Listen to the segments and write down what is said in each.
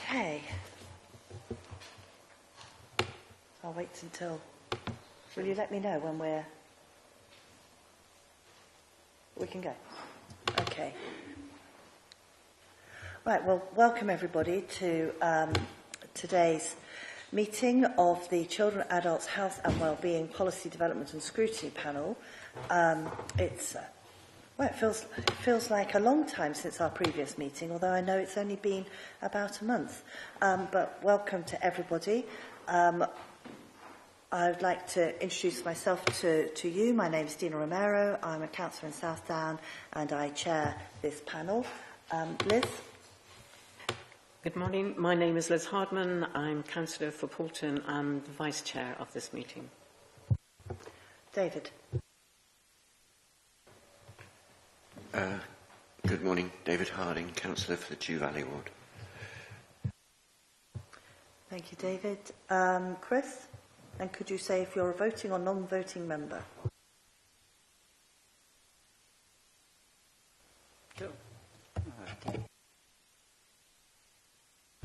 Okay. I'll wait until... Will you let me know when we can go? Okay. Right, well, welcome everybody to today's meeting of the Children, Adults, Health and Wellbeing Policy Development and Scrutiny panel. It feels like a long time since our previous meeting, although I know it's only been about a month. But welcome to everybody. I would like to introduce myself to you. My name is Dina Romero. I'm a councillor in Southdown and I chair this panel. Liz? Good morning. My name is Liz Hardman. I'm councillor for Poulton and the vice chair of this meeting. David? Good morning. David Harding, councillor for the Dew Valley Ward. Thank you, David. Chris? And could you say if you're a voting or non-voting member? Sure.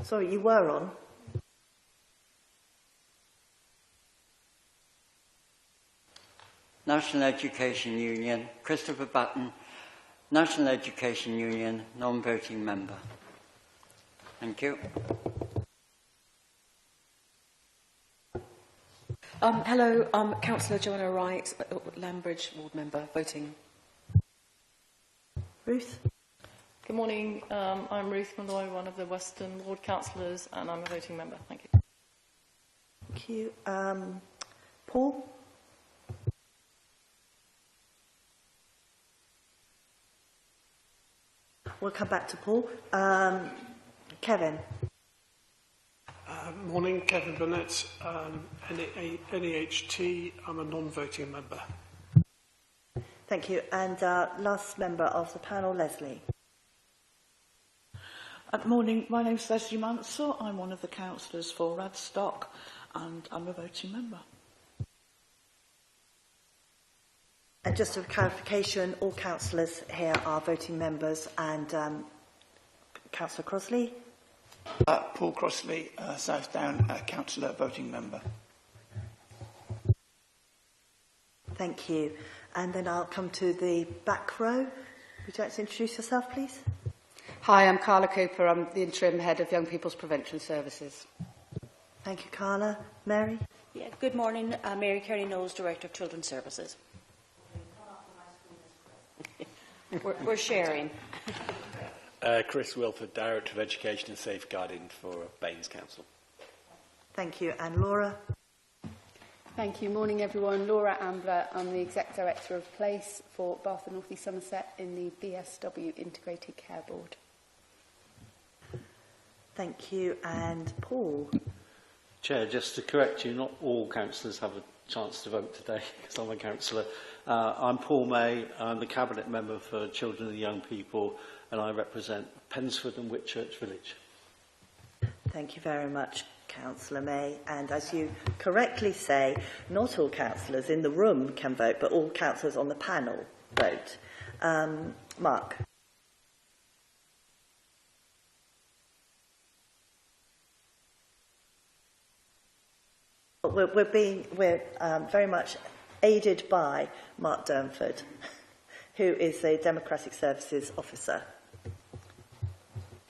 Sorry, you were on. National Education Union, Christopher Batten, National Education Union, non-voting member. Thank you. Hello, I'm Councillor Joanna Wright, Lambridge ward member, voting. Ruth? Good morning. I'm Ruth Malloy, one of the Western ward councillors, and I'm a voting member. Thank you. Thank you. Paul? We'll come back to Paul. Kevin? Morning, Kevin Burnett, NEHT. I'm a non-voting member. Thank you. And last member of the panel, Leslie. Good morning. My name is Leslie Mansell. I'm one of the councillors for Radstock and I'm a voting member. And just a clarification, all councillors here are voting members and Councillor Crossley? Paul Crossley, Southdown, councillor, voting member. Thank you. And then I'll come to the back row. Would you like to introduce yourself, please? Hi, I'm Carla Cooper. I'm the interim head of Young People's Prevention Services. Thank you, Carla. Mary? Yeah, good morning. Mary Kearney-Knowles, Director of Children's Services. We're sharing. Chris Wilford, Director of Education and Safeguarding for Baines Council. Thank you. And Laura? Thank you. Morning, everyone. Laura Ambler. I'm the Exec Director of Place for Bath and North East Somerset in the BSW Integrated Care Board. Thank you. And Paul? Chair, just to correct you, not all councillors have a chance to vote today, because I'm a councillor. I'm Paul May. I'm the Cabinet Member for Children and Young People, and I represent Pensford and Whitchurch Village. Thank you very much, Councillor May. And as you correctly say, not all councillors in the room can vote, but all councillors on the panel vote. Mark? We're very much aided by Mark Durnford, who is a Democratic Services Officer.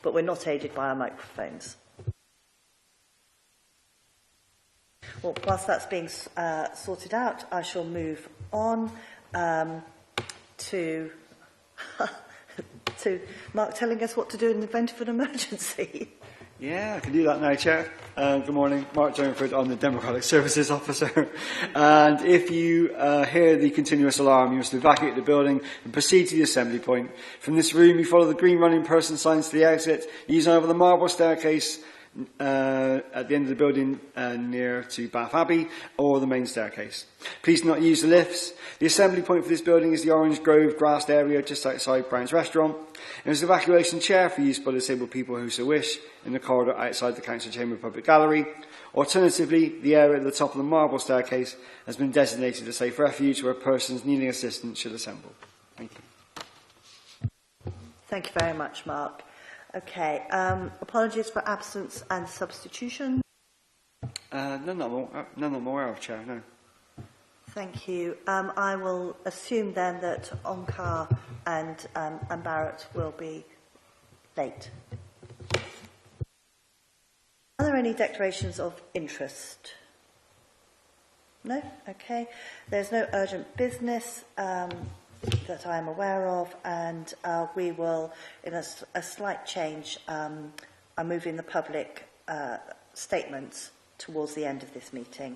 But we're not aided by our microphones. Well, whilst that's being sorted out, I shall move on to Mark telling us what to do in the event of an emergency. Yeah, I can do that now, Chair. Good morning, Mark Durnford. I'm the Democratic Services Officer. And if you hear the continuous alarm, you must evacuate the building and proceed to the assembly point. From this room, you follow the green running person signs to the exit, using over the marble staircase at the end of the building near to Bath Abbey, or the main staircase. Please do not use the lifts. The assembly point for this building is the Orange Grove grassed area just outside Brown's Restaurant. There is an evacuation chair for use by disabled people who so wish in the corridor outside the Council Chamber Public Gallery. Alternatively, the area at the top of the marble staircase has been designated a safe refuge where persons needing assistance should assemble. Thank you. Thank you very much, Mark. Okay, apologies for absence and substitution. None that I'm aware of, Chair, no. Thank you. I will assume then that Onkar and Barrett will be late. Are there any declarations of interest? No? Okay. There's no urgent business that I'm aware of, and we will, in a slight change, I'm moving the public statements towards the end of this meeting.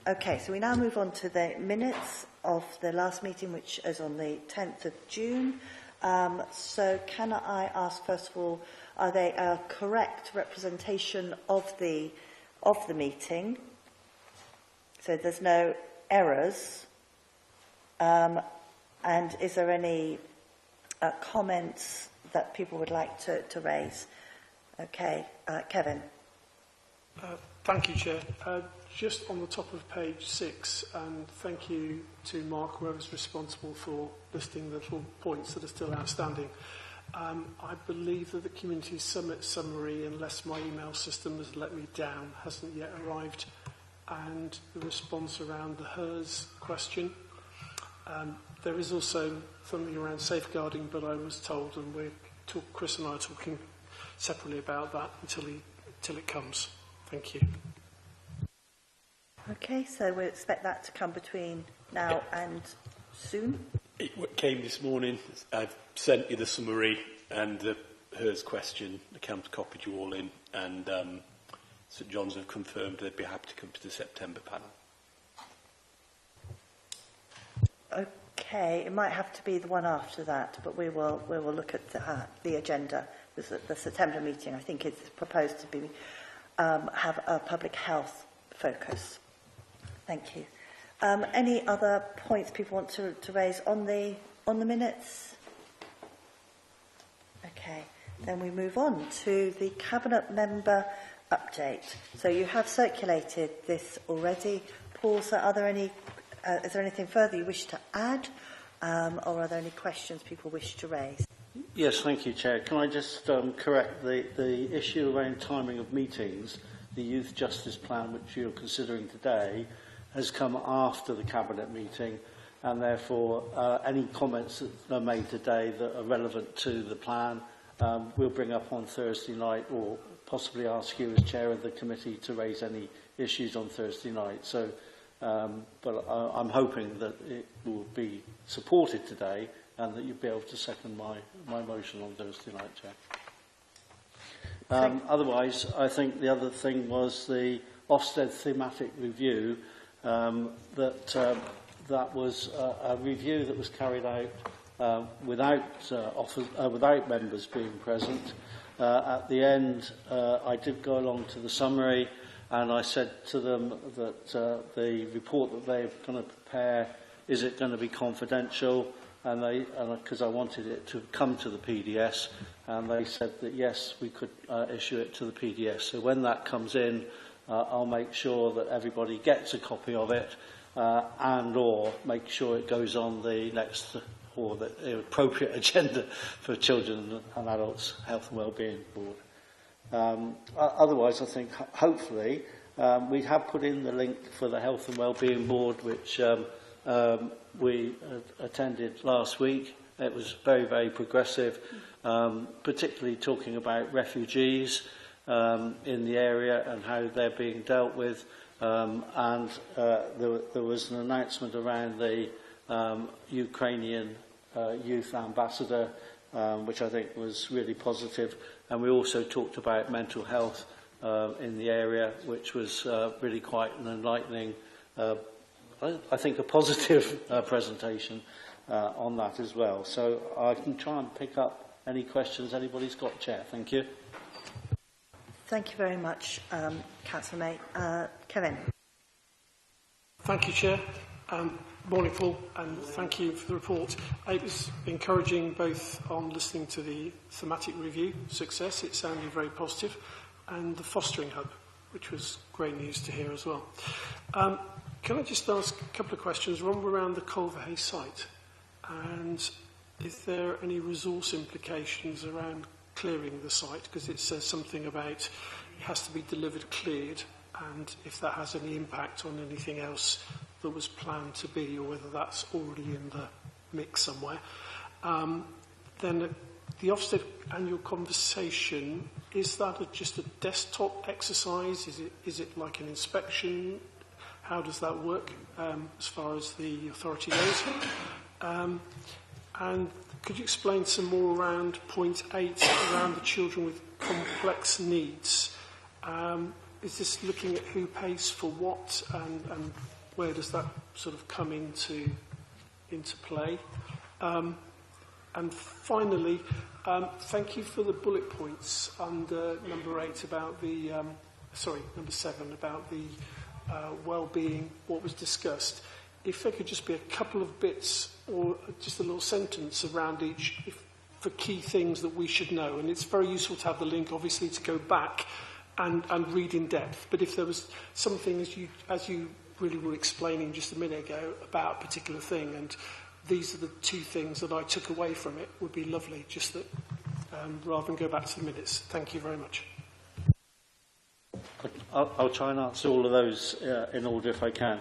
Okay, so we now move on to the minutes of the last meeting, which is on the 10th of June. So can I ask, first of all, are they a correct representation of the meeting? So there's no errors. And is there any comments that people would like to raise? Okay, Kevin. Thank you, Chair. Just on the top of page 6, and thank you to Mark, whoever's responsible for listing the little points that are still outstanding. I believe that the Community Summit summary, unless my email system has let me down, hasn't yet arrived, and the response around the HERS question. There is also something around safeguarding, but I was told, and Chris and I are talking separately about that until it comes. Thank you. Okay, so we expect that to come between now and soon? It came this morning. I've sent you the summary and the HERS question. The camp copied you all in, and St John's have confirmed they'd be happy to come to the September panel. Okay, it might have to be the one after that, but we will look at the agenda. The September meeting, I think, it's proposed to be have a public health focus. Thank you. Any other points people want to raise on the minutes? Okay, then we move on to the Cabinet Member update. So you have circulated this already. Paul, so are there any, is there anything further you wish to add, or are there any questions people wish to raise? Yes, thank you, Chair. Can I just correct the issue around timing of meetings? The Youth Justice Plan, which you're considering today, has come after the Cabinet meeting, and therefore any comments that are made today that are relevant to the plan we'll bring up on Thursday night, or possibly ask you as Chair of the committee to raise any issues on Thursday night. So, but I'm hoping that it will be supported today and that you'll be able to second my motion on Thursday night, Chair. Otherwise, I think the other thing was the Ofsted thematic review. That was a review that was carried out without members being present. At the end, I did go along to the summary, and I said to them that the report that they're going to prepare, is it going to be confidential? And because I wanted it to come to the PDS, and they said that yes, we could issue it to the PDS. So when that comes in, I'll make sure that everybody gets a copy of it, and or make sure it goes on the next or the appropriate agenda for Children and Adults Health and Wellbeing Board. Otherwise, I think hopefully we have put in the link for the Health and Wellbeing Board, which we attended last week. It was very, very progressive, particularly talking about refugees in the area and how they're being dealt with. And there was an announcement around the Ukrainian youth ambassador, which I think was really positive. And we also talked about mental health in the area, which was really quite an enlightening, I think a positive presentation on that as well. So I can try and pick up any questions anybody's got, Chair. Thank you. Thank you very much, Councillor May. Kevin. Thank you, Chair. Morning, Paul, and thank you for the report. It was encouraging both on listening to the thematic review success, it sounded very positive, and the fostering hub, which was great news to hear as well. Can I just ask a couple of questions? One around the Culverhay site, and is there any resource implications around clearing the site, because it says something about it has to be delivered cleared, and if that has any impact on anything else that was planned to be, or whether that's already in the mix somewhere. Then the Ofsted annual conversation, is that just a desktop exercise? Is it like an inspection? How does that work as far as the authority goes? And could you explain some more around point 8, around the children with complex needs? Is this looking at who pays for what, and where does that sort of come into play? And finally, thank you for the bullet points under number 8 about the, number 7 about the well-being, what was discussed. If there could just be a couple of bits or just a little sentence around each for key things that we should know. And it's very useful to have the link, obviously, to go back and read in depth. But if there was something, as you really were explaining just a minute ago, about a particular thing, and these are the 2 things that I took away from it, would be lovely, just that, rather than go back to the minutes. Thank you very much. I'll try and answer all of those in order if I can.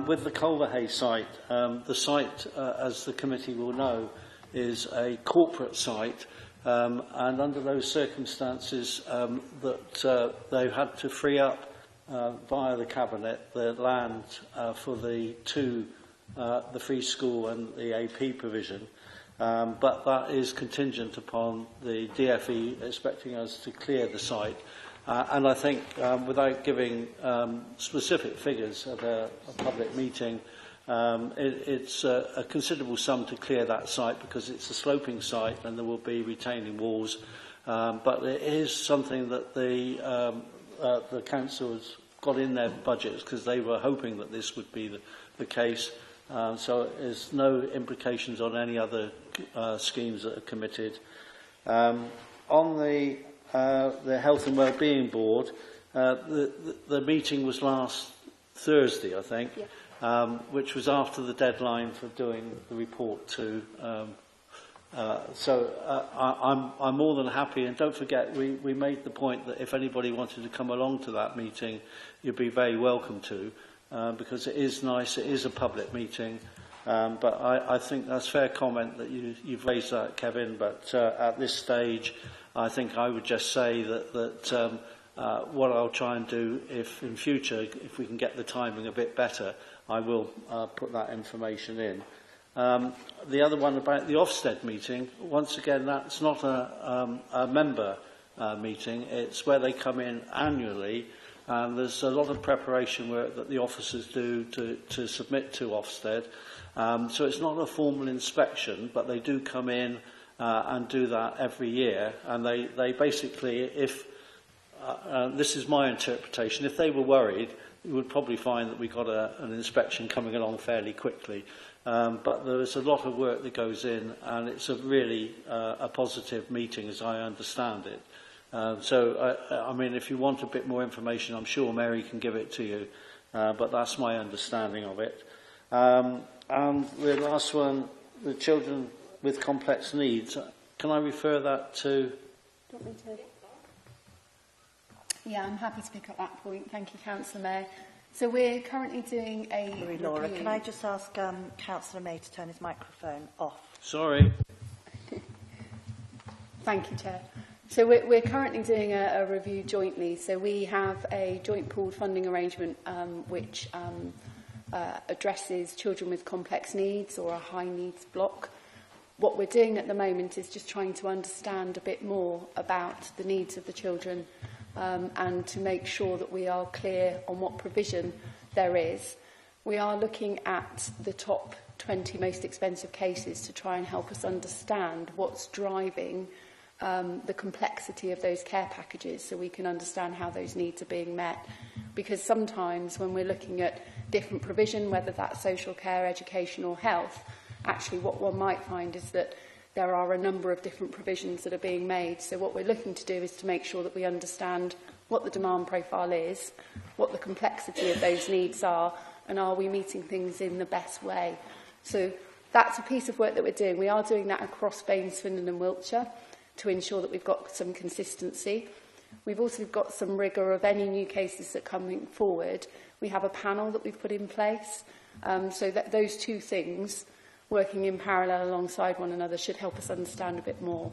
With the Culverhay site, the site, as the committee will know, is a corporate site, and under those circumstances that they've had to free up via the Cabinet the land for the free school and the AP provision, but that is contingent upon the DFE expecting us to clear the site. And I think, without giving specific figures at a public meeting, it's a considerable sum to clear that site because it's a sloping site and there will be retaining walls. But it is something that the council has got in their budgets because they were hoping that this would be the case. So there's no implications on any other schemes that are committed. On the Health and Wellbeing Board, the meeting was last Thursday, I think, which was after the deadline for doing the report to. I'm more than happy, and don't forget, we made the point that if anybody wanted to come along to that meeting, you'd be very welcome to, because it is nice, it is a public meeting. But I think that's fair comment that you've raised that, Kevin, but at this stage, I think I would just say that what I'll try and do, if in future, if we can get the timing a bit better, I will put that information in. The other one about the Ofsted meeting, once again, that's not a member meeting. It's where they come in annually, and there's a lot of preparation work that the officers do to submit to Ofsted. So it's not a formal inspection, but they do come in and do that every year, and they basically, if this is my interpretation, if they were worried, you would probably find that we got an inspection coming along fairly quickly. But there is a lot of work that goes in, and it's a really a positive meeting, as I understand it. I mean, if you want a bit more information, I'm sure Mary can give it to you, but that's my understanding of it. And the last one, the children with complex needs. Can I refer that to? Do you want me to? Yeah, I'm happy to pick up that point. Thank you, Councillor May. So we're currently doing a Laura, review. can I just ask Councillor May to turn his microphone off? Sorry. Thank you, Chair. So we're currently doing a review jointly. So we have a joint pooled funding arrangement which addresses children with complex needs or a high needs block. What we're doing at the moment is just trying to understand a bit more about the needs of the children and to make sure that we are clear on what provision there is. We are looking at the top 20 most expensive cases to try and help us understand what's driving the complexity of those care packages so we can understand how those needs are being met. Because sometimes when we're looking at different provision, whether that's social care, education or health, actually what one might find is that there are a number of different provisions that are being made. So what we're looking to do is to make sure that we understand what the demand profile is, what the complexity of those needs are, and are we meeting things in the best way. So that's a piece of work that we're doing. We are doing that across Baines, Finland and Wiltshire. to ensure that we've got some consistency. We've also got some rigour of any new cases that are coming forward. We have a panel that we've put in place, so that those two things, working in parallel alongside one another, should help us understand a bit more.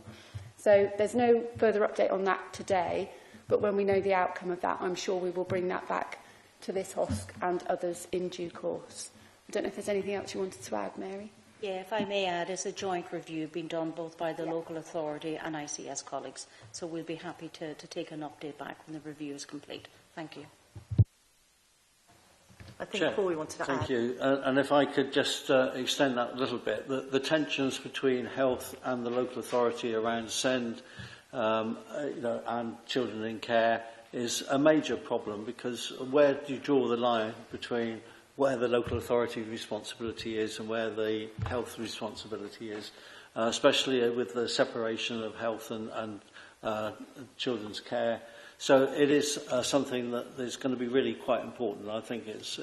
So there's no further update on that today, but when we know the outcome of that, I'm sure we will bring that back to this HOSC and others in due course. I don't know if there's anything else you wanted to add, Mary? Yeah, if I may add, it's a joint review being done both by the local authority and ICS colleagues. So we'll be happy to take an update back when the review is complete. Thank you. I think Chair, Paul wanted to add. Thank you. And if I could just extend that a little bit, the tensions between health and the local authority around SEND and children in care is a major problem, because where do you draw the line between where the local authority responsibility is and where the health responsibility is, especially with the separation of health and children's care. So it is something that is going to be really quite important. I think it's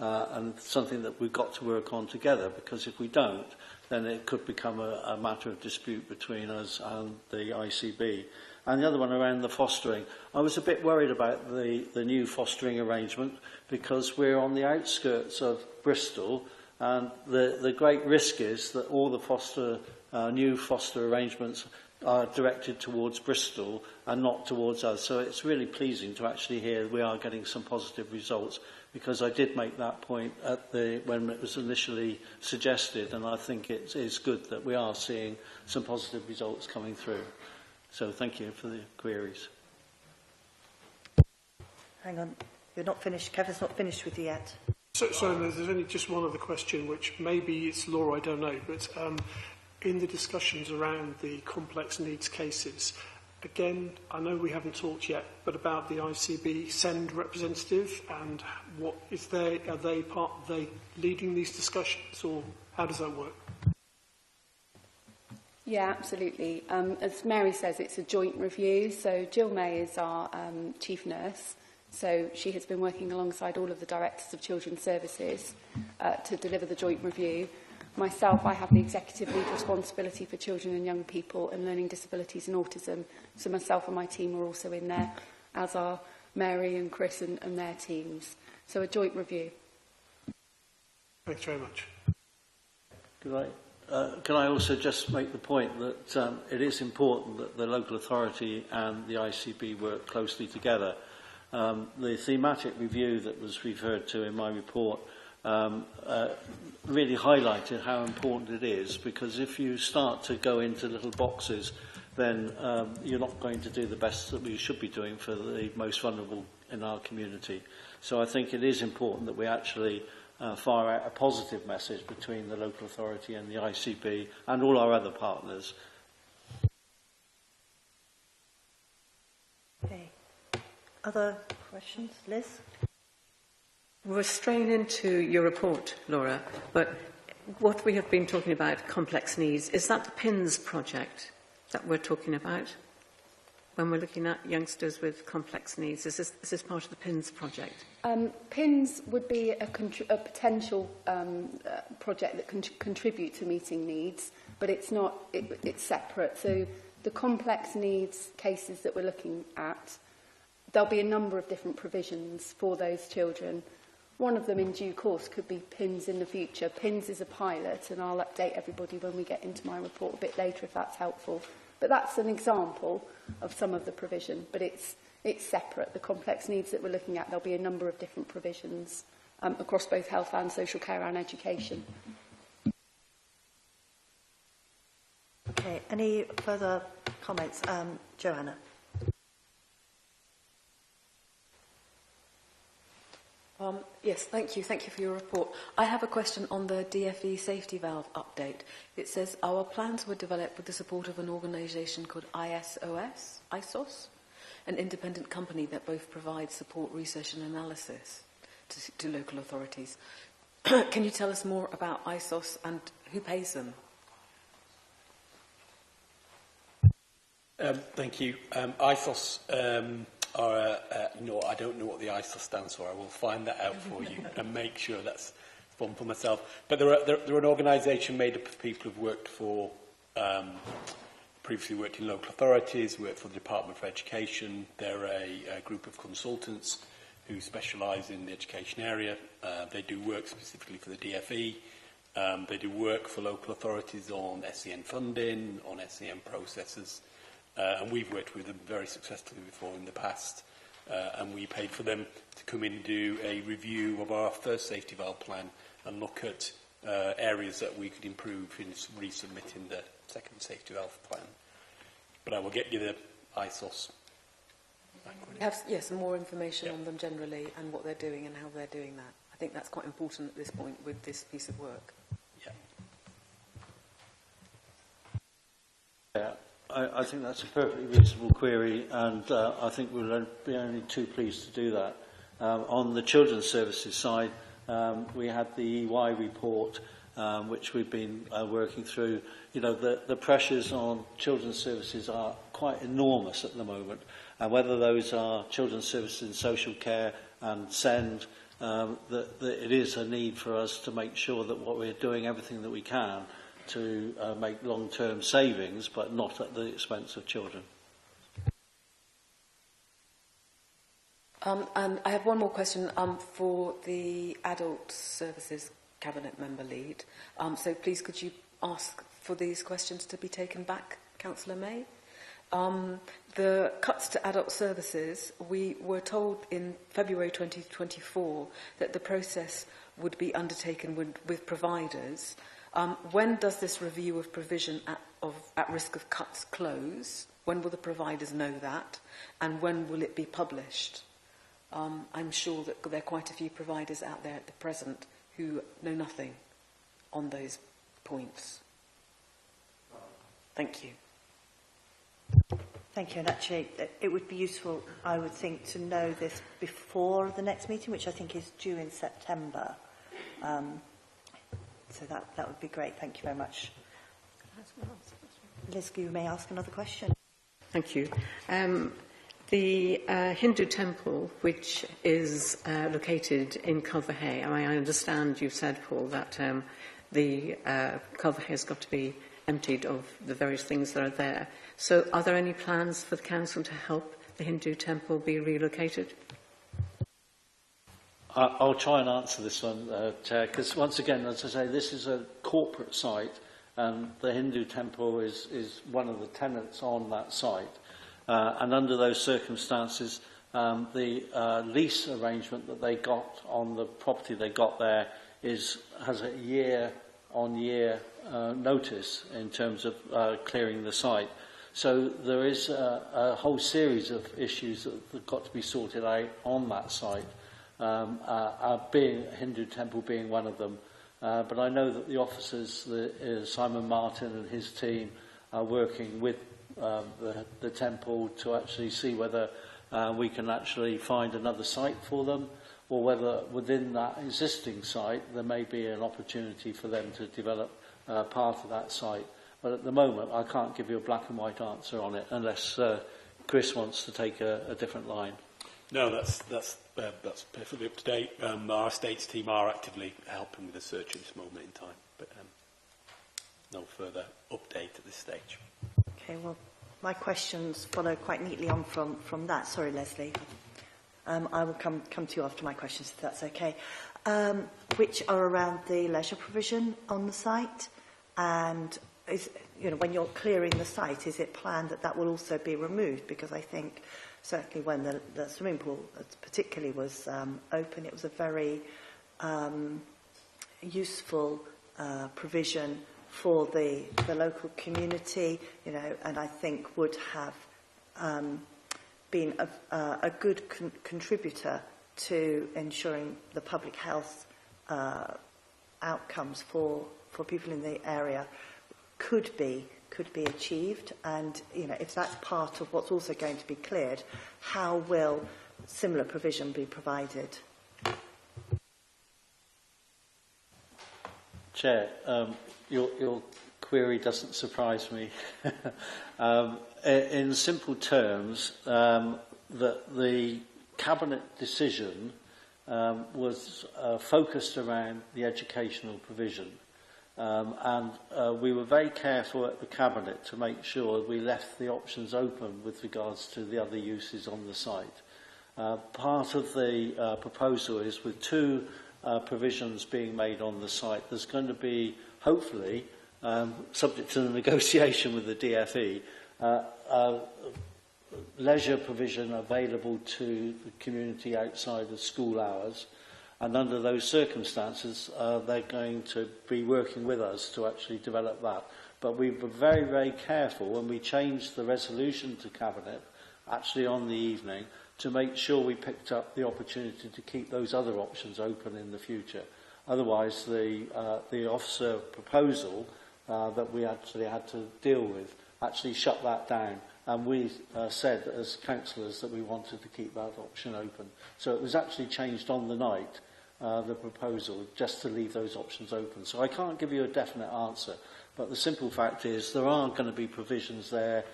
and something that we've got to work on together, because if we don't, then it could become a matter of dispute between us and the ICB. And the other one around the fostering. I was a bit worried about the new fostering arrangement, because we're on the outskirts of Bristol, and the great risk is that all the new foster arrangements are directed towards Bristol and not towards us. So it's really pleasing to actually hear we are getting some positive results, because I did make that point when it was initially suggested, and I think it is good that we are seeing some positive results coming through. So thank you for the queries. Hang on, you're not finished. Kevin's not finished with you yet. So there's only just one other question, which maybe it's law, I don't know, but in the discussions around the complex needs cases, again, I know we haven't talked yet, but about the ICB SEND representative, and what is they leading these discussions, or how does that work? Yeah, absolutely. As Mary says, it's a joint review. So Jill May is our chief nurse. So she has been working alongside all of the directors of children's services to deliver the joint review. Myself, I have the executive lead responsibility for children and young people and learning disabilities and autism. So myself and my team are also in there, as are Mary and Chris and their teams. So a joint review. Thanks very much. Can I also just make the point that it is important that the local authority and the ICB work closely together. The thematic review that was referred to in my report really highlighted how important it is, because if you start to go into little boxes, then you're not going to do the best that we should be doing for the most vulnerable in our community. So I think it is important that we actually fire out a positive message between the local authority and the ICB and all our other partners. Okay. Other questions? Liz? We're straying into your report, Laura, but what we have been talking about, complex needs, is that the PINS project that we're talking about? When we're looking at youngsters with complex needs, is this part of the PINS project? PINS would be a potential project that can contribute to meeting needs, but it's not. It's separate. So the complex needs cases that we're looking at, there'll be a number of different provisions for those children. One of them in due course could be PINS in the future. PINS is a pilot, and I'll update everybody when we get into my report a bit later if that's helpful. But that's an example of some of the provision, but it's separate. The complex needs that we're looking at, there'll be a number of different provisions across both health and social care and education. Okay, any further comments? Joanna. Yes, thank you. Thank you for your report. I have a question on the DFE safety valve update. It says our plans were developed with the support of an organisation called ISOS, an independent company that both provides support, research and analysis to local authorities. Can you tell us more about ISOS and who pays them? Thank you. ISOS no, I don't know what the ISOS stands for. I will find that out for you and make sure that's one for myself. But they're an organisation made up of people who've worked for previously worked in local authorities, worked for the Department for Education. They're a group of consultants who specialise in the education area. They do work specifically for the DFE. They do work for local authorities on SEN funding, on SEN processes, and we've worked with them very successfully before in the past, and we paid for them to come in and do a review of our first safety valve plan and look at areas that we could improve in resubmitting the second safety valve plan. But I will get you the ISOS. We have some more information on them generally and what they're doing and how they're doing that. I think that's quite important at this point with this piece of work. Yeah, I think that's a perfectly reasonable query, and I think we'll be only too pleased to do that. On the children's services side, we had the EY report, which we've been working through. You know, the pressures on children's services are quite enormous at the moment, and whether those are children's services in social care and SEND, that it is a need for us to make sure that what we're doing everything that we can to make long-term savings, but not at the expense of children. And I have one more question for the Adult Services Cabinet Member Lead. So please could you ask for these questions to be taken back, Councillor May? The cuts to adult services, we were told in February 2024 that the process would be undertaken with providers. When does this review of provision at risk of cuts close? When will the providers know that? And when will it be published? I'm sure that there are quite a few providers out there at the present who know nothing on those points. Thank you. Thank you. And actually, it would be useful, I would think, to know this before the next meeting, which I think is due in September. So that would be great. Thank you very much. Liz, you may ask another question. Thank you. The Hindu temple, which is located in Culverhay, I understand you've said, Paul, that the Culverhay has got to be emptied of the various things that are there. So are there any plans for the council to help the Hindu temple be relocated? I'll try and answer this one, Chair, because once again, as I say, this is a corporate site, and the Hindu temple is one of the tenants on that site. And under those circumstances, the lease arrangement that they got on the property they got there has a year-on-year notice in terms of clearing the site. So there is a whole series of issues that have got to be sorted out on that site. Being Hindu temple being one of them, but I know that the officers, Simon Martin and his team, are working with the temple to actually see whether we can actually find another site for them, or whether within that existing site there may be an opportunity for them to develop part of that site. But at the moment, I can't give you a black and white answer on it unless Chris wants to take a different line. No, that's perfectly up to date. Our estates team are actively helping with the search at this moment in time, but no further update at this stage. Okay, well, my questions follow quite neatly on from that. Sorry, Leslie. I will come to you after my questions, if that's okay. Which are around the leisure provision on the site, and when you're clearing the site, is it planned that will also be removed? Because I think certainly when the swimming pool particularly was open, it was a very useful provision for the local community, and I think would have been a good contributor to ensuring the public health outcomes for people in the area could be achieved. And if that's part of what's also going to be cleared, how will similar provision be provided? Chair, your query doesn't surprise me. In simple terms, that the Cabinet decision was focused around the educational provision. We were very careful at the Cabinet to make sure we left the options open with regards to the other uses on the site. Part of the proposal is with two provisions being made on the site, there's going to be, hopefully, subject to the negotiation with the DFE, leisure provision available to the community outside of school hours. And under those circumstances, they're going to be working with us to actually develop that. But we were very, very careful when we changed the resolution to Cabinet, actually on the evening, to make sure we picked up the opportunity to keep those other options open in the future. Otherwise, the officer proposal that we actually had to deal with actually shut that down. And we said as councillors that we wanted to keep that option open. So it was actually changed on the night, the proposal, just to leave those options open. So I can't give you a definite answer, but the simple fact is there are going to be provisions there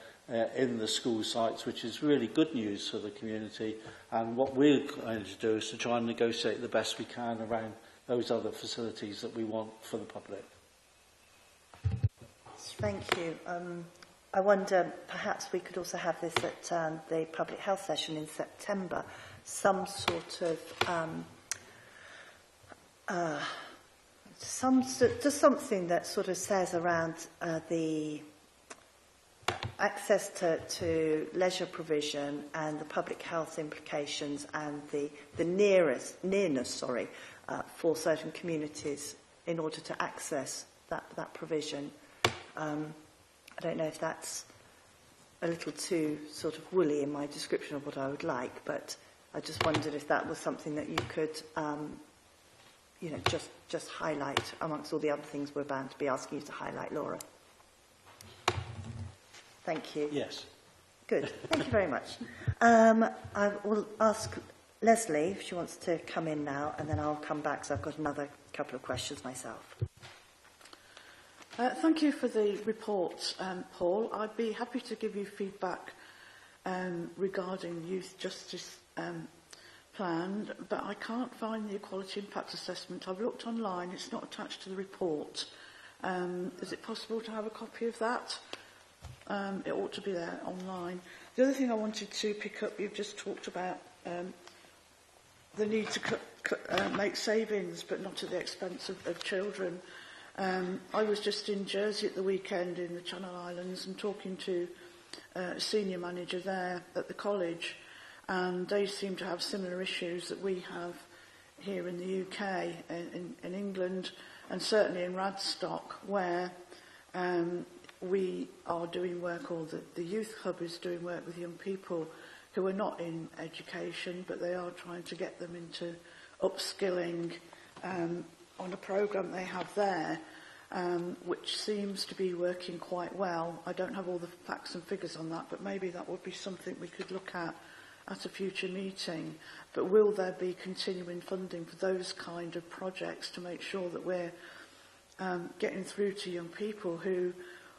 in the school sites, which is really good news for the community. And what we're going to do is to try and negotiate the best we can around those other facilities that we want for the public. Thank you. I wonder, perhaps we could also have this at the public health session in September, some sort of just something that sort of says around the access to leisure provision and the public health implications and the nearness for certain communities in order to access that provision. I don't know if that's a little too sort of woolly in my description of what I would like, but I just wondered if that was something that you could, just highlight amongst all the other things we're bound to be asking you to highlight, Laura. Thank you. Yes. Good. Thank you very much. I will ask Leslie if she wants to come in now, and then I'll come back because I've got another couple of questions myself. Thank you for the report, Paul. I'd be happy to give you feedback regarding youth justice plan, but I can't find the equality impact assessment. I've looked online, it's not attached to the report. Is it possible to have a copy of that? It ought to be there online. The other thing I wanted to pick up, you've just talked about the need to make savings, but not at the expense of children. I was just in Jersey at the weekend in the Channel Islands and talking to a senior manager there at the college, and they seem to have similar issues that we have here in the UK, in England, and certainly in Radstock, where we are doing work, or the Youth Hub is doing work with young people who are not in education, but they are trying to get them into upskilling on a programme they have there, which seems to be working quite well. I don't have all the facts and figures on that, but maybe that would be something we could look at a future meeting. But will there be continuing funding for those kind of projects to make sure that we're getting through to young people who,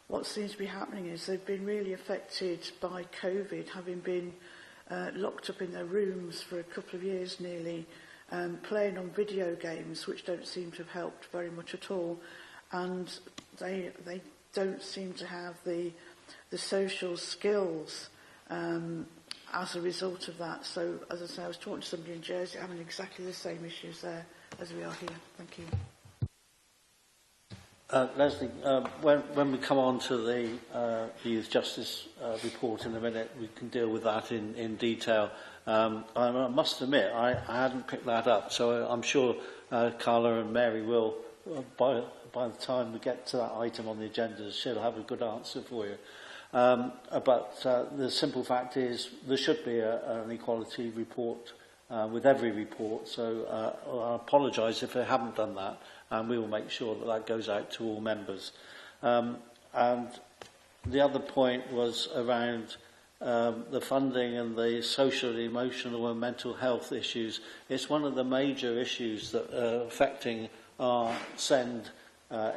what seems to be happening is they've been really affected by COVID, having been locked up in their rooms for a couple of years nearly, playing on video games, which don't seem to have helped very much at all, and they don't seem to have the social skills as a result of that. So, as I say, I was talking to somebody in Jersey having exactly the same issues there as we are here. Thank you. Leslie, when we come on to the Youth Justice report in a minute, we can deal with that in detail. I must admit, I hadn't picked that up, so I'm sure Carla and Mary will, by the time we get to that item on the agenda, she'll have a good answer for you. But the simple fact is there should be an equality report with every report, so I apologise if I haven't done that, and we will make sure that that goes out to all members. And the other point was around the funding and the social, emotional and mental health issues. It's one of the major issues that are affecting our SEND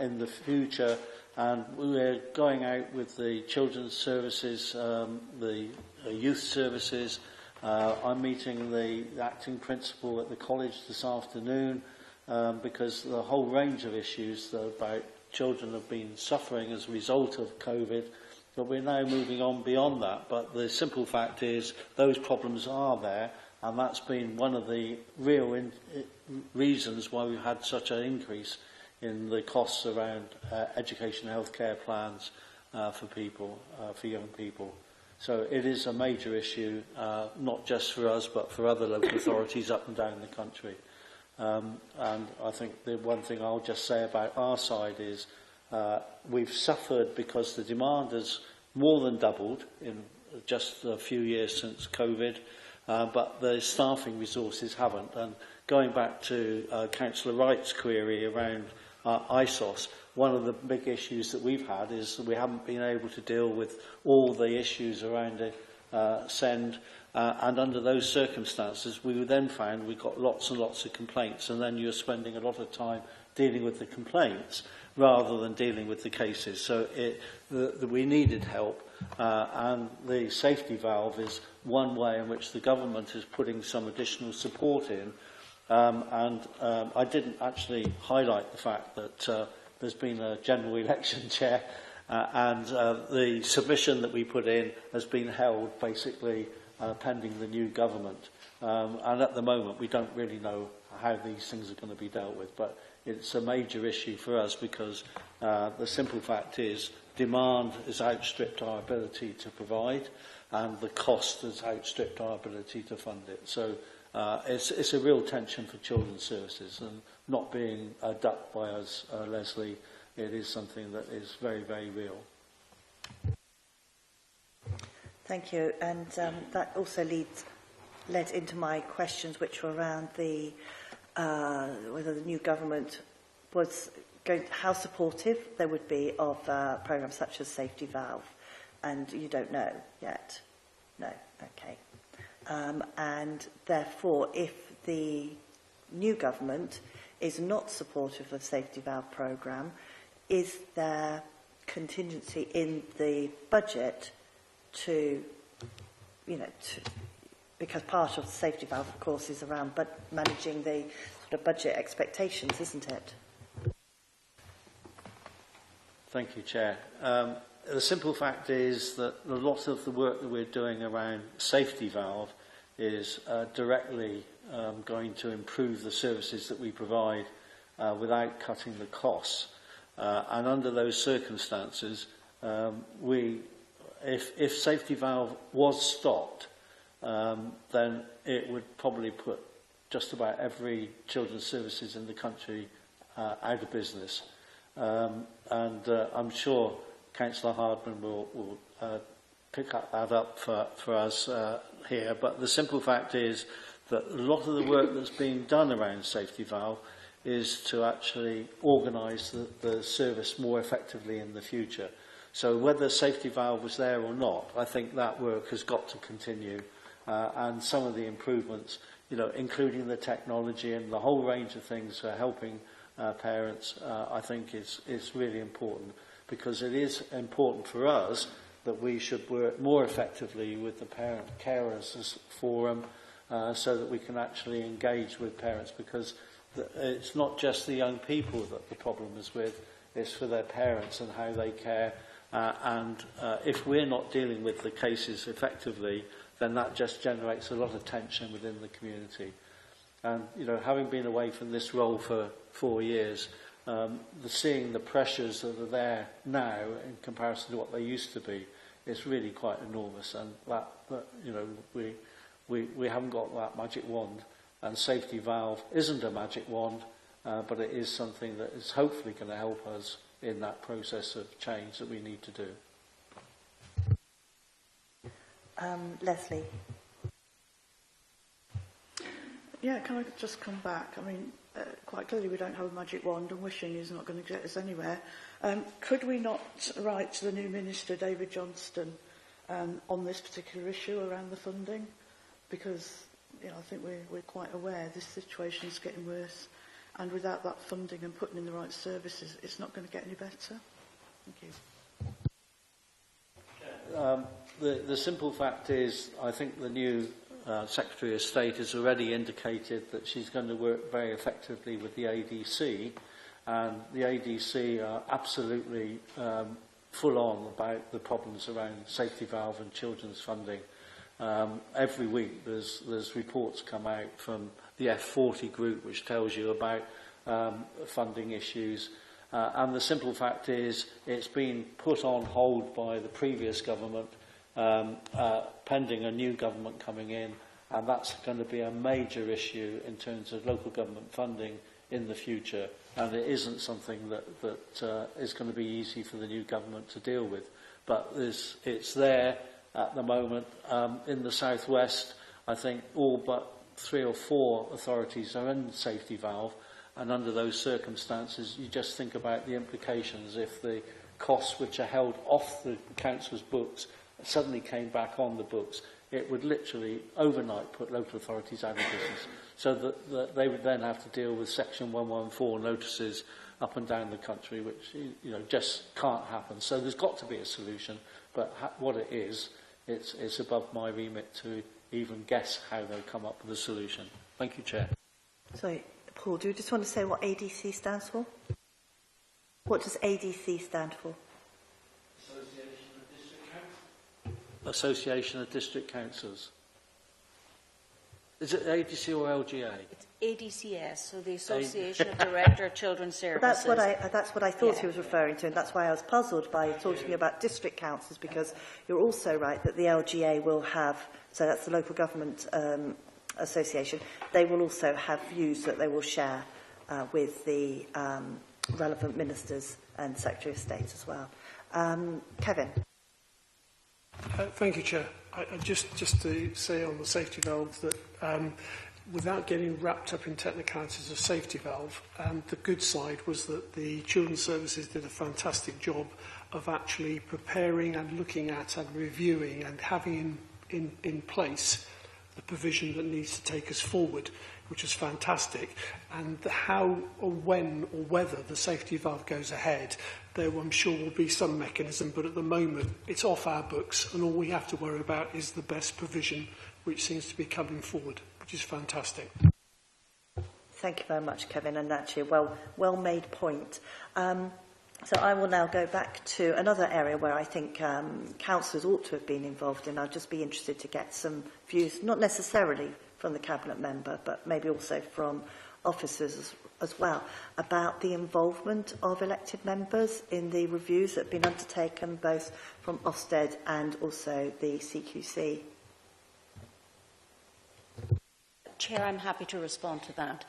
in the future, and we're going out with the children's services, the youth services. I'm meeting the acting principal at the college this afternoon because the whole range of issues about children have been suffering as a result of COVID, but we're now moving on beyond that. But the simple fact is those problems are there, and that's been one of the real reasons why we've had such an increase in the costs around education and healthcare plans for people, for young people. So it is a major issue, not just for us, but for other local authorities up and down the country. And I think the one thing I'll just say about our side is we've suffered because the demand has more than doubled in just a few years since COVID, but the staffing resources haven't. And going back to Councillor Wright's query around ISOS, one of the big issues that we've had is that we haven't been able to deal with all the issues around SEND, and under those circumstances we then found we got lots and lots of complaints, and then you're spending a lot of time dealing with the complaints rather than dealing with the cases. So we needed help, and the safety valve is one way in which the government is putting some additional support in. I didn't actually highlight the fact that there's been a general election, Chair, and the submission that we put in has been held basically pending the new government. And at the moment we don't really know how these things are going to be dealt with, but it's a major issue for us because the simple fact is demand has outstripped our ability to provide, and the cost has outstripped our ability to fund it. So it's a real tension for children's services, and not being ducked by us, Leslie, it is something that is very, very real. Thank you. And that also led into my questions, which were around the whether the new government was going, how supportive they would be of programmes such as Safety Valve, and you don't know yet. No, okay. And therefore, if the new government is not supportive of Safety Valve programme, is there contingency in the budget to, because part of the Safety Valve, of course, is around managing the sort of budget expectations, isn't it? Thank you, Chair. The simple fact is that a lot of the work that we're doing around Safety Valve is directly going to improve the services that we provide without cutting the costs. And under those circumstances, if Safety Valve was stopped, then it would probably put just about every children's services in the country out of business. And I'm sure Councillor Hardman will pick that up for us here. But the simple fact is that a lot of the work that's being done around Safety Valve is to actually organise the service more effectively in the future. So whether Safety Valve was there or not, I think that work has got to continue. And some of the improvements, including the technology and the whole range of things for helping parents, I think is really important, because it is important for us that we should work more effectively with the parent carers forum so that we can actually engage with parents, because it's not just the young people that the problem is with, it's for their parents and how they care. And if we're not dealing with the cases effectively, then that just generates a lot of tension within the community. And, having been away from this role for 4 years, seeing the pressures that are there now in comparison to what they used to be is really quite enormous. And we haven't got that magic wand. And Safety Valve isn't a magic wand, but it is something that is hopefully going to help us in that process of change that we need to do. Leslie. Yeah, can I just come back? I mean, quite clearly we don't have a magic wand, and wishing is not going to get us anywhere. Could we not write to the new Minister, David Johnston, on this particular issue around the funding? Because, I think we're quite aware this situation is getting worse, and without that funding and putting in the right services, it's not going to get any better. Thank you. The simple fact is, I think the new Secretary of State has already indicated that she's going to work very effectively with the ADC, and the ADC are absolutely full on about the problems around safety valve and children's funding. Every week there's reports come out from the F40 group which tells you about funding issues. And the simple fact is it's been put on hold by the previous government pending a new government coming in, and that's going to be a major issue in terms of local government funding in the future, and it isn't something that is going to be easy for the new government to deal with. But it's there at the moment. In the southwest, I think all but 3 or 4 authorities are in safety valve, and under those circumstances, you just think about the implications if the costs which are held off the council's books suddenly came back on the books. It would literally overnight put local authorities out of business, so that they would then have to deal with Section 114 notices up and down the country, which just can't happen. So there's got to be a solution, but what it is, it's above my remit to even guess how they'll come up with a solution. Thank you, Chair. Sorry, Paul, do you just want to say what ADC stands for? What does ADC stand for? Association of District Councils. Is it ADC or LGA? It's ADCS, so the Association of Director of Children's Services. That's what I thought he was referring to, and that's why I was puzzled by talking about district councils, because you're also right that the LGA will have, so that's the Local Government Association, they will also have views that they will share with the relevant ministers and Secretary of State as well. Kevin. Thank you, Chair. Just to say on the safety valve that without getting wrapped up in technicalities of safety valve, the good side was that the Children's Services did a fantastic job of actually preparing and looking at and reviewing and having in place the provision that needs to take us forward, which is fantastic. And how or when or whether the safety valve goes ahead, there I'm sure will be some mechanism, but at the moment it's off our books, and all we have to worry about is the best provision which seems to be coming forward, which is fantastic. Thank you very much, Kevin, and actually a well made point. So I will now go back to another area where I think councillors ought to have been involved in. I'd just be interested to get some views, not necessarily from the Cabinet member, but maybe also from officers as well, about the involvement of elected members in the reviews that have been undertaken both from Ofsted and also the CQC. Chair, I'm happy to respond to that.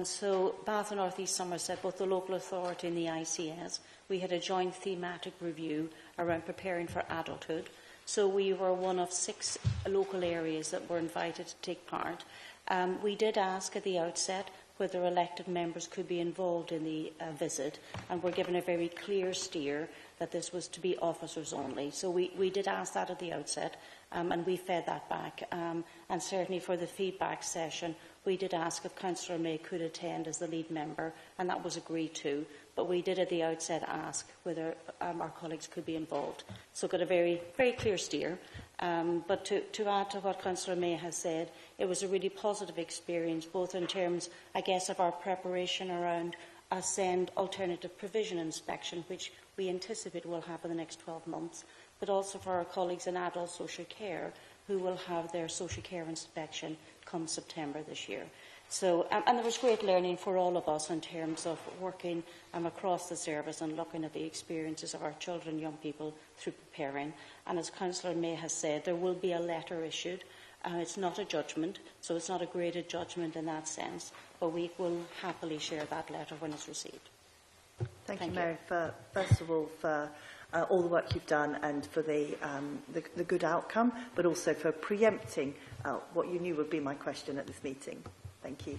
So Bath and North East Somerset, both the local authority and the ICS, we had a joint thematic review around preparing for adulthood. So we were one of 6 local areas that were invited to take part. We did ask at the outset whether elected members could be involved in the visit, and were given a very clear steer that this was to be officers only. So we did ask that at the outset, and we fed that back. And certainly for the feedback session, we did ask if Councillor May could attend as the lead member, and that was agreed to. But we did at the outset ask whether our colleagues could be involved. So got a very, very clear steer. But to add to what Councillor May has said, it was a really positive experience, both in terms, I guess, of our preparation around a SEND alternative provision inspection, which we anticipate will happen in the next 12 months, but also for our colleagues in adult social care, who will have their social care inspection come September this year. So, and there was great learning for all of us in terms of working across the service and looking at the experiences of our children and young people through preparing. And as Councillor May has said, there will be a letter issued. It's not a judgment, so it's not a graded judgment in that sense, but we will happily share that letter when it's received. Thank you, Mary, for, first of all, for all the work you've done and for the good outcome, but also for preempting what you knew would be my question at this meeting. Thank you.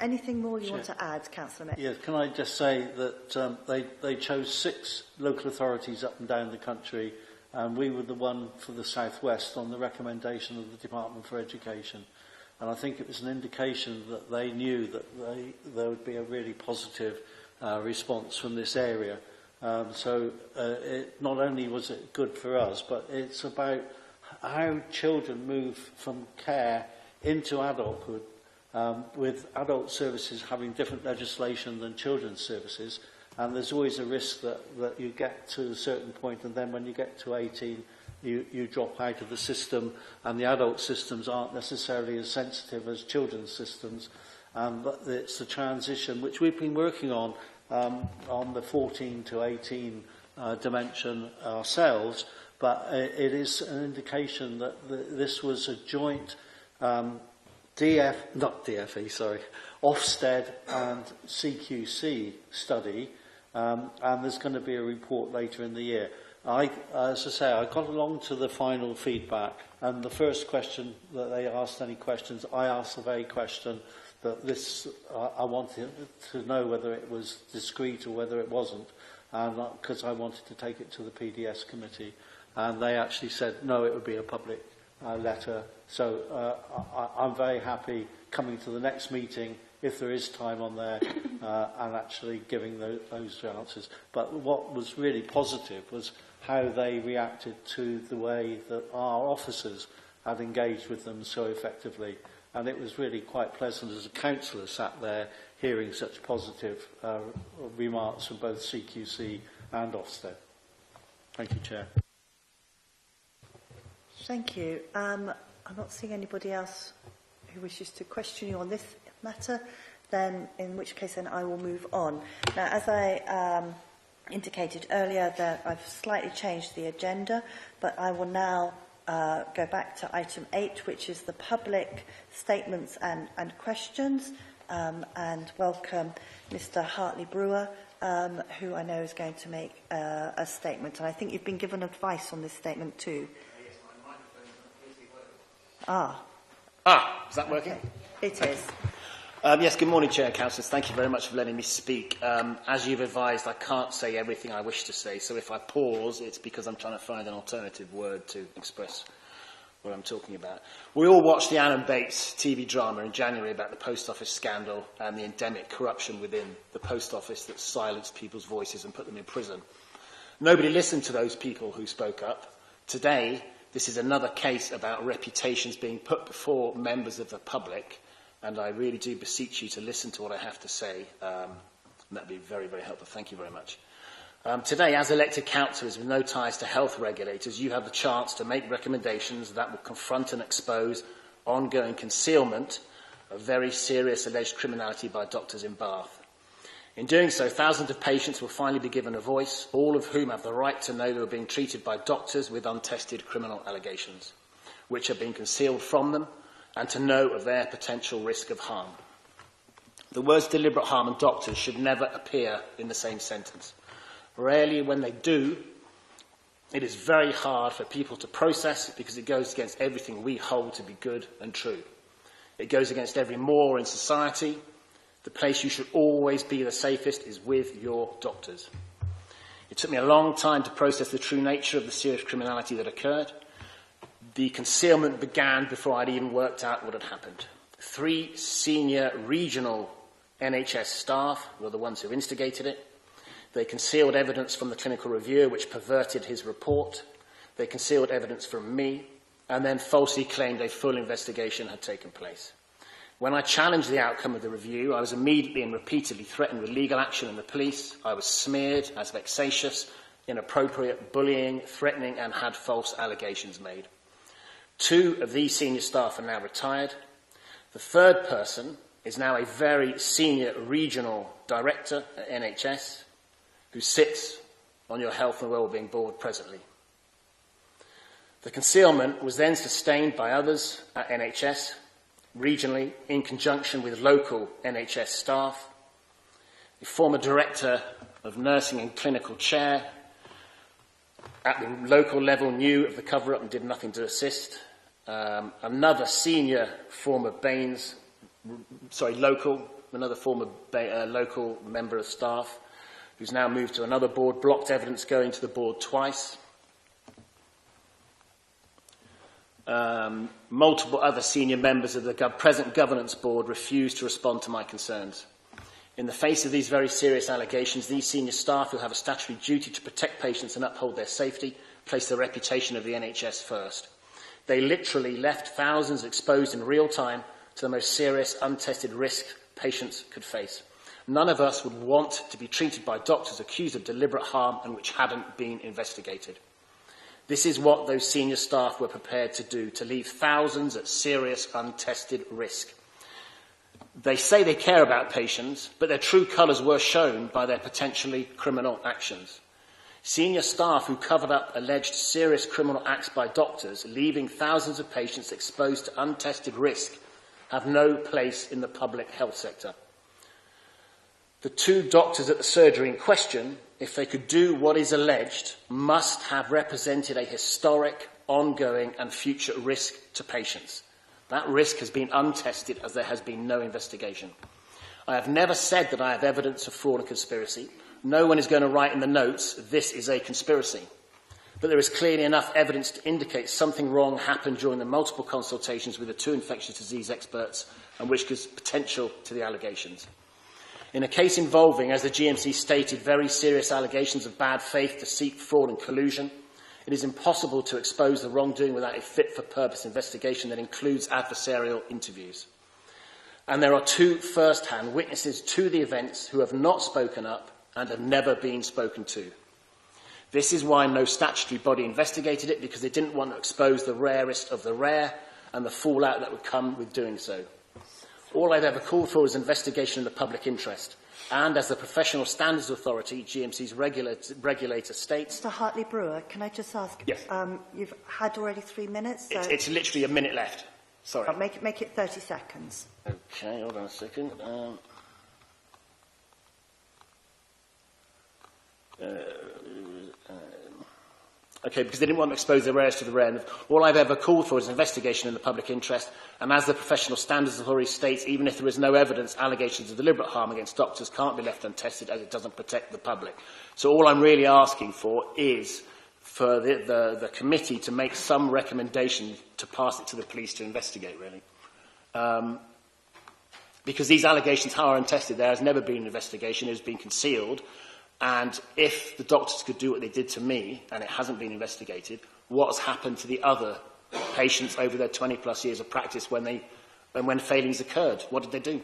Anything more you want to add, Councillor May? Yes, can I just say that they chose 6 local authorities up and down the country, and we were the one for the South West on the recommendation of the Department for Education. And I think it was an indication that they knew that there would be a really positive response from this area. So not only was it good for us, but it's about how children move from care into adulthood with adult services having different legislation than children's services, and there's always a risk that you get to a certain point, and then when you get to 18, you drop out of the system, and the adult systems aren't necessarily as sensitive as children's systems. But it's the transition, which we've been working on the 14 to 18 dimension ourselves, but it is an indication that this was a joint Ofsted and CQC study, and there's going to be a report later in the year. As I say, I got along to the final feedback, and the first question that they asked, any questions, I asked the very question that I wanted to know whether it was discreet or whether it wasn't, because I wanted to take it to the PDS committee, and they actually said no, it would be a public letter. So I'm very happy coming to the next meeting, if there is time on there, and actually giving those answers. But what was really positive was how they reacted to the way that our officers had engaged with them so effectively. And it was really quite pleasant as a councillor sat there hearing such positive remarks from both CQC and Ofsted. Thank you, Chair. Thank you. I'm not seeing anybody else who wishes to question you on this matter, then in which case then I will move on. Now, as I indicated earlier, that I've slightly changed the agenda, but I will now go back to item 8, which is the public statements and questions, and welcome Mr. Hartley Brewer, who I know is going to make a statement. And I think you've been given advice on this statement too. Yes, my microphone is not is that working? Okay. It is. Yes, good morning, Chair and Councillors. Thank you very much for letting me speak. As you've advised, I can't say everything I wish to say, so if I pause, it's because I'm trying to find an alternative word to express what I'm talking about. We all watched the Alan Bates TV drama in January about the post office scandal and the endemic corruption within the post office that silenced people's voices and put them in prison. Nobody listened to those people who spoke up. Today, this is another case about reputations being put before members of the public, and I really do beseech you to listen to what I have to say, and that would be very, very helpful. Thank you very much. Today, as elected councillors with no ties to health regulators, you have the chance to make recommendations that will confront and expose ongoing concealment of very serious alleged criminality by doctors in Bath. In doing so, thousands of patients will finally be given a voice, all of whom have the right to know they are being treated by doctors with untested criminal allegations, which are being concealed from them, and to know of their potential risk of harm. The words deliberate harm and doctors should never appear in the same sentence. Rarely, when they do, it is very hard for people to process because it goes against everything we hold to be good and true. It goes against every law in society. The place you should always be the safest is with your doctors. It took me a long time to process the true nature of the serious criminality that occurred. The concealment began before I'd even worked out what had happened. 3 senior regional NHS staff were the ones who instigated it. They concealed evidence from the clinical reviewer which perverted his report. They concealed evidence from me and then falsely claimed a full investigation had taken place. When I challenged the outcome of the review, I was immediately and repeatedly threatened with legal action in the police. I was smeared as vexatious, inappropriate, bullying, threatening, and had false allegations made. 2 of these senior staff are now retired. The 3rd person is now a very senior regional director at NHS who sits on your Health and Wellbeing Board presently. The concealment was then sustained by others at NHS, regionally, in conjunction with local NHS staff. The former director of nursing and clinical chair at the local level knew of the cover-up and did nothing to assist. Another former local member of staff who's now moved to another board, blocked evidence going to the board twice. Multiple other senior members of the present governance board refused to respond to my concerns. In the face of these very serious allegations, these senior staff who have a statutory duty to protect patients and uphold their safety place the reputation of the NHS first. They literally left thousands exposed in real time to the most serious, untested risk patients could face. None of us would want to be treated by doctors accused of deliberate harm and which hadn't been investigated. This is what those senior staff were prepared to do, to leave thousands at serious, untested risk. They say they care about patients, but their true colours were shown by their potentially criminal actions. Senior staff who covered up alleged serious criminal acts by doctors, leaving thousands of patients exposed to untested risk, have no place in the public health sector. The two doctors at the surgery in question, if they could do what is alleged, must have represented a historic, ongoing and future risk to patients. That risk has been untested as there has been no investigation. I have never said that I have evidence of fraud and conspiracy. No one is going to write in the notes, this is a conspiracy. But there is clearly enough evidence to indicate something wrong happened during the multiple consultations with the two infectious disease experts and which gives potential to the allegations. In a case involving, as the GMC stated, very serious allegations of bad faith, deceit, fraud and collusion, it is impossible to expose the wrongdoing without a fit-for-purpose investigation that includes adversarial interviews. And there are two first-hand witnesses to the events who have not spoken up and have never been spoken to. This is why no statutory body investigated it, because they didn't want to expose the rarest of the rare and the fallout that would come with doing so. All I've ever called for is investigation in the public interest. And as the Professional Standards Authority, GMC's regulator states... Mr Hartley-Brewer, can I just ask? Yes. You've had already 3 minutes. So it's literally a minute left. Sorry. I'll make it 30 seconds. Okay, hold on a second. Okay, because they didn't want to expose the rarest to the rare. All I've ever called for is investigation in the public interest, and as the Professional Standards Authority states, even if there is no evidence, allegations of deliberate harm against doctors can't be left untested as it doesn't protect the public. So all I'm really asking for is for the committee to make some recommendation to pass it to the police to investigate, really. Because these allegations are untested. There has never been an investigation. It has been concealed. And if the doctors could do what they did to me, and it hasn't been investigated, what's happened to the other patients over their 20-plus years of practice when failings occurred? What did they do?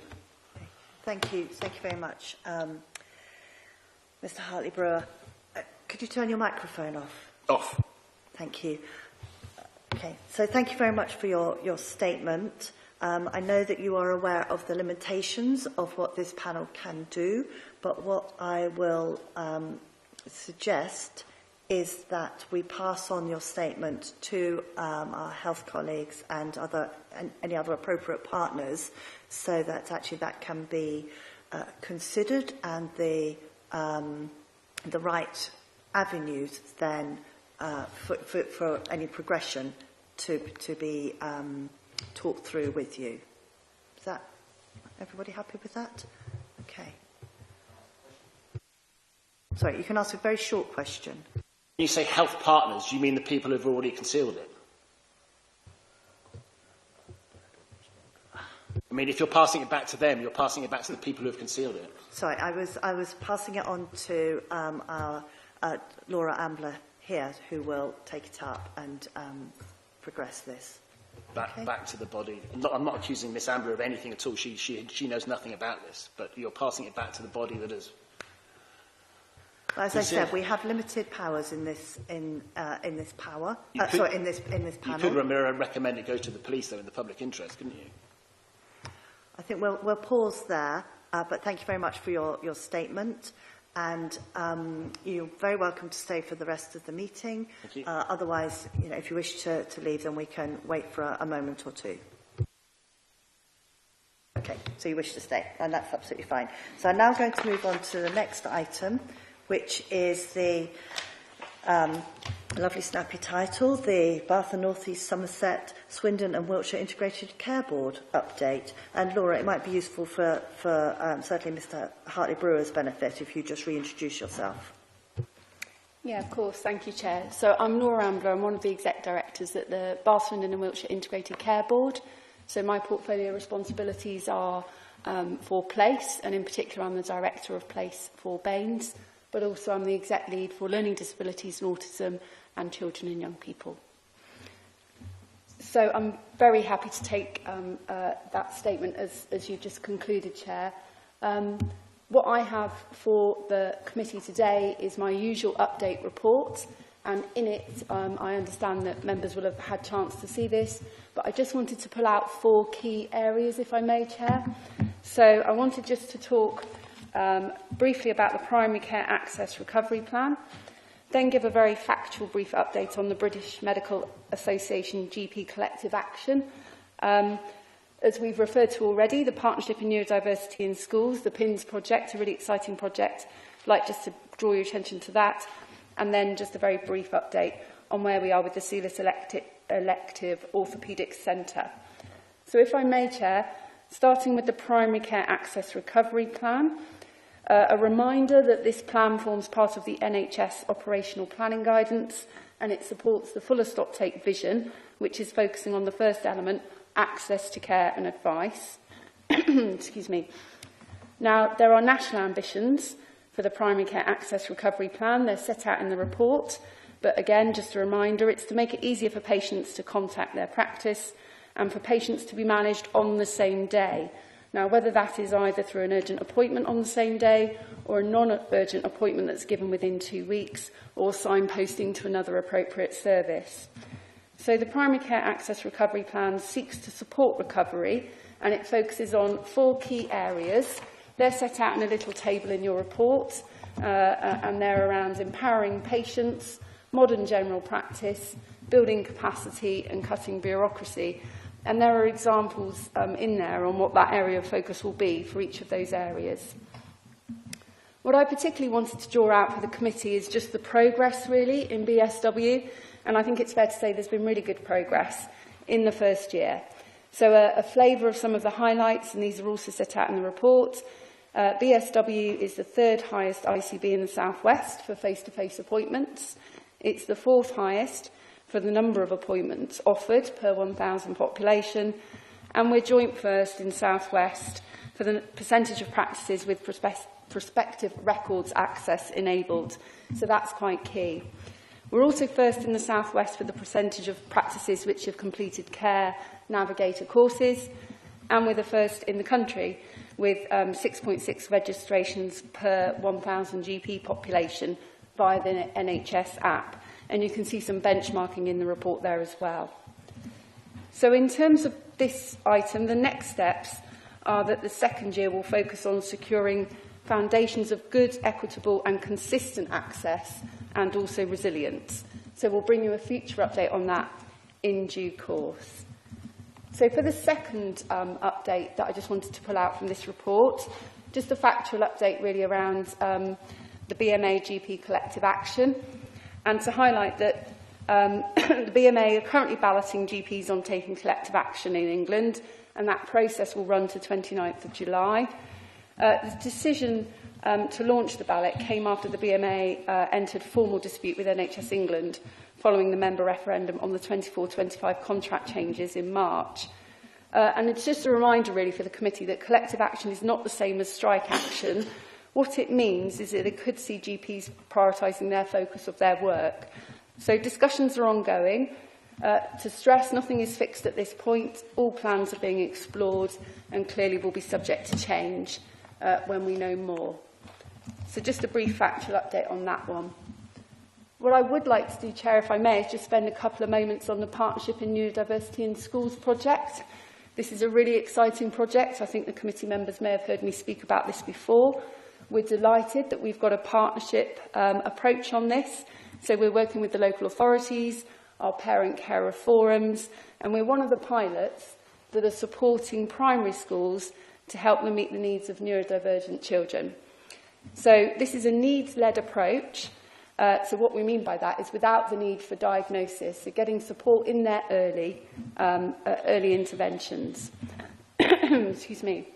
Thank you. Thank you very much. Mr Hartley-Brewer, could you turn your microphone off? Off. Thank you. Okay, so thank you very much for your statement. I know that you are aware of the limitations of what this panel can do, but what I will suggest is that we pass on your statement to our health colleagues and any other appropriate partners, so that actually that can be considered and the right avenues then for any progression to be talked through with you. Is that everybody happy with that? Okay. Sorry, you can ask a very short question. When you say health partners, do you mean the people who have already concealed it? I mean, if you're passing it back to them, you're passing it back to the people who have concealed it. Sorry, I was passing it on to our Laura Ambler here, who will take it up and progress this. Back to the body. I'm not accusing Miss Ambler of anything at all. She knows nothing about this, but you're passing it back to the body that is. As I said, we have limited powers in this panel. You could recommend it goes to the police, though, in the public interest, couldn't you? I think we'll pause there, but thank you very much for your statement. And you're very welcome to stay for the rest of the meeting. Thank you. Otherwise, if you wish to leave, then we can wait for a moment or two. Okay, so you wish to stay, and that's absolutely fine. So I'm now going to move on to the next item, which is the lovely snappy title, the Bath and North East, Somerset, Swindon and Wiltshire Integrated Care Board update. And Laura, it might be useful for certainly Mr Hartley-Brewer's benefit if you just reintroduce yourself. Yeah, of course. Thank you, Chair. So I'm Laura Ambler. I'm one of the exec directors at the Bath, Swindon and Wiltshire Integrated Care Board. So my portfolio responsibilities are for Place, and in particular I'm the director of Place for Baines, but also I'm the exec lead for learning disabilities and autism and children and young people. So I'm very happy to take that statement as you just concluded, Chair. What I have for the committee today is my usual update report, and in it I understand that members will have had chance to see this, but I just wanted to pull out 4 key areas, if I may, Chair. So I wanted just to talk briefly about the Primary Care Access Recovery Plan, then give a very factual brief update on the British Medical Association GP collective action. As we've referred to already, the Partnership in Neurodiversity in Schools, the PINS project, a really exciting project. I'd like just to draw your attention to that. And then just a very brief update on where we are with the CELIS Elective Orthopaedic Centre. So if I may, Chair, starting with the Primary Care Access Recovery Plan, a reminder that this plan forms part of the NHS operational planning guidance, and it supports the fuller stop-take vision, which is focusing on the first element, access to care and advice. Excuse me. Now, there are national ambitions for the Primary Care Access Recovery Plan. They're set out in the report, but again, just a reminder, it's to make it easier for patients to contact their practice and for patients to be managed on the same day. Now, whether that is either through an urgent appointment on the same day or a non-urgent appointment that's given within 2 weeks, or signposting to another appropriate service. So the Primary Care Access Recovery Plan seeks to support recovery, and it focuses on 4 key areas. They're set out in a little table in your report, and they're around empowering patients, modern general practice, building capacity and cutting bureaucracy. And there are examples in there on what that area of focus will be for each of those areas. What I particularly wanted to draw out for the committee is just the progress, really, in BSW. And I think it's fair to say there's been really good progress in the first year. So a flavour of some of the highlights, and these are also set out in the report. BSW is the 3rd highest ICB in the South West for face-to-face appointments. It's the 4th highest for the number of appointments offered per 1,000 population, and we're joint first in South West for the percentage of practices with prospective records access enabled. So that's quite key. We're also first in the South West for the percentage of practices which have completed care navigator courses, and we're the first in the country with 6.6 registrations per 1,000 GP population via the NHS app. And you can see some benchmarking in the report there as well. So in terms of this item, the next steps are that the second year will focus on securing foundations of good, equitable and consistent access and also resilience. So we'll bring you a future update on that in due course. So for the second update that I just wanted to pull out from this report, just a factual update really around the BMA GP collective action, and to highlight that the BMA are currently balloting GPs on taking collective action in England, and that process will run to 29th of July. The decision to launch the ballot came after the BMA entered formal dispute with NHS England following the member referendum on the 24-25 contract changes in March. And it's just a reminder really for the committee that collective action is not the same as strike action. What it means is that it could see GPs prioritising their focus of their work. So discussions are ongoing. To stress, nothing is fixed at this point. All plans are being explored and clearly will be subject to change when we know more. So just a brief factual update on that one. What I would like to do, Chair, if I may, is just spend a couple of moments on the Partnership in Neurodiversity in Schools project. This is a really exciting project. I think the committee members may have heard me speak about this before. We're delighted that we've got a partnership approach on this. So we're working with the local authorities, our parent carer forums, and we're one of the pilots that are supporting primary schools to help them meet the needs of neurodivergent children. So this is a needs-led approach. So what we mean by that is without the need for diagnosis, so getting support in there early, early interventions. Excuse me.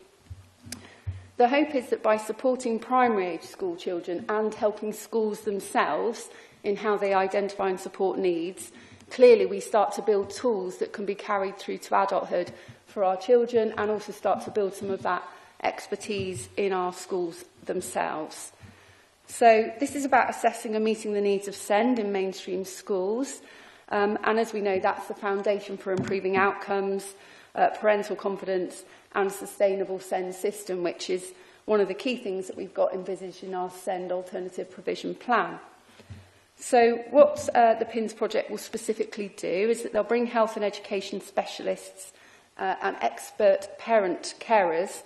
The hope is that by supporting primary-age school children and helping schools themselves in how they identify and support needs, clearly we start to build tools that can be carried through to adulthood for our children and also start to build some of that expertise in our schools themselves. So this is about assessing and meeting the needs of SEND in mainstream schools. And as we know, that's the foundation for improving outcomes, parental confidence and sustainable SEND system, which is one of the key things that we've got envisaged in our SEND alternative provision plan. So what the PINS project will specifically do is that they'll bring health and education specialists and expert parent carers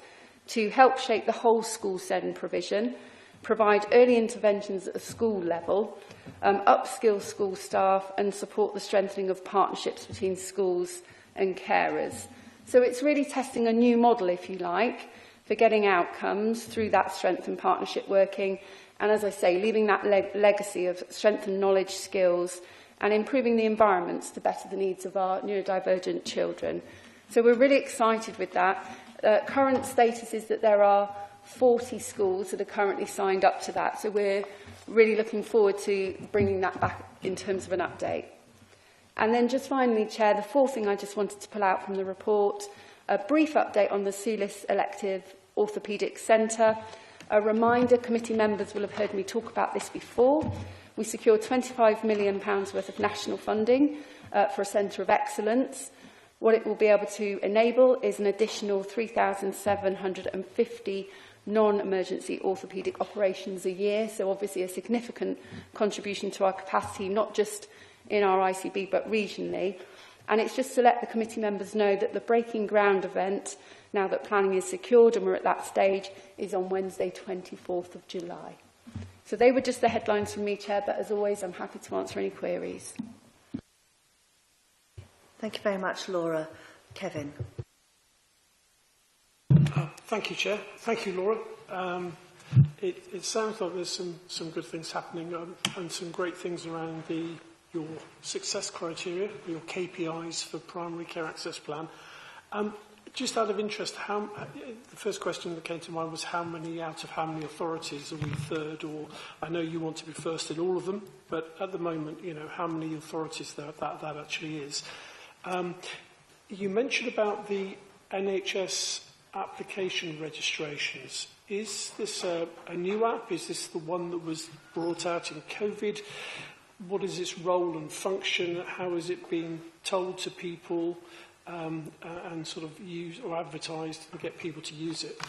to help shape the whole school SEND provision, provide early interventions at a school level, upskill school staff and support the strengthening of partnerships between schools and carers. So it's really testing a new model, if you like, for getting outcomes through that strength and partnership working, and as I say, leaving that legacy of strengthened knowledge, skills, and improving the environments to better the needs of our neurodivergent children. So we're really excited with that. Current status is that there are 40 schools that are currently signed up to that, so we're really looking forward to bringing that back in terms of an update. And then just finally, Chair, the fourth thing I just wanted to pull out from the report, a brief update on the SELIS Elective Orthopaedic Centre. A reminder, committee members will have heard me talk about this before. We secured £25 million worth of national funding for a centre of excellence. What it will be able to enable is an additional 3,750 non-emergency orthopaedic operations a year, so obviously a significant contribution to our capacity, not just in our ICB but regionally. And it's just to let the committee members know that the breaking ground event, now that planning is secured and we're at that stage, is on Wednesday 24th of July. So they were just the headlines from me, Chair, but as always I'm happy to answer any queries. Thank you very much, Laura. Kevin. Thank you, Chair. Thank you, Laura. It sounds like there's some good things happening and some great things around your success criteria, your KPIs for primary care access plan. Just out of interest, the first question that came to mind was how many out of how many authorities are we third? Or I know you want to be first in all of them, but at the moment, how many authorities that actually is. You mentioned about the NHS application registrations. Is this a new app? Is this the one that was brought out in COVID? What is its role and function? How is it being told to people and sort of used or advertised to get people to use it?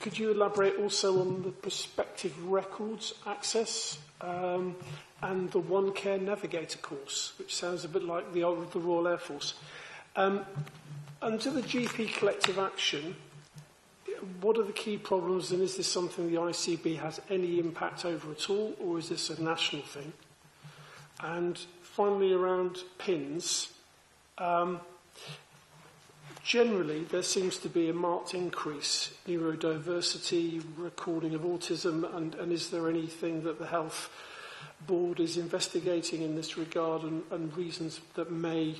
Could you elaborate also on the prospective records access and the One Care Navigator course, which sounds a bit like the Royal Air Force? Under the GP collective action, what are the key problems, and is this something the ICB has any impact over at all, or is this a national thing? And finally, around PINS, generally there seems to be a marked increase in neurodiversity, recording of autism, and is there anything that the Health Board is investigating in this regard and reasons that may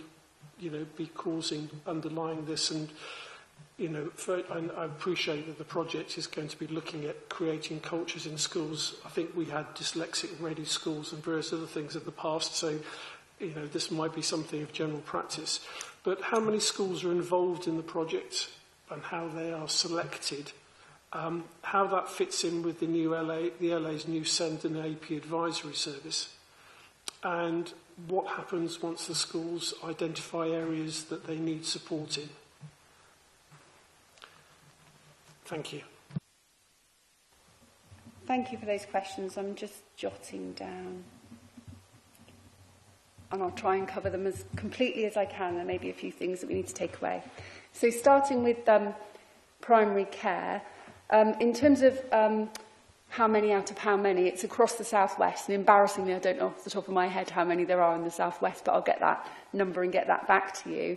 be causing underlying this? And I appreciate that the project is going to be looking at creating cultures in schools. I think we had dyslexic-ready schools and various other things in the past, so this might be something of general practice. But how many schools are involved in the project and how they are selected? How that fits in with the LA's new SEND and AP advisory service? And what happens once the schools identify areas that they need support in? Thank you. Thank you for those questions. I'm just jotting down. And I'll try and cover them as completely as I can. There may be a few things that we need to take away. So starting with primary care, in terms of how many out of how many, it's across the southwest. And embarrassingly, I don't know off the top of my head how many there are in the southwest, but I'll get that number and get that back to you.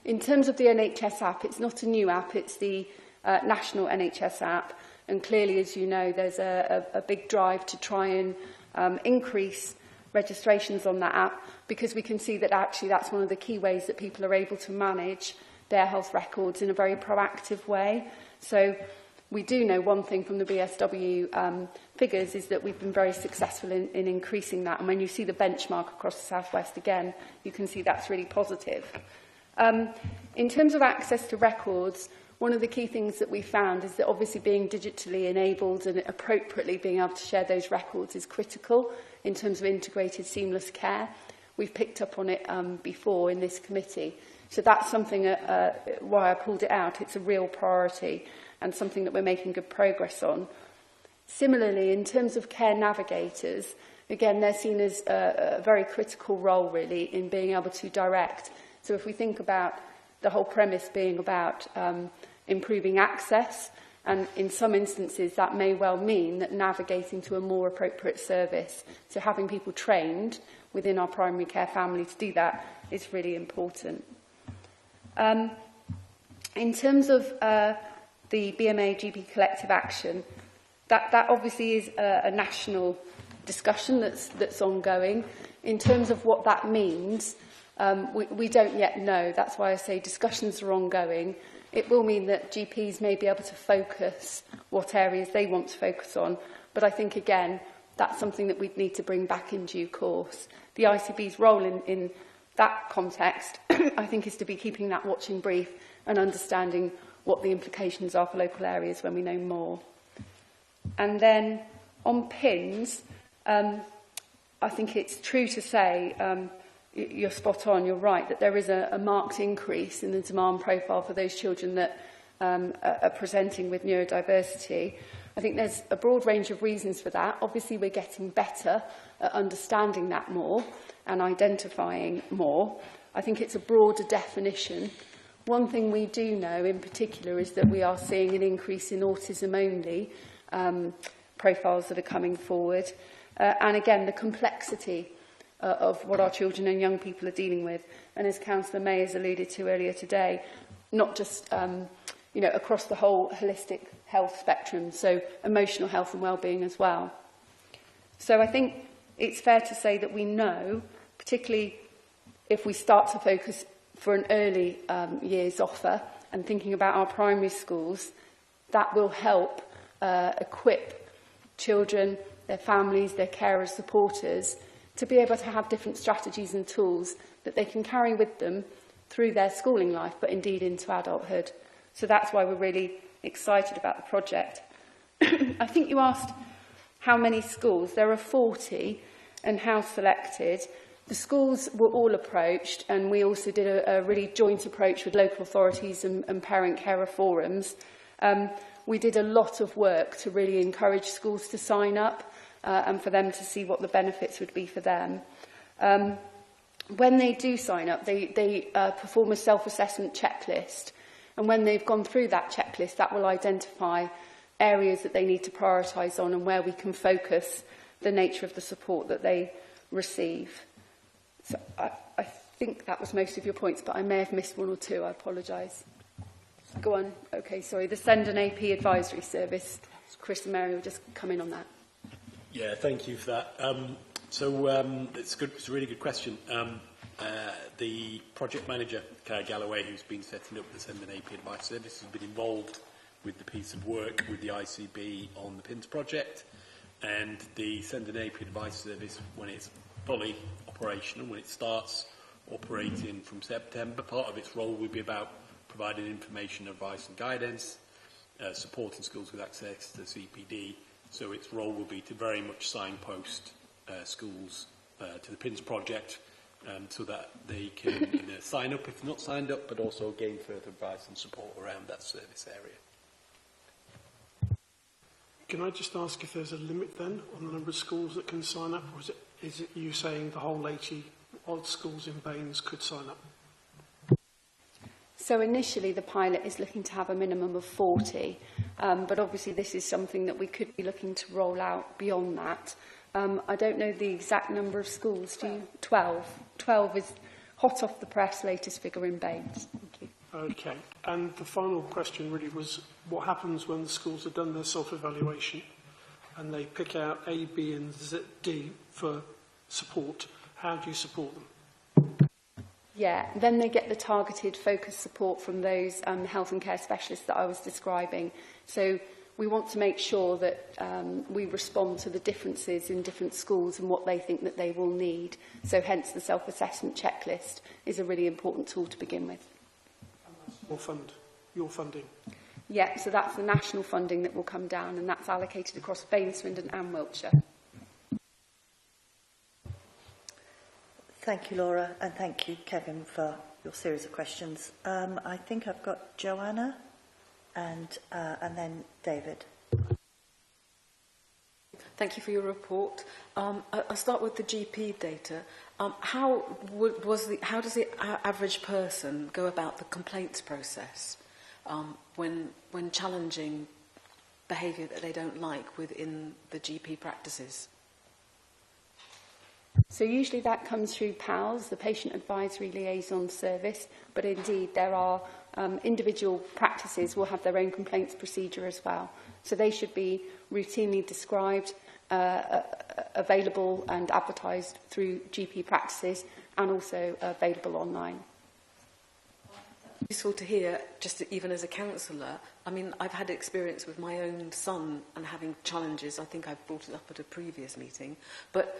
In terms of the NHS app, it's not a new app. It's the national NHS app. And clearly, as you know, there's a big drive to try and increase registrations on that app, because we can see that actually that's one of the key ways that people are able to manage their health records in a very proactive way. So we do know one thing from the BSW figures is that we've been very successful in increasing that. And when you see the benchmark across the southwest again, you can see that's really positive. In terms of access to records, one of the key things that we found is that obviously being digitally enabled and appropriately being able to share those records is critical in terms of integrated seamless care. we've picked up on it before in this committee. So that's something why I pulled it out. It's a real priority and something that we're making good progress on. Similarly, in terms of care navigators, again, they're seen as a very critical role, really, in being able to direct. So if we think about the whole premise being about improving access, and in some instances that may well mean that navigating to a more appropriate service, so having people trained within our primary care family to do that is really important. In terms of the BMA GP collective action, that obviously is a national discussion that's ongoing. In terms of what that means, we don't yet know. That's why I say discussions are ongoing. It will mean that GPs may be able to focus what areas they want to focus on, but I think, again, that's something that we'd need to bring back in due course. The ICB's role in that context, I think, is to be keeping that watching brief and understanding what the implications are for local areas when we know more. And then on PINs, I think it's true to say, you're spot on, you're right, that there is a marked increase in the demand profile for those children that are presenting with neurodiversity. I think there's a broad range of reasons for that. Obviously, we're getting better at understanding that more and identifying more. I think it's a broader definition. One thing we do know in particular is that we are seeing an increase in autism-only profiles that are coming forward. And again, the complexity of what our children and young people are dealing with. And as Councillor May has alluded to earlier today, not just across the whole holistic health spectrum, so emotional health and wellbeing as well. So I think it's fair to say that we know, particularly if we start to focus for an early years offer and thinking about our primary schools, that will help equip children, their families, their carers, supporters, to be able to have different strategies and tools that they can carry with them through their schooling life, but indeed into adulthood. So that's why we're really excited about the project. I think you asked how many schools. There are 40 and how selected. The schools were all approached, and we also did a really joint approach with local authorities and parent carer forums. We did a lot of work to really encourage schools to sign up and for them to see what the benefits would be for them. When they do sign up, they perform a self-assessment checklist. And when they've gone through that checklist, that will identify areas that they need to prioritise on and where we can focus the nature of the support that they receive. So I think that was most of your points, but I may have missed one or two. I apologise. Go on. Okay, sorry. The Send an AP Advisory Service. Chris and Mary will just come in on that. Yeah, thank you for that. It's good. It's a really good question. The project manager, Claire Galloway, who's been setting up the Send an AP Advice Service, has been involved with the piece of work with the ICB on the PINS project. And the Send an AP Advice Service, when it's fully operational, when it starts operating from September, part of its role will be about providing information, advice and guidance, supporting schools with access to CPD. So its role will be to very much signpost schools to the PINS project so that they can either sign up if not signed up, but also gain further advice and support around that service area. Can I just ask if there's a limit then on the number of schools that can sign up, or is it you saying the whole 80 odd schools in Baines could sign up? So initially the pilot is looking to have a minimum of 40, but obviously this is something that we could be looking to roll out beyond that. I don't know the exact number of schools, do you? 12. 12 is hot off the press, latest figure in Baines. Thank you. Okay, and the final question really was, what happens when the schools have done their self-evaluation and they pick out A, B and D for support? How do you support them? Yeah, then they get the targeted focused support from those health and care specialists that I was describing. So we want to make sure that we respond to the differences in different schools and what they think that they will need. So hence the self-assessment checklist is a really important tool to begin with. Your funding? Yeah, so that's the national funding that will come down, and that's allocated across Baines, Swindon and Wiltshire. Thank you, Laura, and thank you, Kevin, for your series of questions. I think I've got Joanna and then David. Thank you for your report. I'll start with the GP data. How does the average person go about the complaints process when challenging behaviour that they don't like within the GP practices? So usually that comes through PALS, the Patient Advisory Liaison Service, but indeed there are individual practices will have their own complaints procedure as well. So they should be routinely described, available and advertised through GP practices and also available online. Useful to hear, just even as a counsellor. I mean, I've had experience with my own son and having challenges. I think I've brought it up at a previous meeting. But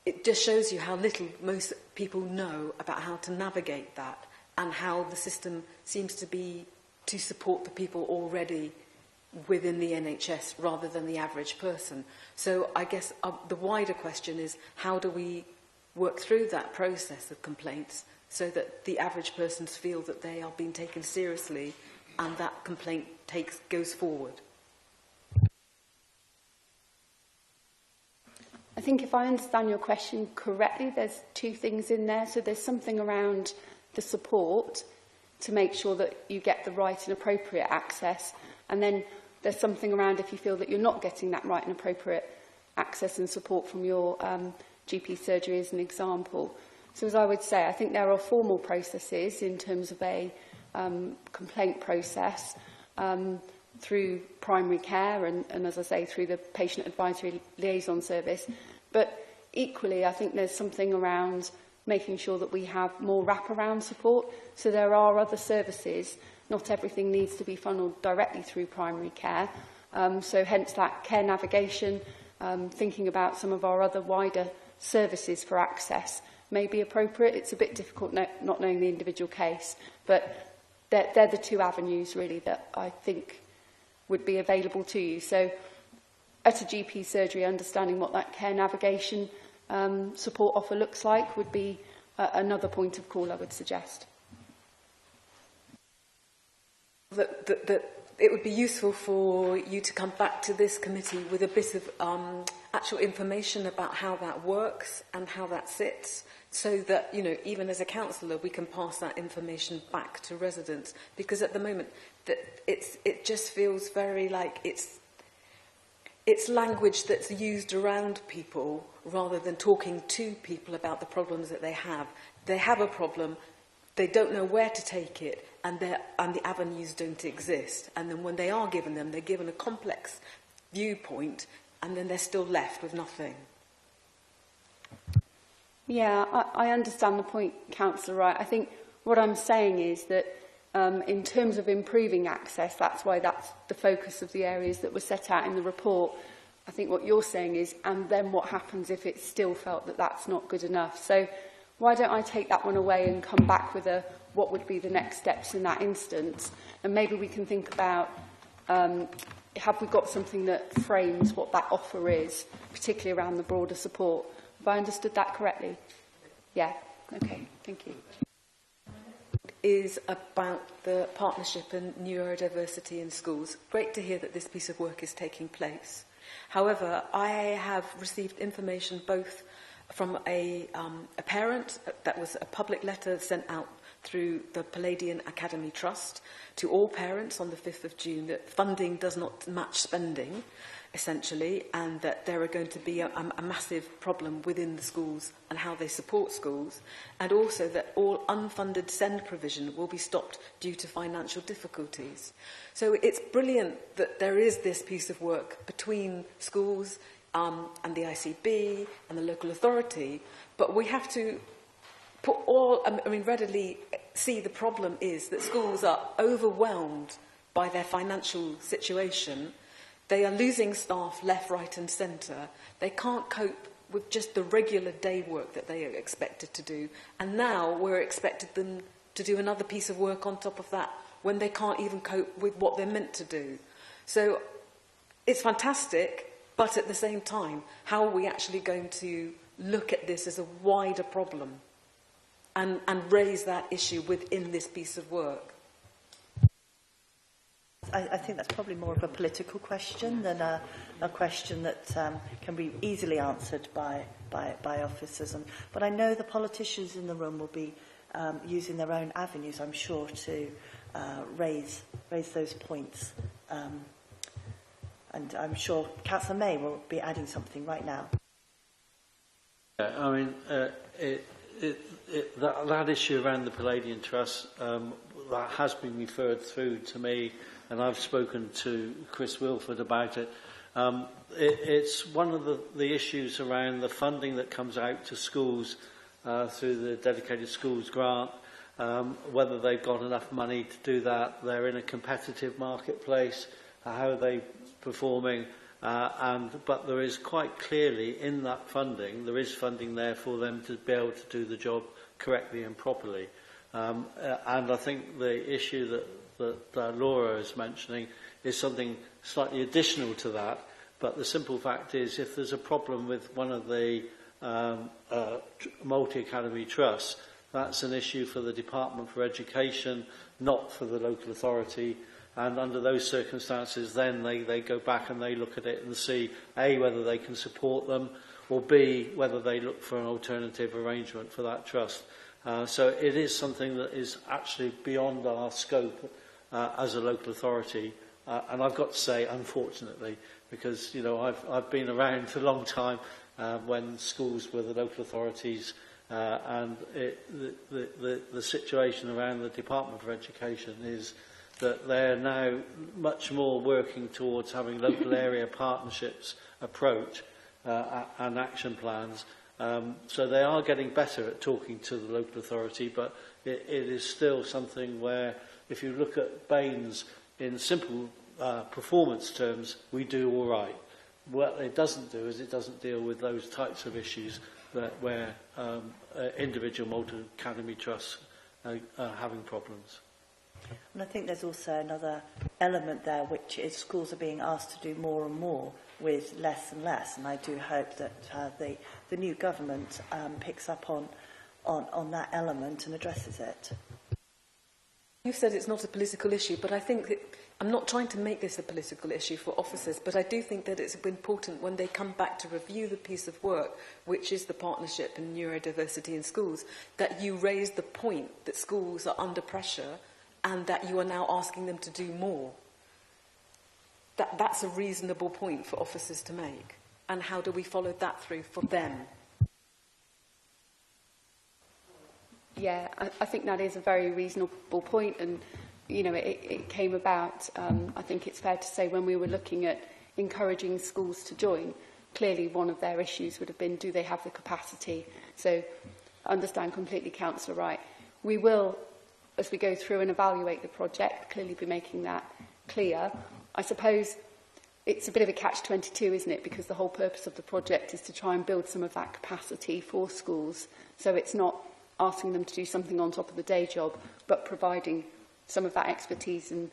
it just shows you how little most people know about how to navigate that and how the system seems to be to support the people already within the NHS rather than the average person. So I guess the wider question is, how do we work through that process of complaints so that the average persons feel that they are being taken seriously and that complaint goes forward? I think if I understand your question correctly, there's two things in there. So there's something around the support to make sure that you get the right and appropriate access. And then there's something around if you feel that you're not getting that right and appropriate access and support from your GP surgery as an example. So as I would say, I think there are formal processes in terms of a complaint process through primary care and, as I say, through the Patient Advisory Liaison Service. But equally, I think there's something around making sure that we have more wraparound support. So there are other services. Not everything needs to be funneled directly through primary care. So hence that care navigation, thinking about some of our other wider services for access may be appropriate. It's a bit difficult not knowing the individual case, but they're the two avenues really that I think would be available to you. So at a GP surgery, understanding what that care navigation support offer looks like would be another point of call I would suggest. That it would be useful for you to come back to this committee with a bit of actual information about how that works and how that sits, so that, you know, even as a counsellor, we can pass that information back to residents. Because at the moment, it just feels very like it's language that's used around people rather than talking to people about the problems that they have. They have a problem, they don't know where to take it, and the avenues don't exist. And then when they are given them, they're given a complex viewpoint, and then they're still left with nothing. Yeah, I understand the point, Councillor Wright. I think what I'm saying is that in terms of improving access, that's why that's the focus of the areas that were set out in the report. I think what you're saying is, and then what happens if it's still felt that that's not good enough? So why don't I take that one away and come back with what would be the next steps in that instance? And maybe we can think about, have we got something that frames what that offer is, particularly around the broader support? Have I understood that correctly? Yeah, okay, thank you. Is about the partnership and neurodiversity in schools. Great to hear that this piece of work is taking place. However, I have received information both from a parent, that was a public letter sent out through the Palladian Academy Trust to all parents on the 5th of June, that funding does not match spending, essentially, and that there are going to be a massive problem within the schools and how they support schools, and also that all unfunded SEND provision will be stopped due to financial difficulties. So it's brilliant that there is this piece of work between schools and the ICB and the local authority, but we have to readily see the problem is that schools are overwhelmed by their financial situation. They are losing staff left, right and centre. They can't cope with just the regular day work that they are expected to do. And now we're expected them to do another piece of work on top of that when they can't even cope with what they're meant to do. So it's fantastic, but at the same time, how are we actually going to look at this as a wider problem? and raise that issue within this piece of work? I think that's probably more of a political question than a question that can be easily answered by officers. But I know the politicians in the room will be using their own avenues, I'm sure, to raise those points. And I'm sure Councillor May will be adding something right now. I mean, that issue around the Palladian Trust, that has been referred through to me, and I've spoken to Chris Wilford about it. It's one of the issues around the funding that comes out to schools through the Dedicated Schools grant, whether they've got enough money to do that, they're in a competitive marketplace, how are they performing, but there is quite clearly in that funding, there is funding there for them to be able to do the job correctly and properly. And I think the issue that Laura is mentioning is something slightly additional to that, but the simple fact is if there's a problem with one of the multi-academy trusts, that's an issue for the Department for Education, not for the local authority, and under those circumstances then they go back and they look at it and see A, whether they can support them, or B, whether they look for an alternative arrangement for that trust. So it is something that is actually beyond our scope as a local authority, and I've got to say, unfortunately, because I've been around for a long time when schools were the local authorities, and the situation around the Department for Education is that they're now much more working towards having local area partnerships approach and action plans. So they are getting better at talking to the local authority, but it is still something where, if you look at Baines in simple performance terms, we do all right. What it doesn't do is it doesn't deal with those types of issues where individual multi-academy trusts are having problems. And I think there's also another element there, which is schools are being asked to do more and more with less and less, and I do hope that the new government picks up on that element and addresses it. You said it's not a political issue, but I think that I'm not trying to make this a political issue for officers, but I do think that it's important when they come back to review the piece of work, which is the partnership in neurodiversity in schools, that you raise the point that schools are under pressure and that you are now asking them to do more. That's a reasonable point for officers to make. And how do we follow that through for them? Yeah, I think that is a very reasonable point, and it came about, I think it's fair to say, when we were looking at encouraging schools to join. Clearly one of their issues would have been, do they have the capacity? So I understand completely, Councillor Wright. We will, as we go through and evaluate the project, clearly be making that clear. I suppose it's a bit of a catch-22, isn't it? Because the whole purpose of the project is to try and build some of that capacity for schools. So it's not asking them to do something on top of the day job, but providing some of that expertise and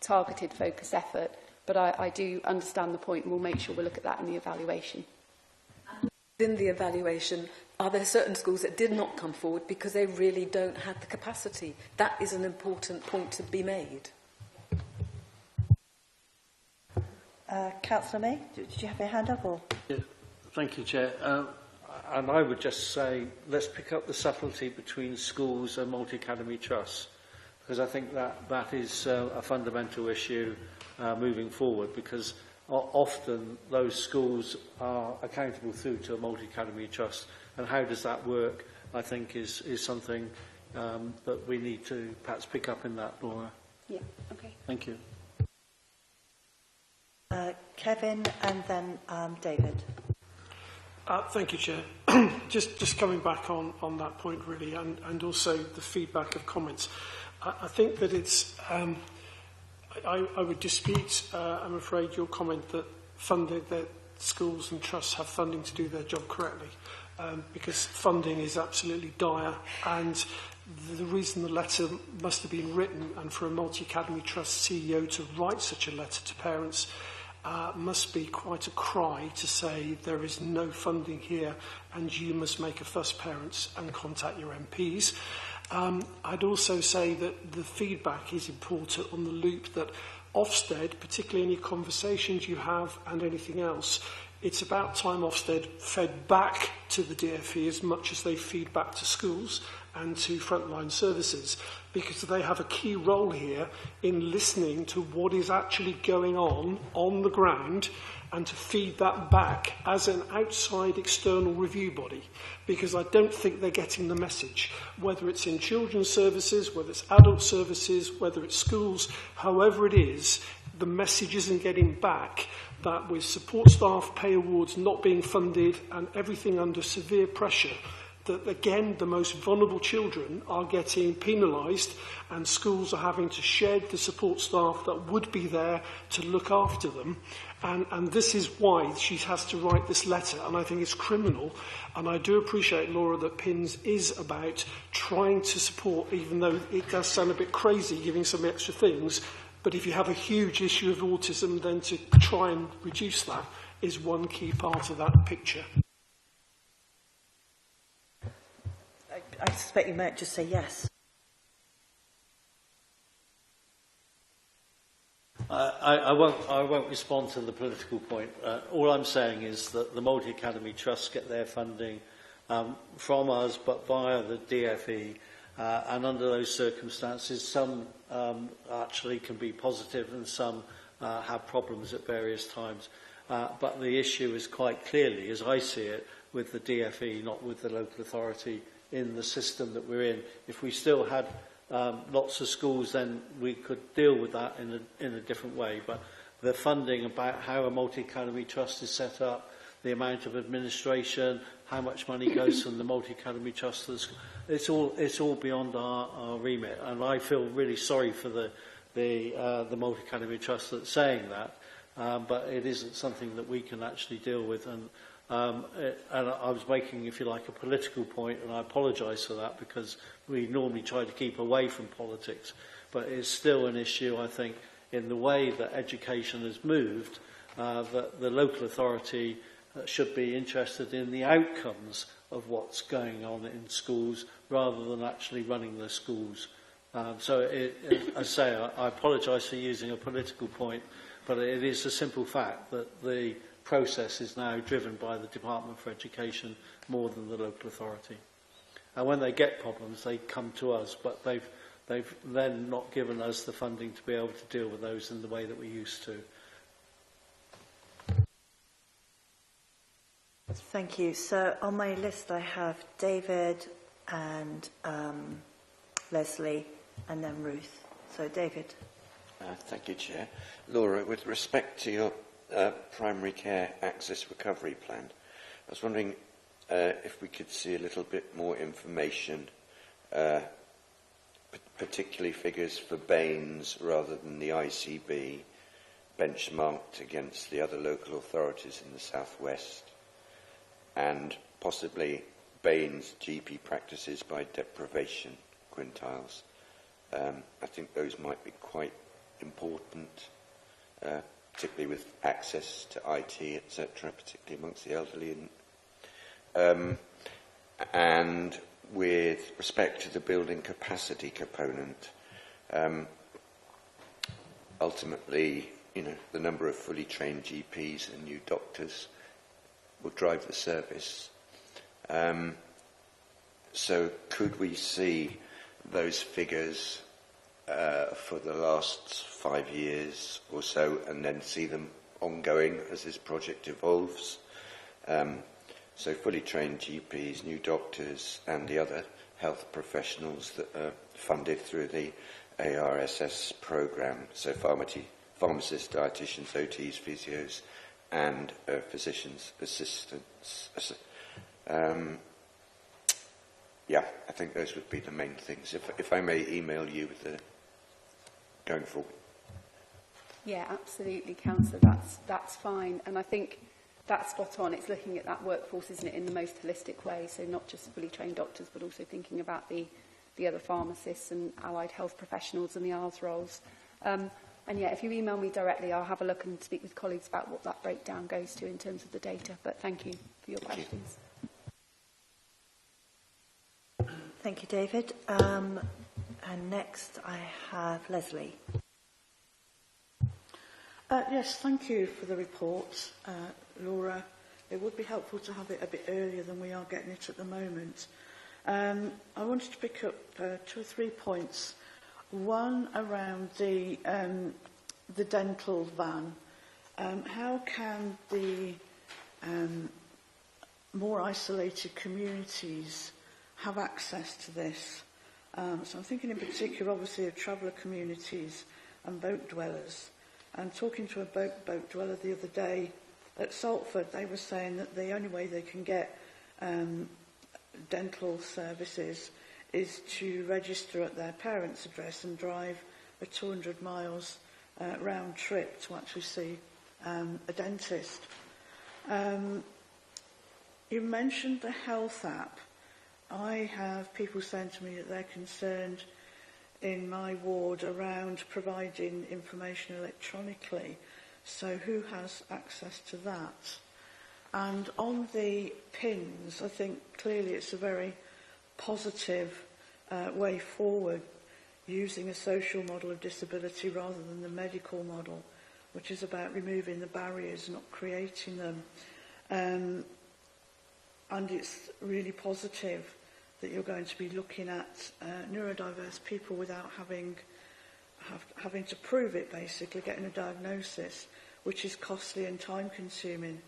targeted focus effort. But I do understand the point, and we'll make sure we look at that in the evaluation. Within the evaluation, are there certain schools that did not come forward because they really don't have the capacity? That is an important point to be made. Councillor May, did you have your hand up? Or? Yeah, thank you, Chair. And I would just say, let's pick up the subtlety between schools and multi-academy trusts, because I think that is a fundamental issue moving forward, because often those schools are accountable through to a multi-academy trust, and how does that work, I think, is something that we need to perhaps pick up in that, Laura. Yeah, okay. Thank you. Kevin and then David. Thank you, Chair. just coming back on that point, really, and also the feedback of comments. I think that it's... I would dispute, I'm afraid, your comment that schools and trusts have funding to do their job correctly, because funding is absolutely dire, and the reason the letter must have been written, and for a multi-academy trust CEO to write such a letter to parents must be quite a cry to say there is no funding here and you must make a fuss, parents, and contact your MPs. I'd also say that the feedback is important on the loop that Ofsted, particularly any conversations you have and anything else, it's about time Ofsted fed back to the DfE as much as they feed back to schools and to frontline services, because they have a key role here in listening to what is actually going on the ground, and to feed that back as an outside external review body, because I don't think they're getting the message, whether it's in children's services, whether it's adult services, whether it's schools, however it is, the message isn't getting back that with support staff pay awards not being funded and everything under severe pressure, that again the most vulnerable children are getting penalised and schools are having to shed the support staff that would be there to look after them. And this is why she has to write this letter, and I think it's criminal. And I do appreciate, Laura, that PINS is about trying to support, even though it does sound a bit crazy giving some extra things, but if you have a huge issue of autism, then to try and reduce that is one key part of that picture. I suspect you might just say yes. I won't respond to the political point. All I'm saying is that the multi-academy trusts get their funding from us, but via the DfE. And under those circumstances, some actually can be positive and some have problems at various times. But the issue is quite clearly, as I see it, with the DfE, not with the local authority in the system that we're in. If we still had lots of schools, then we could deal with that in a different way. But the funding, about how a multi-academy trust is set up, the amount of administration, how much money goes from the multi-academy trust to the school, it's all beyond our remit. And I feel really sorry for the multi-academy trust that's saying that, but it isn't something that we can actually deal with. And I was making, if you like, a political point, and I apologise for that, because we normally try to keep away from politics. But it's still an issue, I think, in the way that education has moved, that the local authority should be interested in the outcomes of what's going on in schools rather than actually running the schools. So, as I say, I apologise for using a political point, but it is a simple fact that the process is now driven by the Department for Education more than the local authority. And when they get problems, they come to us, but they've then not given us the funding to be able to deal with those in the way that we used to. Thank you. So on my list I have David and Leslie and then Ruth. So David. Thank you, Chair. Laura, with respect to your primary care access recovery plan, I was wondering if we could see a little bit more information, particularly figures for Baines rather than the ICB, benchmarked against the other local authorities in the southwest, and possibly Baines GP practices by deprivation quintiles. I think those might be quite important, particularly with access to IT, etc., particularly amongst the elderly. And with respect to the building capacity component, ultimately, the number of fully trained GPs and new doctors will drive the service. So could we see those figures for the last 5 years or so, and then see them ongoing as this project evolves? So fully trained GPs, new doctors, and the other health professionals that are funded through the ARSS programme, so pharmacists, dietitians, OTs, physios, and physicians' assistants. Yeah, I think those would be the main things. If I may email you with the going forward. Yeah, absolutely, Councillor. That's fine, and I think that's spot on. It's looking at that workforce, isn't it, in the most holistic way. So not just fully trained doctors, but also thinking about the other pharmacists and allied health professionals and the ARS roles. And yeah, if you email me directly, I'll have a look and speak with colleagues about what that breakdown goes to in terms of the data. But thank you for your questions. Thank you, David. And next I have Leslie. Yes, thank you for the report, Laura. It would be helpful to have it a bit earlier than we are getting it at the moment. I wanted to pick up 2 or 3 points. One around the dental van. How can the more isolated communities have access to this? So I'm thinking in particular, obviously, of traveller communities and boat dwellers. And talking to a boat dweller the other day at Salford, they were saying that the only way they can get dental services is to register at their parents' address and drive a 200 miles round trip to actually see a dentist. You mentioned the health app. I have people saying to me that they're concerned in my ward around providing information electronically. So who has access to that? And on the PINs, I think clearly it's a very positive way forward, using a social model of disability rather than the medical model, which is about removing the barriers, not creating them. And it's really positive that you're going to be looking at neurodiverse people without having to prove it, basically, getting a diagnosis, which is costly and time-consuming.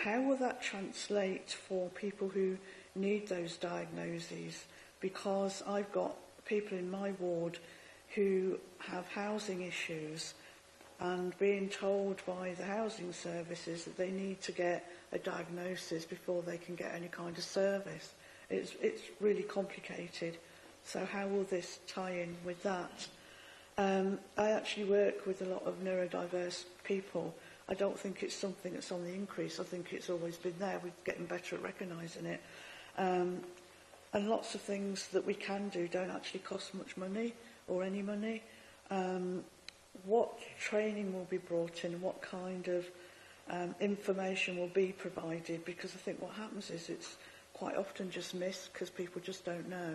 How will that translate for people who need those diagnoses? Because I've got people in my ward who have housing issues and being told by the housing services that they need to get a diagnosis before they can get any kind of service. It's really complicated. So how will this tie in with that? I actually work with a lot of neurodiverse people. I don't think it's something that's on the increase. I think it's always been there. We're getting better at recognising it. And lots of things that we can do don't actually cost much money or any money. What training will be brought in? What kind of information will be provided? Because I think what happens is it's quite often just missed because people just don't know.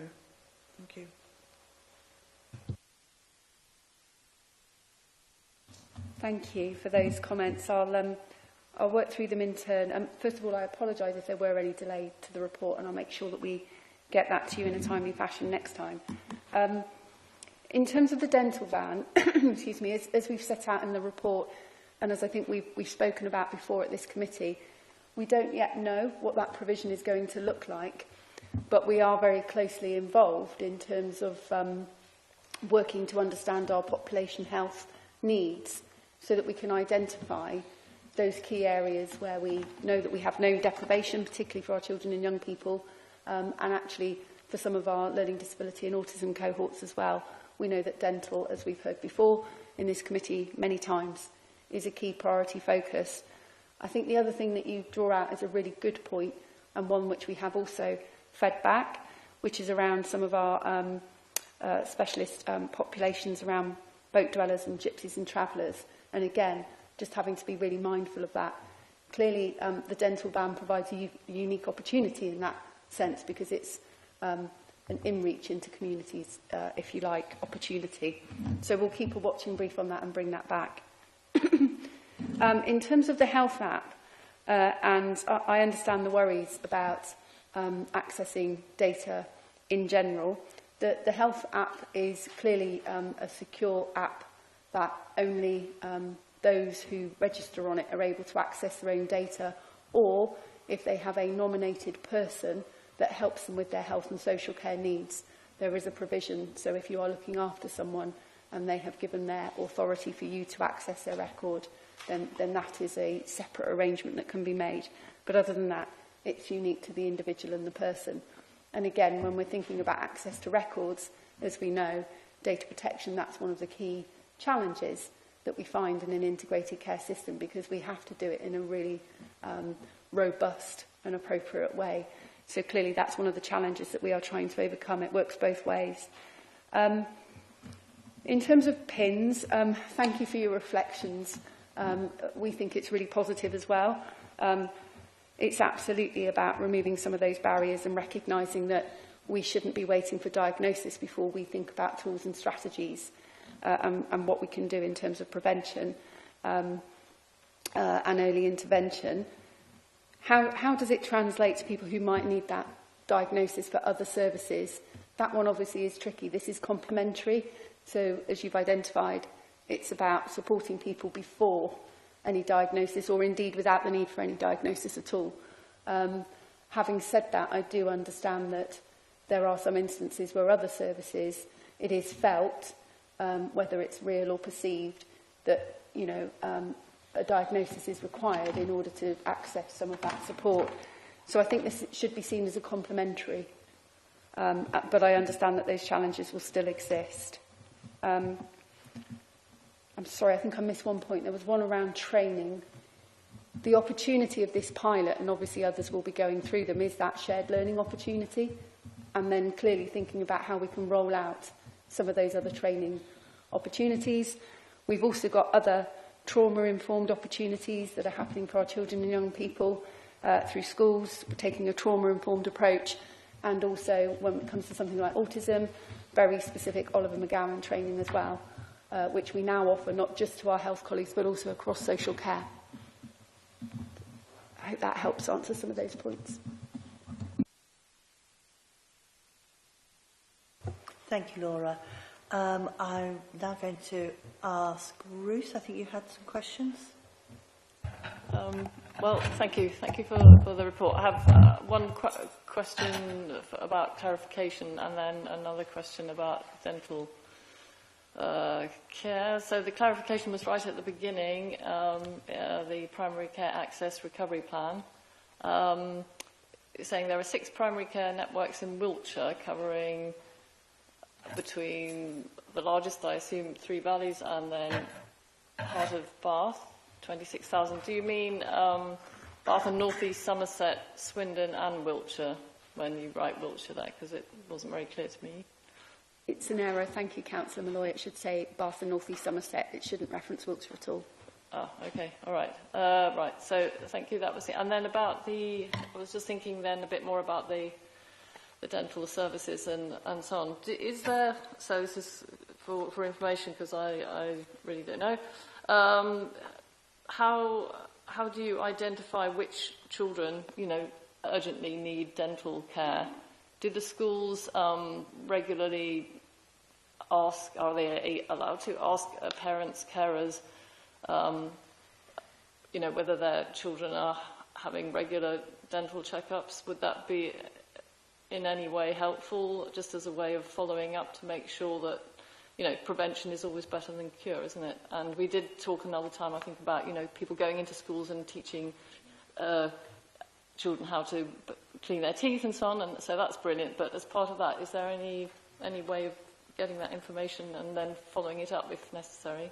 Thank you. Thank you for those comments. I'll work through them in turn. First of all, I apologise if there were any delay to the report, and I'll make sure that we get that to you in a timely fashion next time. In terms of the dental van, excuse me, as we've set out in the report, and as I think we've spoken about before at this committee, we don't yet know what that provision is going to look like, but we are very closely involved in terms of working to understand our population health needs so that we can identify those key areas where we know that we have no deprivation, particularly for our children and young people, and actually for some of our learning disability and autism cohorts as well. We know that dental, as we've heard before in this committee many times, is a key priority focus. I think the other thing that you draw out is a really good point, and one which we have also fed back, which is around some of our specialist populations around boat dwellers and gypsies and travellers. And again, just having to be really mindful of that. Clearly, the dental ban provides a unique opportunity in that sense because it's an in-reach into communities, if you like, opportunity. So we'll keep a watching brief on that and bring that back. In terms of the health app, and I understand the worries about accessing data in general, the health app is clearly a secure app that only those who register on it are able to access their own data, or if they have a nominated person that helps them with their health and social care needs, there is a provision. So if you are looking after someone and they have given their authority for you to access their record, then that is a separate arrangement that can be made. But other than that, it's unique to the individual and the person. And again, when we're thinking about access to records, as we know, data protection, that's one of the key challenges that we find in an integrated care system, because we have to do it in a really robust and appropriate way. So clearly that's one of the challenges that we are trying to overcome. It works both ways. In terms of pins, thank you for your reflections. We think it's really positive as well. It's absolutely about removing some of those barriers and recognising that we shouldn't be waiting for diagnosis before we think about tools and strategies and what we can do in terms of prevention and early intervention. How does it translate to people who might need that diagnosis for other services? That one obviously is tricky. This is complementary. So as you've identified, it's about supporting people before any diagnosis or indeed without the need for any diagnosis at all. Having said that, I do understand that there are some instances where other services, it is felt, whether it's real or perceived, that, you know, a diagnosis is required in order to access some of that support. So I think this should be seen as a complementary, but I understand that those challenges will still exist. I'm sorry, I think I missed one point. There was one around training. The opportunity of this pilot, and obviously others will be going through them, is that shared learning opportunity, and then clearly thinking about how we can roll out some of those other training opportunities. We've also got other trauma-informed opportunities that are happening for our children and young people through schools. We're taking a trauma-informed approach, and also when it comes to something like autism, very specific Oliver McGowan training as well, which we now offer not just to our health colleagues but also across social care. I hope that helps answer some of those points. Thank you, Laura. I'm now going to ask Ruth. I think you had some questions. Well, thank you. Thank you for the report. I have one question about clarification and then another question about dental care. So the clarification was right at the beginning, the Primary Care Access Recovery Plan, saying there are 6 primary care networks in Wiltshire covering between the largest, I assume, 3 Valleys and then part of Bath, 26,000. Do you mean Bath and North East, Somerset, Swindon and Wiltshire when you write Wiltshire there? Because it wasn't very clear to me. It's an error. Thank you, Councillor Malloy. It should say Bath and North East Somerset. It shouldn't reference Wiltshire at all. Ah, okay. All right. Right. So thank you. That was it. And then about I was just thinking then a bit more about the dental services and so on. Is there, so this is for information because I really don't know, how do you identify which children, you know, urgently need dental care? Do the schools regularly ask, are they allowed to ask parents, carers, you know, whether their children are having regular dental checkups? Would that be in any way helpful, just as a way of following up to make sure that, you know, prevention is always better than cure, isn't it? And we did talk another time, I think, about, you know, people going into schools and teaching children how to clean their teeth and so on, and so that's brilliant. But as part of that, is there any way of getting that information and then following it up if necessary?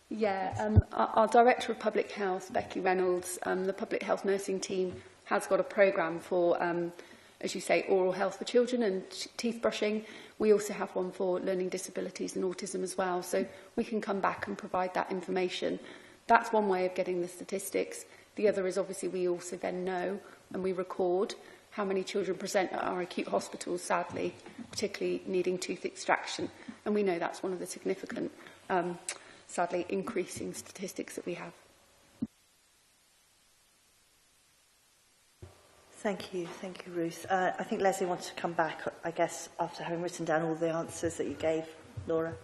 Yeah, our Director of Public Health, Becky Reynolds, the Public Health Nursing team has got a programme for, as you say, oral health for children and teeth brushing. We also have one for learning disabilities and autism as well, so we can come back and provide that information. That's one way of getting the statistics. The other is obviously we also then know and we record how many children present at our acute hospitals, sadly, particularly needing tooth extraction. And we know that's one of the significant, sadly, increasing statistics that we have. Thank you, Ruth. I think Leslie wants to come back, I guess, after having written down all the answers that you gave, Laura.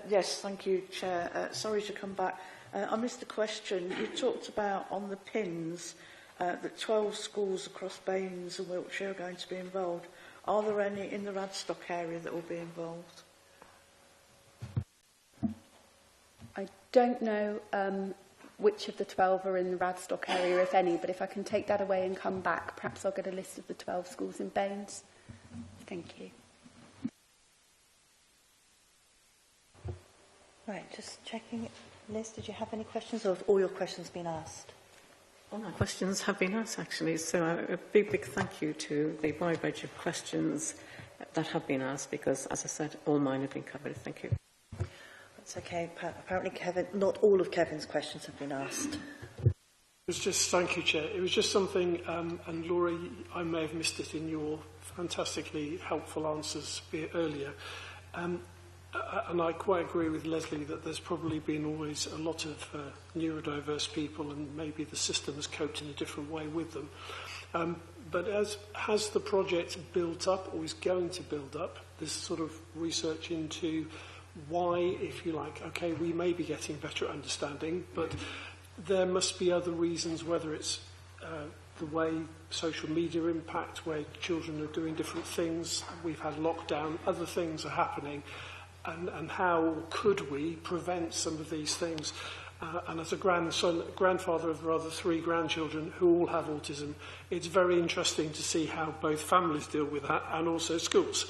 Yes, thank you, Chair. Sorry to come back. I missed the question. You talked about, on the pins, that 12 schools across Baines and Wiltshire are going to be involved. Are there any in the Radstock area that will be involved? I don't know which of the 12 are in the Radstock area, if any, but if I can take that away and come back, perhaps I'll get a list of the 12 schools in Baines. Thank you. Right, just checking. Liz, did you have any questions, or have all your questions been asked? All my questions have been asked, actually, so a big thank you to the wide range of questions that have been asked, because, as I said, all mine have been covered. Thank you. That's okay. Apparently, Kevin, not all of Kevin's questions have been asked. It was just, thank you, Chair. It was just something, and Laura, I may have missed it in your fantastically helpful answers earlier. And I quite agree with Leslie that there's probably been always a lot of neurodiverse people, and maybe the system has coped in a different way with them. But has the project built up, or is going to build up, this sort of research into why, if you like, okay, we may be getting better at understanding, but there must be other reasons, whether it's the way social media impact, where children are doing different things, we've had lockdown, other things are happening, and how could we prevent some of these things? And as a grandfather of rather 3 grandchildren who all have autism, it's very interesting to see how both families deal with that and also schools.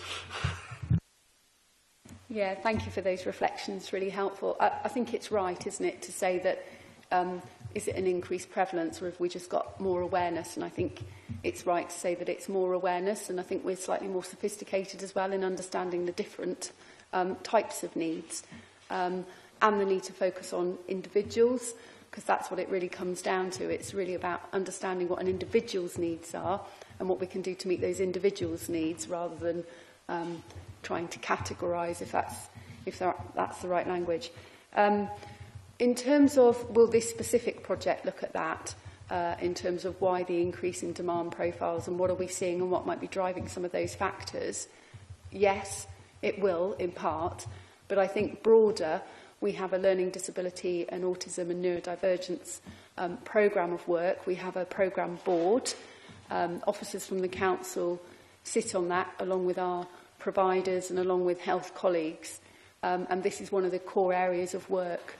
Yeah, thank you for those reflections, really helpful. I think it's right, isn't it, to say that is it an increased prevalence, or have we just got more awareness? And I think it's right to say that it's more awareness, and I think we're slightly more sophisticated as well in understanding the different types of needs, and the need to focus on individuals, because that's what it really comes down to. It's really about understanding what an individual's needs are and what we can do to meet those individuals' needs, rather than trying to categorise, if that's the right language. In terms of, will this specific project look at that, in terms of why the increase in demand profiles and what are we seeing and what might be driving some of those factors? Yes, it will, in part, but I think broader, we have a learning disability and autism and neurodivergence programme of work. We have a programme board. Officers from the council sit on that, along with our providers and along with health colleagues. And this is one of the core areas of work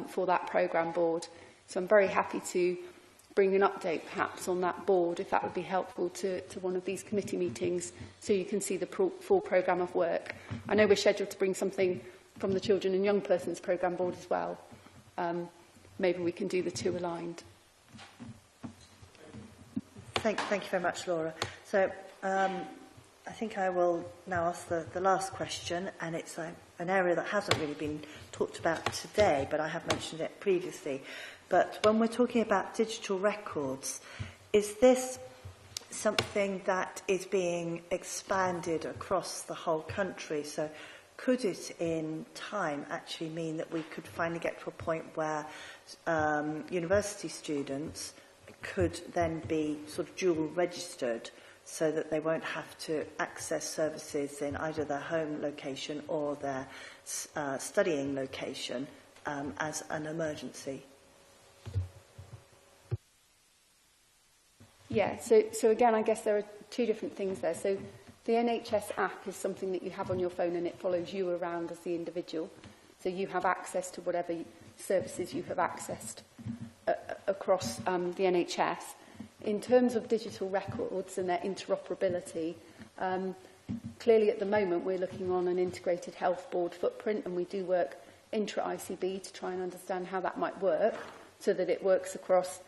for that programme board. So I'm very happy to bring an update perhaps on that board, if that would be helpful to one of these committee meetings, so you can see the full programme of work. I know we're scheduled to bring something from the Children and Young Persons Programme Board as well. Maybe we can do the two aligned. Thank you very much, Laura. So I think I will now ask the last question, and it's an area that hasn't really been talked about today, but I have mentioned it previously. But when we're talking about digital records, is this something that is being expanded across the whole country? So could it in time actually mean that we could finally get to a point where university students could then be sort of dual registered, so that they won't have to access services in either their home location or their studying location as an emergency? Yeah, so again, I guess there are two different things there. So the NHS app is something that you have on your phone, and it follows you around as the individual. So you have access to whatever services you have accessed across the NHS. In terms of digital records and their interoperability, clearly at the moment we're looking on an integrated health board footprint, and we do work intra-ICB to try and understand how that might work, so that it works across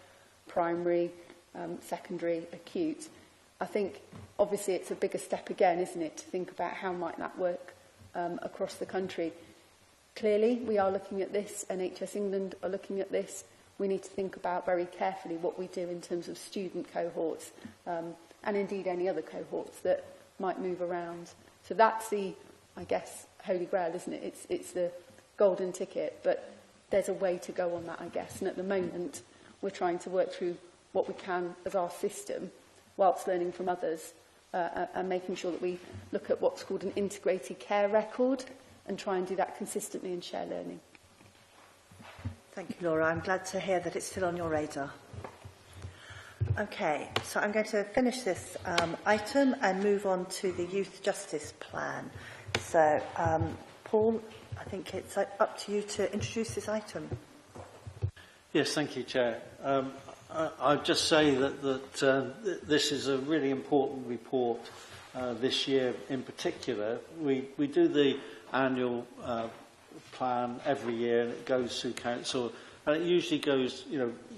primary, secondary, acute. I think obviously it's a bigger step again, isn't it, to think about how might that work across the country. Clearly we are looking at this, NHS England are looking at this. We need to think about very carefully what we do in terms of student cohorts, and indeed any other cohorts that might move around. So that's the, I guess, holy grail, isn't it? It's the golden ticket, but there's a way to go on that, I guess. And at the moment, we're trying to work through what we can as our system, whilst learning from others, and making sure that we look at what's called an integrated care record and try and do that consistently and share learning. Thank you, Laura. I'm glad to hear that it's still on your radar. Okay, so I'm going to finish this item and move on to the Youth Justice Plan. So, Paul, I think it's up to you to introduce this item. Yes, thank you, Chair. I'd just say that this is a really important report this year in particular. We do the annual plan every year, and it goes through council, and it usually goes,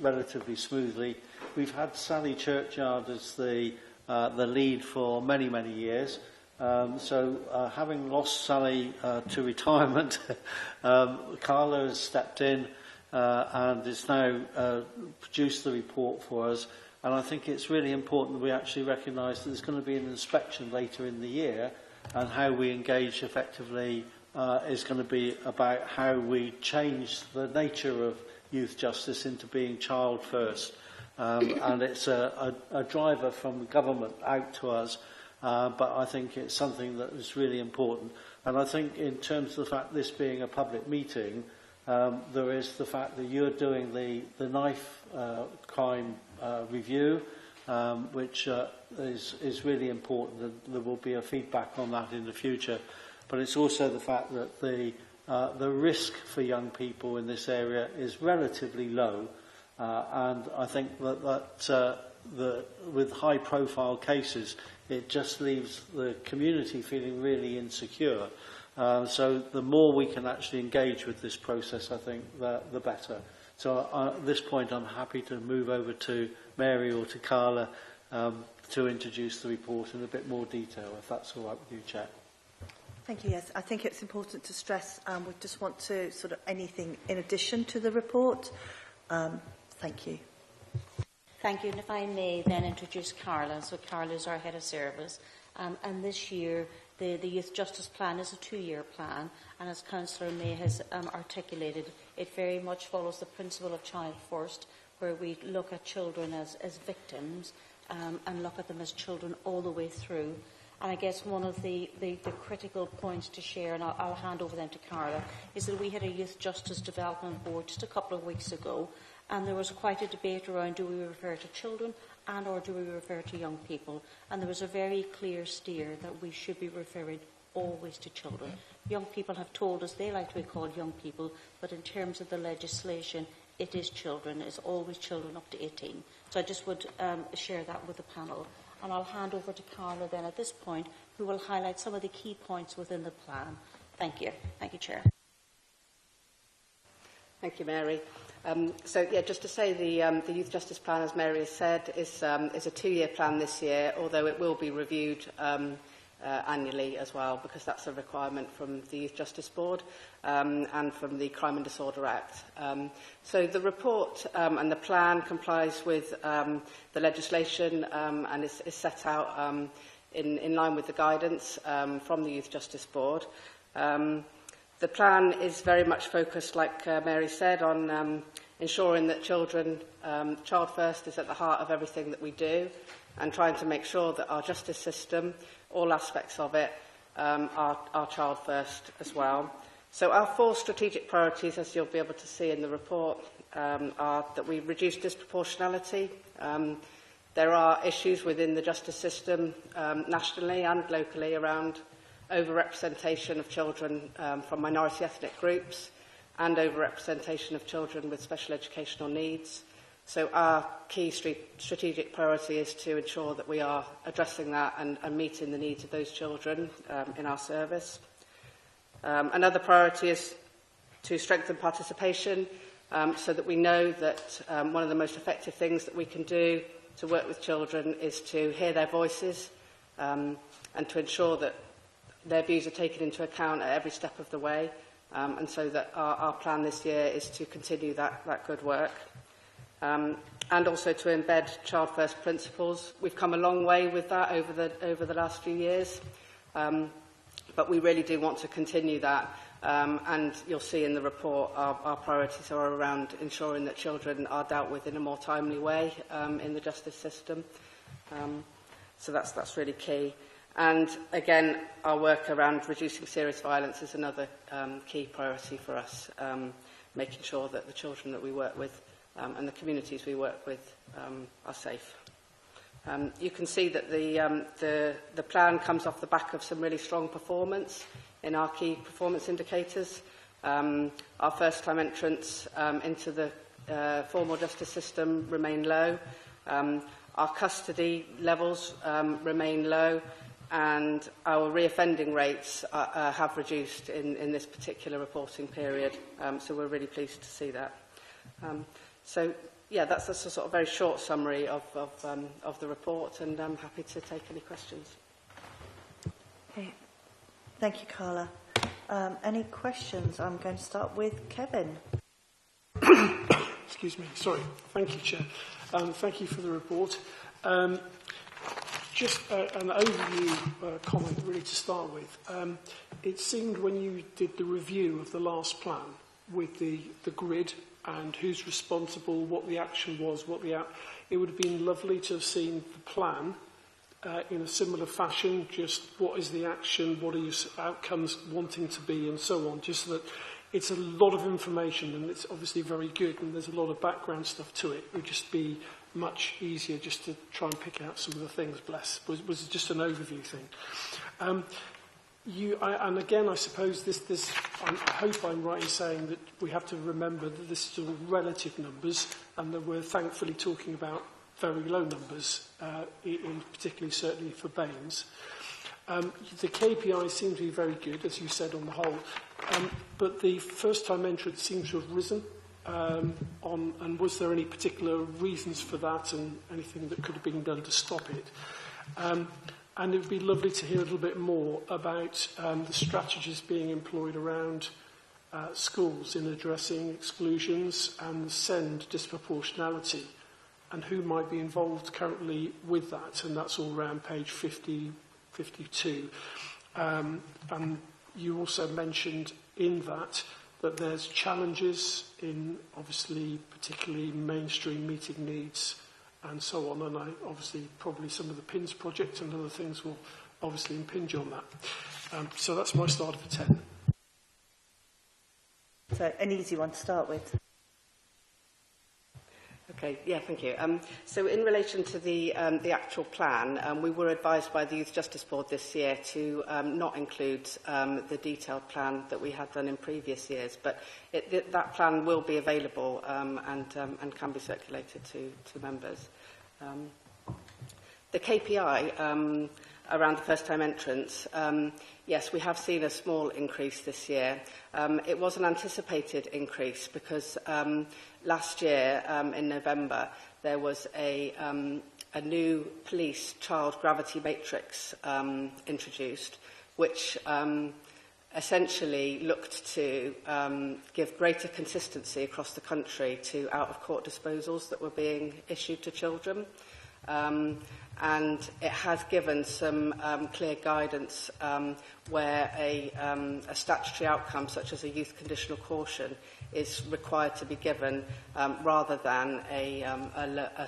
relatively smoothly. We've had Sally Churchyard as the lead for many, many years, Having lost Sally to retirement, Carla has stepped in and has now produced the report for us. And I think it's really important that we actually recognise that there's going to be an inspection later in the year, and how we engage effectively is going to be about how we change the nature of youth justice into being child first. And it's a driver from government out to us, but I think it's something that is really important. And I think in terms of the fact this being a public meeting, there is the fact that you're doing the knife crime review, which is really important, and there will be a feedback on that in the future. But it's also the fact that the risk for young people in this area is relatively low, and I think that with high-profile cases, it just leaves the community feeling really insecure. So the more we can actually engage with this process, I think, the better. So at this point, I'm happy to move over to Mary or to Carla to introduce the report in a bit more detail, if that's all right with you, Chair. Thank you. Yes, I think it's important to stress we just want to sort of anything in addition to the report. Thank you. Thank you. And if I may then introduce Carla. So Carla is our head of service. And this year, the Youth Justice Plan is a 2-year plan. And as Councillor May has articulated, it very much follows the principle of child first, where we look at children as victims and look at them as children all the way through. And I guess one of the critical points to share, and I'll hand over then to Carla, is that we had a Youth Justice Development Board just a couple of weeks ago, and there was quite a debate around, do we refer to children and or do we refer to young people? And there was a very clear steer that we should be referring always to children. Young people have told us they like to be called young people, but in terms of the legislation, it is children. It's always children up to 18. So I just would share that with the panel. And I'll hand over to Carla then at this point, who will highlight some of the key points within the plan. Thank you. Thank you, Chair. Thank you, Mary. Just to say the Youth Justice Plan, as Mary has said, is a 2-year plan this year, although it will be reviewed annually as well, because that's a requirement from the Youth Justice Board and from the Crime and Disorder Act. So the report and the plan complies with the legislation and is set out in line with the guidance from the Youth Justice Board. The plan is very much focused, like Mary said, on ensuring that child first is at the heart of everything that we do, and trying to make sure that our justice system, all aspects of it, are child first as well. So our 4 strategic priorities, as you'll be able to see in the report, are that we reduce disproportionality. There are issues within the justice system nationally and locally around overrepresentation of children from minority ethnic groups and overrepresentation of children with special educational needs. So our key strategic priority is to ensure that we are addressing that and meeting the needs of those children in our service. Another priority is to strengthen participation so that we know that one of the most effective things that we can do to work with children is to hear their voices and to ensure that their views are taken into account at every step of the way, and so that our plan this year is to continue that good work. And also to embed child first principles. We've come a long way with that over the last few years, but we really do want to continue that. And you'll see in the report our priorities are around ensuring that children are dealt with in a more timely way in the justice system. So that's really key. And again, our work around reducing serious violence is another key priority for us, making sure that the children that we work with and the communities we work with are safe. You can see that the plan comes off the back of some really strong performance in our key performance indicators. Our first-time entrants into the formal justice system remain low. Our custody levels remain low, and our reoffending rates have reduced in this particular reporting period. So we're really pleased to see that. That's a sort of very short summary of the report, and I'm happy to take any questions. Okay. Thank you, Carla. Any questions? I'm going to start with Kevin. Excuse me. Sorry. Thank you, Chair. Thank you for the report. Just an overview comment, really, to start with. It seemed when you did the review of the last plan with the grid and who's responsible, what the action was, it would have been lovely to have seen the plan in a similar fashion, just what is the action, what are your outcomes wanting to be, and so on, just so that it's a lot of information, and it's obviously very good, and there's a lot of background stuff to it. It would just be much easier just to try and pick out some of the things, was just an overview thing. And again, I suppose I hope I'm right in saying that we have to remember that this is all relative numbers, and that we're thankfully talking about very low numbers, particularly certainly for BAMES. The KPIs seem to be very good, as you said, on the whole, but the first-time entrants seem to have risen. And was there any particular reasons for that, and anything that could have been done to stop it? And it would be lovely to hear a little bit more about the strategies being employed around schools in addressing exclusions and the SEND disproportionality, and who might be involved currently with that. And that's all around page 52. And you also mentioned in that there's challenges in, obviously, particularly mainstream meeting needs and so on. And obviously, probably some of the PINS project and other things will obviously impinge on that. So that's my start for 10. So an easy one to start with. Okay, yeah, thank you. So in relation to the actual plan, we were advised by the Youth Justice Board this year to not include the detailed plan that we had done in previous years, but that plan will be available and can be circulated to members. The KPI around the first-time entrants, yes, we have seen a small increase this year. It was an anticipated increase because last year, in November, there was a new police child gravity matrix introduced, which essentially looked to give greater consistency across the country to out-of-court disposals that were being issued to children. And it has given some clear guidance where a statutory outcome, such as a youth conditional caution, is required to be given rather than a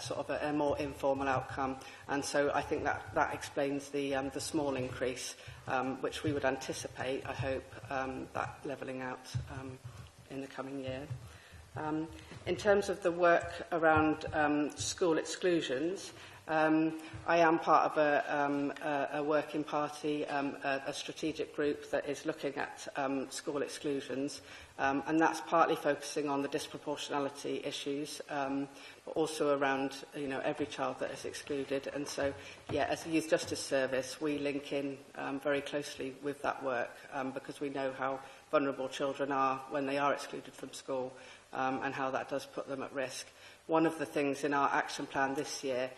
sort of a more informal outcome. And so I think that explains the small increase, which we would anticipate, I hope, that levelling out in the coming year. In terms of the work around school exclusions, I am part of a working party, a strategic group that is looking at school exclusions, and that's partly focusing on the disproportionality issues, but also around every child that is excluded. And so, yeah, as a Youth Justice Service, we link in very closely with that work because we know how vulnerable children are when they are excluded from school, and how that does put them at risk. One of the things in our action plan this year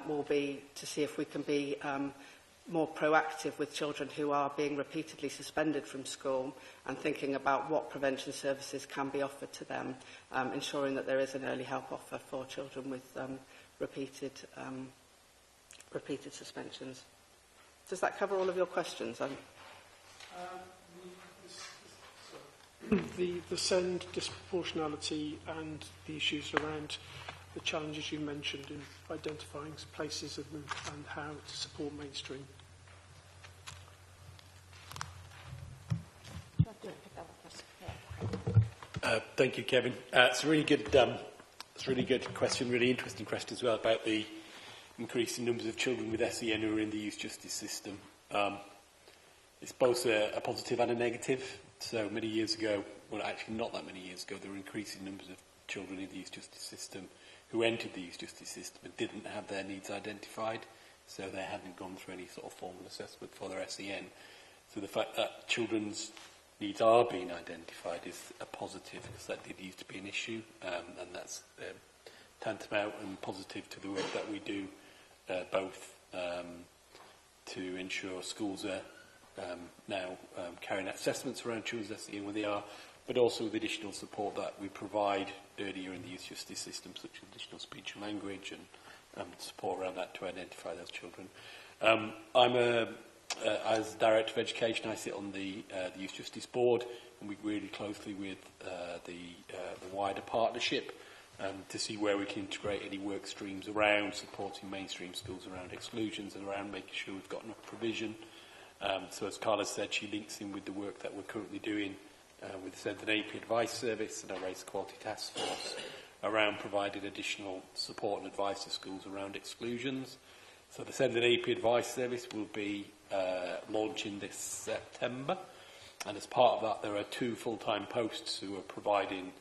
will be to see if we can be more proactive with children who are being repeatedly suspended from school, and thinking about what prevention services can be offered to them, ensuring that there is an early help offer for children with repeated suspensions. Does that cover all of your questions? The SEND disproportionality and the issues around the challenges you mentioned in identifying places and how to support mainstream. Thank you, Kevin. It's a really good question, really interesting question as well about the increase in numbers of children with SEN who are in the youth justice system. It's both a positive and a negative. So many years ago, well, actually not that many years ago, there were increasing numbers of children in the youth justice system who entered the youth justice system and didn't have their needs identified, so they hadn't gone through any sort of formal assessment for their SEN. So the fact that children's needs are being identified is a positive, because that did used to be an issue, and that's tantamount and positive to the work that we do, both to ensure schools are now carrying out assessments around children's SEN where they are, but also with additional support that we provide earlier in the youth justice system, such as additional speech and language and support around that to identify those children. As Director of Education, I sit on the Youth Justice Board, and we work really closely with the wider partnership to see where we can integrate any work streams around supporting mainstream schools around exclusions and around making sure we've got enough provision. So as Carla said, she links in with the work that we're currently doing with the Centre and AP Advice Service and our Race Equality Task Force around providing additional support and advice to schools around exclusions. So the Centre and AP Advice Service will be launching this September, and as part of that there are 2 full-time posts who are providing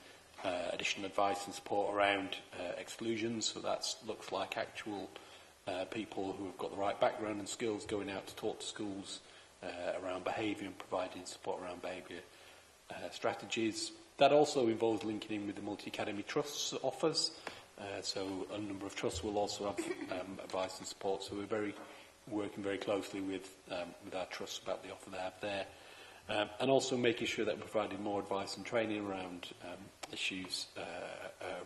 additional advice and support around exclusions. So that looks like actual people who have got the right background and skills going out to talk to schools around behaviour and providing support around behaviour strategies. That also involves linking in with the multi-academy trusts offers. So a number of trusts will also have advice and support. So we're working very closely with our trusts about the offer they have there. And also making sure that we're providing more advice and training around issues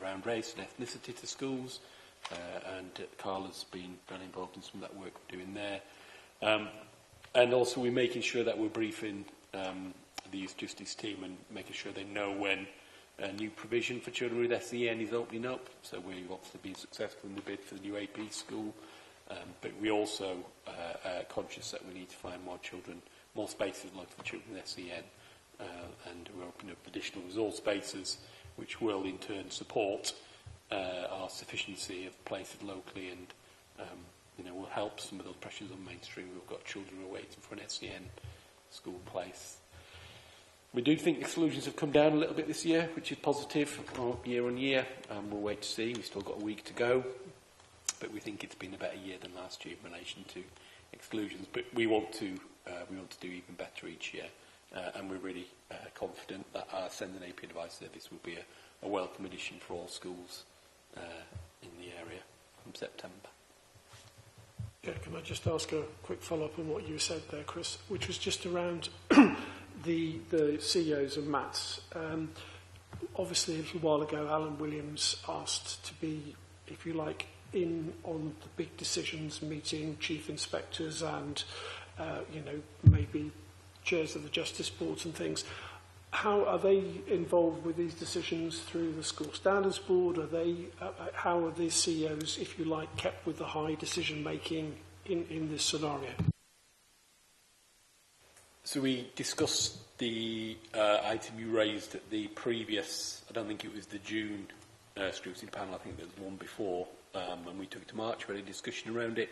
around race and ethnicity to schools. And Carla's been very involved in some of that work we're doing there. And also we're making sure that we're briefing the Youth Justice team and making sure they know when a new provision for children with SEN is opening up. So we've obviously been successful in the bid for the new AP school, but we also are conscious that we need to find more spaces like for children with SEN, and we're opening up additional resource spaces which will in turn support our sufficiency of places locally and will help some of those pressures on mainstream. We've got children who are waiting for an SEN school place. We do think exclusions have come down a little bit this year, which is positive year on year. We'll wait to see. We've still got a week to go, but we think it's been a better year than last year in relation to exclusions. But we want to do even better each year, and we're really confident that our Send an AP Advice Service will be a welcome addition for all schools in the area from September. Yeah, can I just ask a quick follow-up on what you said there, Chris, which was just around the CEOs of MATs. Obviously, a little while ago, Alan Williams asked to be, if you like, in on the big decisions, meeting chief inspectors and, maybe chairs of the Justice Boards and things. How are they involved with these decisions through the School Standards Board? How are these CEOs, if you like, kept with the high decision-making in this scenario? So we discussed the item you raised at the previous, I don't think it was the June scrutiny panel, I think there was one before, and we took it to March, we had a discussion around it.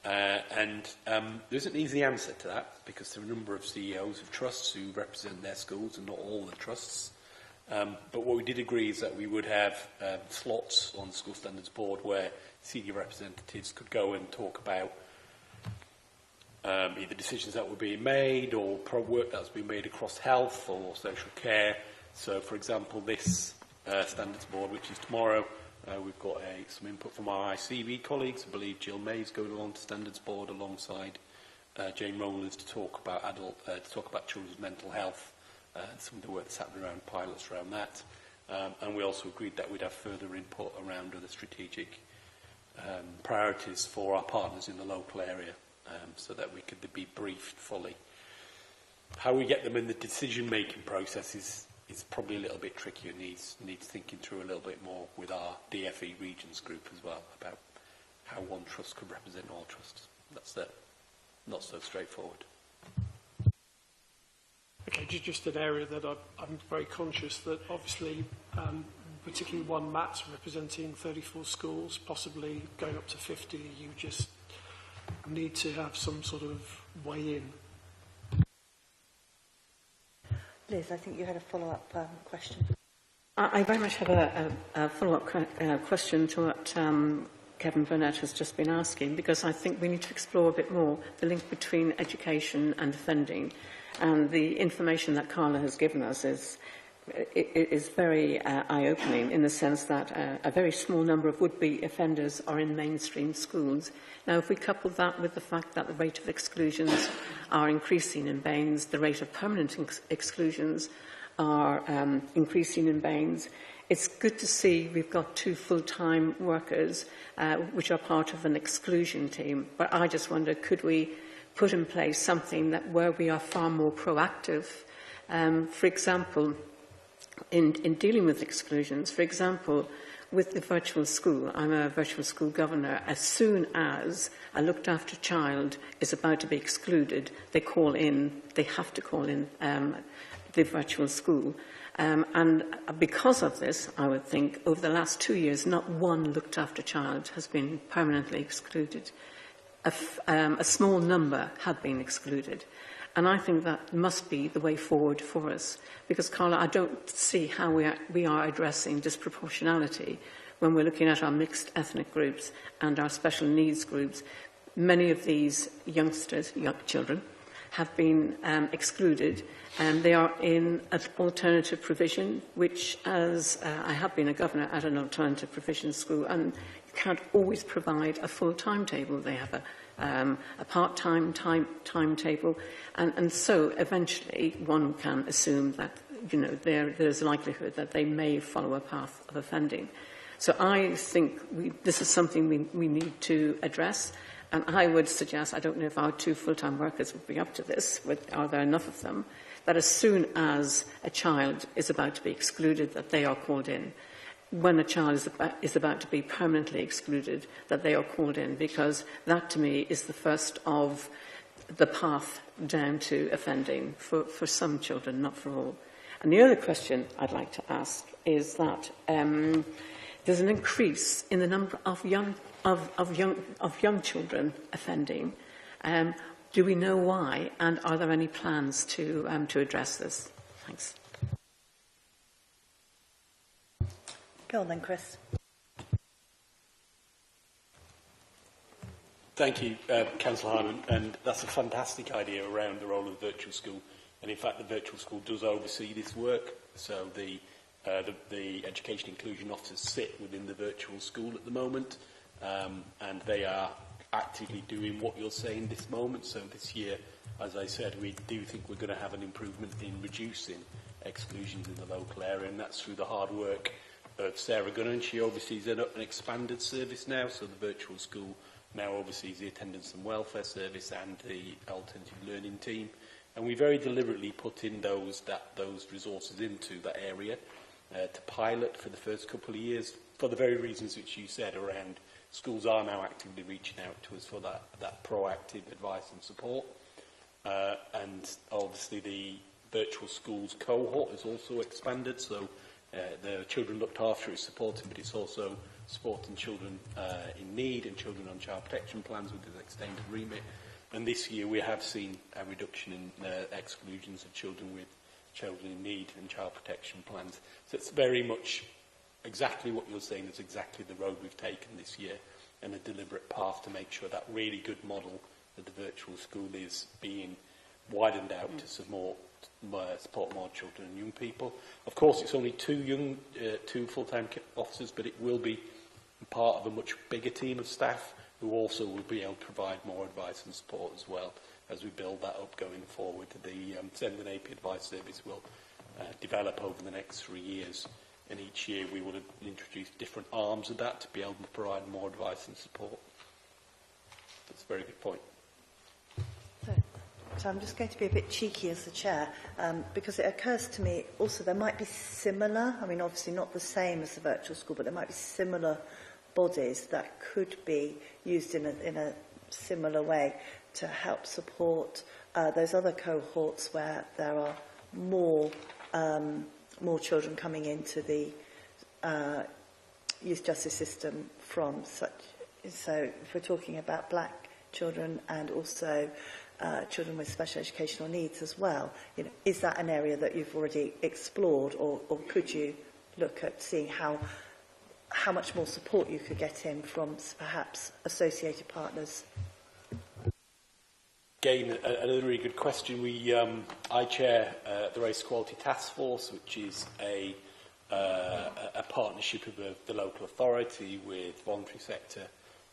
And there isn't an easy answer to that, because there are a number of CEOs of trusts who represent their schools and not all the trusts. But what we did agree is that we would have slots on the School Standards Board where senior representatives could go and talk about either decisions that were being made or work that's been made across health or social care. So, for example, this Standards Board, which is tomorrow, we've got some input from our ICB colleagues. I believe Jill May's going along to Standards Board alongside Jane Rowlands to talk about children's mental health and some of the work that's happening around pilots around that. And we also agreed that we'd have further input around other strategic priorities for our partners in the local area, so that we could be briefed fully. How we get them in the decision-making process is probably a little bit tricky and needs thinking through a little bit more with our DFE regions group as well about how one trust could represent all trusts. That's not so straightforward. Okay, just an area that I'm very conscious that obviously, particularly one MAT representing 34 schools, possibly going up to 50, you just need to have some sort of way in. Liz, I think you had a follow-up question. I very much have a follow-up question to what Kevin Burnett has just been asking, because I think we need to explore a bit more the link between education and offending. And the information that Carla has given us is is very eye-opening in the sense that a very small number of would-be offenders are in mainstream schools. Now, if we couple that with the fact that the rate of exclusions are increasing in Baines, the rate of permanent exclusions are increasing in Baines, it's good to see we've got 2 full-time workers which are part of an exclusion team. But I just wonder, could we put in place something that where we are far more proactive? For example, in dealing with exclusions, for example, with the virtual school, I'm a virtual school governor. As soon as a looked after child is about to be excluded, they have to call in the virtual school. And because of this, I would think, over the last 2 years, not one looked after child has been permanently excluded. A small number have been excluded. And I think that must be the way forward for us. Because, Carla, I don't see how we are addressing disproportionality when we're looking at our mixed ethnic groups and our special needs groups. Many of these youngsters, young children, have been excluded, and they are in an alternative provision, which, as I have been a governor at an alternative provision school, and you can't always provide a full timetable. They have a part-time timetable, and so eventually one can assume that there's a likelihood that they may follow a path of offending. So I think this is something we need to address, and I would suggest, I don't know if our 2 full-time workers would be up to this, but are there enough of them, that as soon as a child is about to be excluded, that they are called in. When a child is about to be permanently excluded, that they are called in, because that, to me, is the first of the path down to offending for some children, not for all. And the other question I'd like to ask is that there's an increase in the number of young children offending. Do we know why, and are there any plans to address this? Thanks. Go on then, Chris. Thank you, Councillor Hyman, and that's a fantastic idea around the role of the virtual school. And in fact, the virtual school does oversee this work. So the education inclusion officers sit within the virtual school at the moment, and they are actively doing what you're saying this moment. So this year, as I said, we do think we're going to have an improvement in reducing exclusions in the local area, and that's through the hard work of Sarah Gunner, and she oversees an expanded service now, so the virtual school now oversees the attendance and welfare service and the alternative learning team, and we very deliberately put in those resources into that area to pilot for the first couple of years for the very reasons which you said around schools are now actively reaching out to us for that proactive advice and support, and obviously the virtual schools cohort is also expanded, so the children looked after is supported, but it's also supporting children in need and children on child protection plans with an extended remit. And this year we have seen a reduction in exclusions of children with children in need and child protection plans. So it's very much exactly what you're saying is exactly the road we've taken this year, and a deliberate path to make sure that really good model that the virtual school is being widened out to support more children and young people. Of course, it's only 2 full-time officers, but it will be part of a much bigger team of staff who also will be able to provide more advice and support as well as we build that up going forward. The Send and AP Advice Service will develop over the next 3 years, and each year we will introduce different arms of that to be able to provide more advice and support. That's a very good point. So I'm just going to be a bit cheeky as the chair, because it occurs to me also there might be similar, I mean obviously not the same as the virtual school, but there might be similar bodies that could be used in a similar way to help support those other cohorts where there are more children coming into the youth justice system from such. So if we're talking about black children and also children with special educational needs as well, is that an area that you've already explored, or could you look at seeing how much more support you could get in from perhaps associated partners? again, another really good question. I chair the Race Equality Task Force, which is a partnership of the local authority with voluntary sector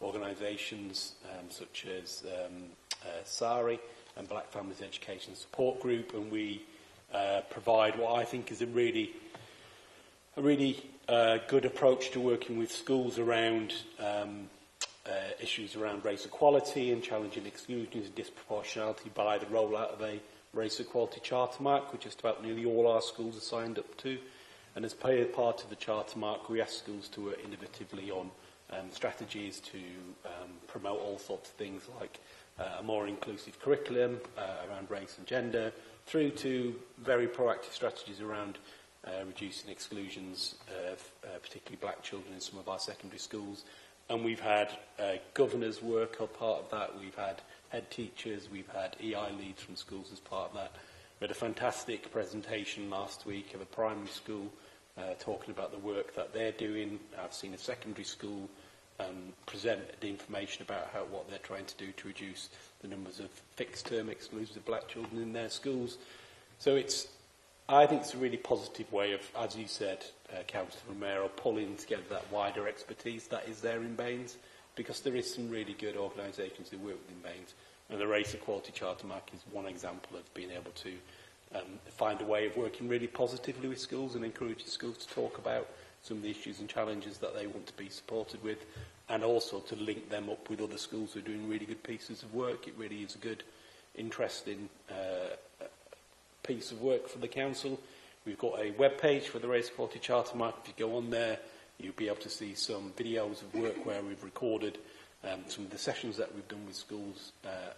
organisations such as SARI and Black Families Education Support Group, and we provide what I think is a really good approach to working with schools around issues around race equality and challenging exclusions and disproportionality by the rollout of a race equality charter mark, which just about nearly all our schools are signed up to. And as part of the charter mark, we ask schools to work innovatively on strategies to promote all sorts of things like a more inclusive curriculum around race and gender, through to very proactive strategies around reducing exclusions of particularly black children in some of our secondary schools. And we've had governors work as part of that. We've had head teachers. We've had EI leads from schools as part of that. We had a fantastic presentation last week of a primary school talking about the work that they're doing. I've seen a secondary school present the information about what they're trying to do to reduce the numbers of fixed-term exclusions of black children in their schools. So I think it's a really positive way of, as you said, Councillor Romero, pulling together that wider expertise that is there in Baines, because there is some really good organisations who work within Baines, and the Race Equality Charter Mark is one example of being able to find a way of working really positively with schools and encouraging schools to talk about some of the issues and challenges that they want to be supported with, and also to link them up with other schools who are doing really good pieces of work. It really is a good, interesting piece of work for the council. We've got a web page for the Race Equality Charter Mark. If you go on there, you'll be able to see some videos of work where we've recorded some of the sessions that we've done with schools,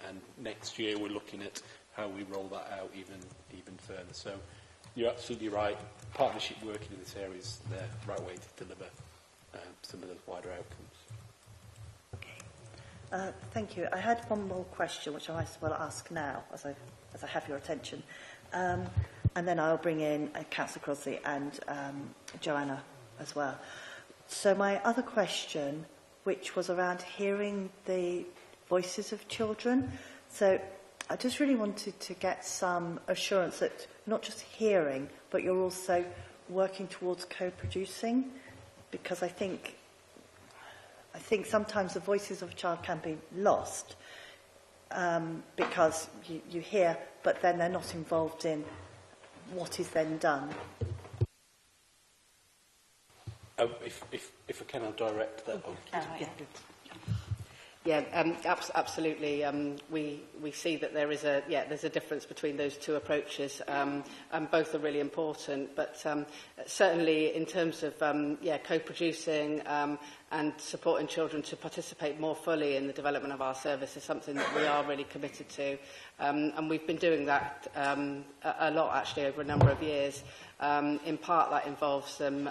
and next year we're looking at how we roll that out even further. So you're absolutely right. Partnership working in this area is the right way to deliver some of those wider outcomes. Thank you. I had one more question, which I might as well ask now, as I have your attention. And then I'll bring in Councillor Crossley and Joanna as well. So my other question, which was around hearing the voices of children. So I just really wanted to get some assurance that not just hearing, but you're also working towards co-producing, because I think sometimes the voices of a child can be lost because you hear, but then they're not involved in what is then done. If I can, I'll direct that. Absolutely. We see that there's a difference between those two approaches, and both are really important. But certainly, in terms of co-producing and supporting children to participate more fully in the development of our service is something that we are really committed to, and we've been doing that a lot actually over a number of years. In part, that involves them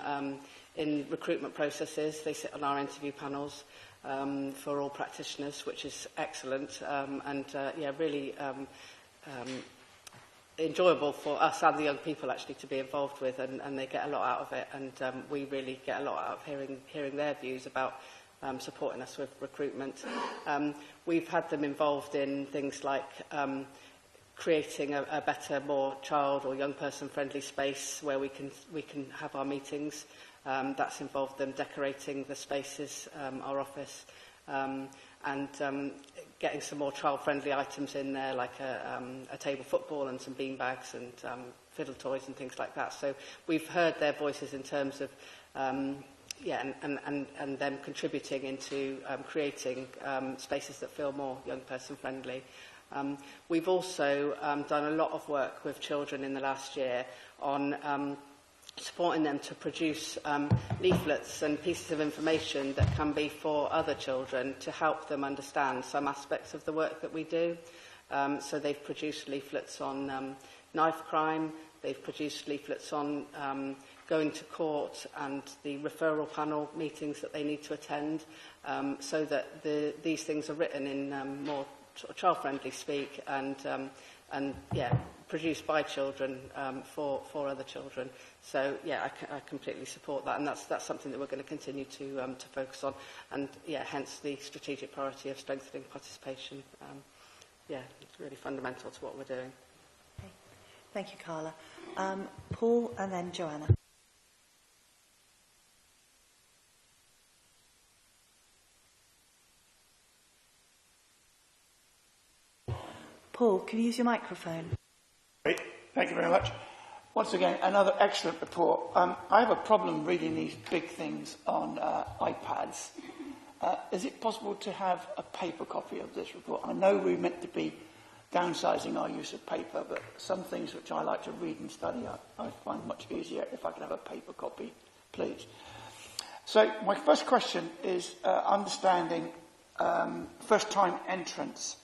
in recruitment processes. They sit on our interview panels for all practitioners, which is excellent, and really enjoyable for us and the young people actually to be involved with, and they get a lot out of it, and we really get a lot out of hearing their views about supporting us with recruitment. We've had them involved in things like creating a better, more child or young person friendly space where we can have our meetings. That's involved them decorating the spaces, our office, and getting some more child-friendly items in there, like a table football and some beanbags and fiddle toys and things like that. So we've heard their voices in terms of, and them contributing into creating spaces that feel more young person-friendly. We've also done a lot of work with children in the last year on supporting them to produce leaflets and pieces of information that can be for other children to help them understand some aspects of the work that we do. So they've produced leaflets on knife crime, they've produced leaflets on going to court and the referral panel meetings that they need to attend, so that these things are written in more child-friendly speak and produced by children for other children. So I completely support that, and that's something that we're going to continue to focus on, and hence the strategic priority of strengthening participation yeah, it's really fundamental to what we're doing. Okay. Thank you, Carla. Paul and then Joanna. Paul, can you use your microphone? Great. Thank you very much. Once again, another excellent report. I have a problem reading these big things on iPads. Is it possible to have a paper copy of this report? I know we're meant to be downsizing our use of paper, but some things which I like to read and study, I find much easier if I can have a paper copy, please. So my first question is understanding first-time entrants.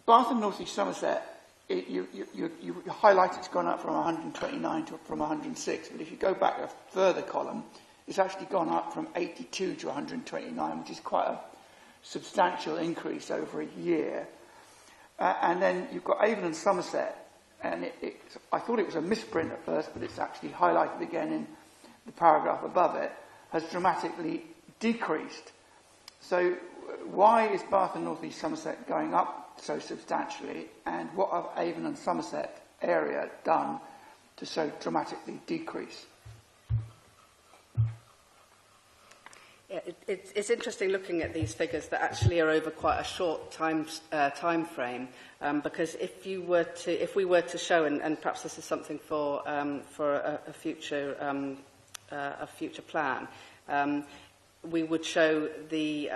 Bath and North East Somerset, you highlight it's gone up from 129 from 106, but if you go back a further column, it's actually gone up from 82 to 129, which is quite a substantial increase over a year. And then you've got Avon and Somerset, and I thought it was a misprint at first, but it's actually highlighted again in the paragraph above it, has dramatically decreased. So why is Bath and North East Somerset going up so substantially, and what have Avon and Somerset area done to so dramatically decrease? Yeah, it's interesting looking at these figures that actually are over quite a short time frame, because if we were to show, and perhaps this is something for a future plan, we would show the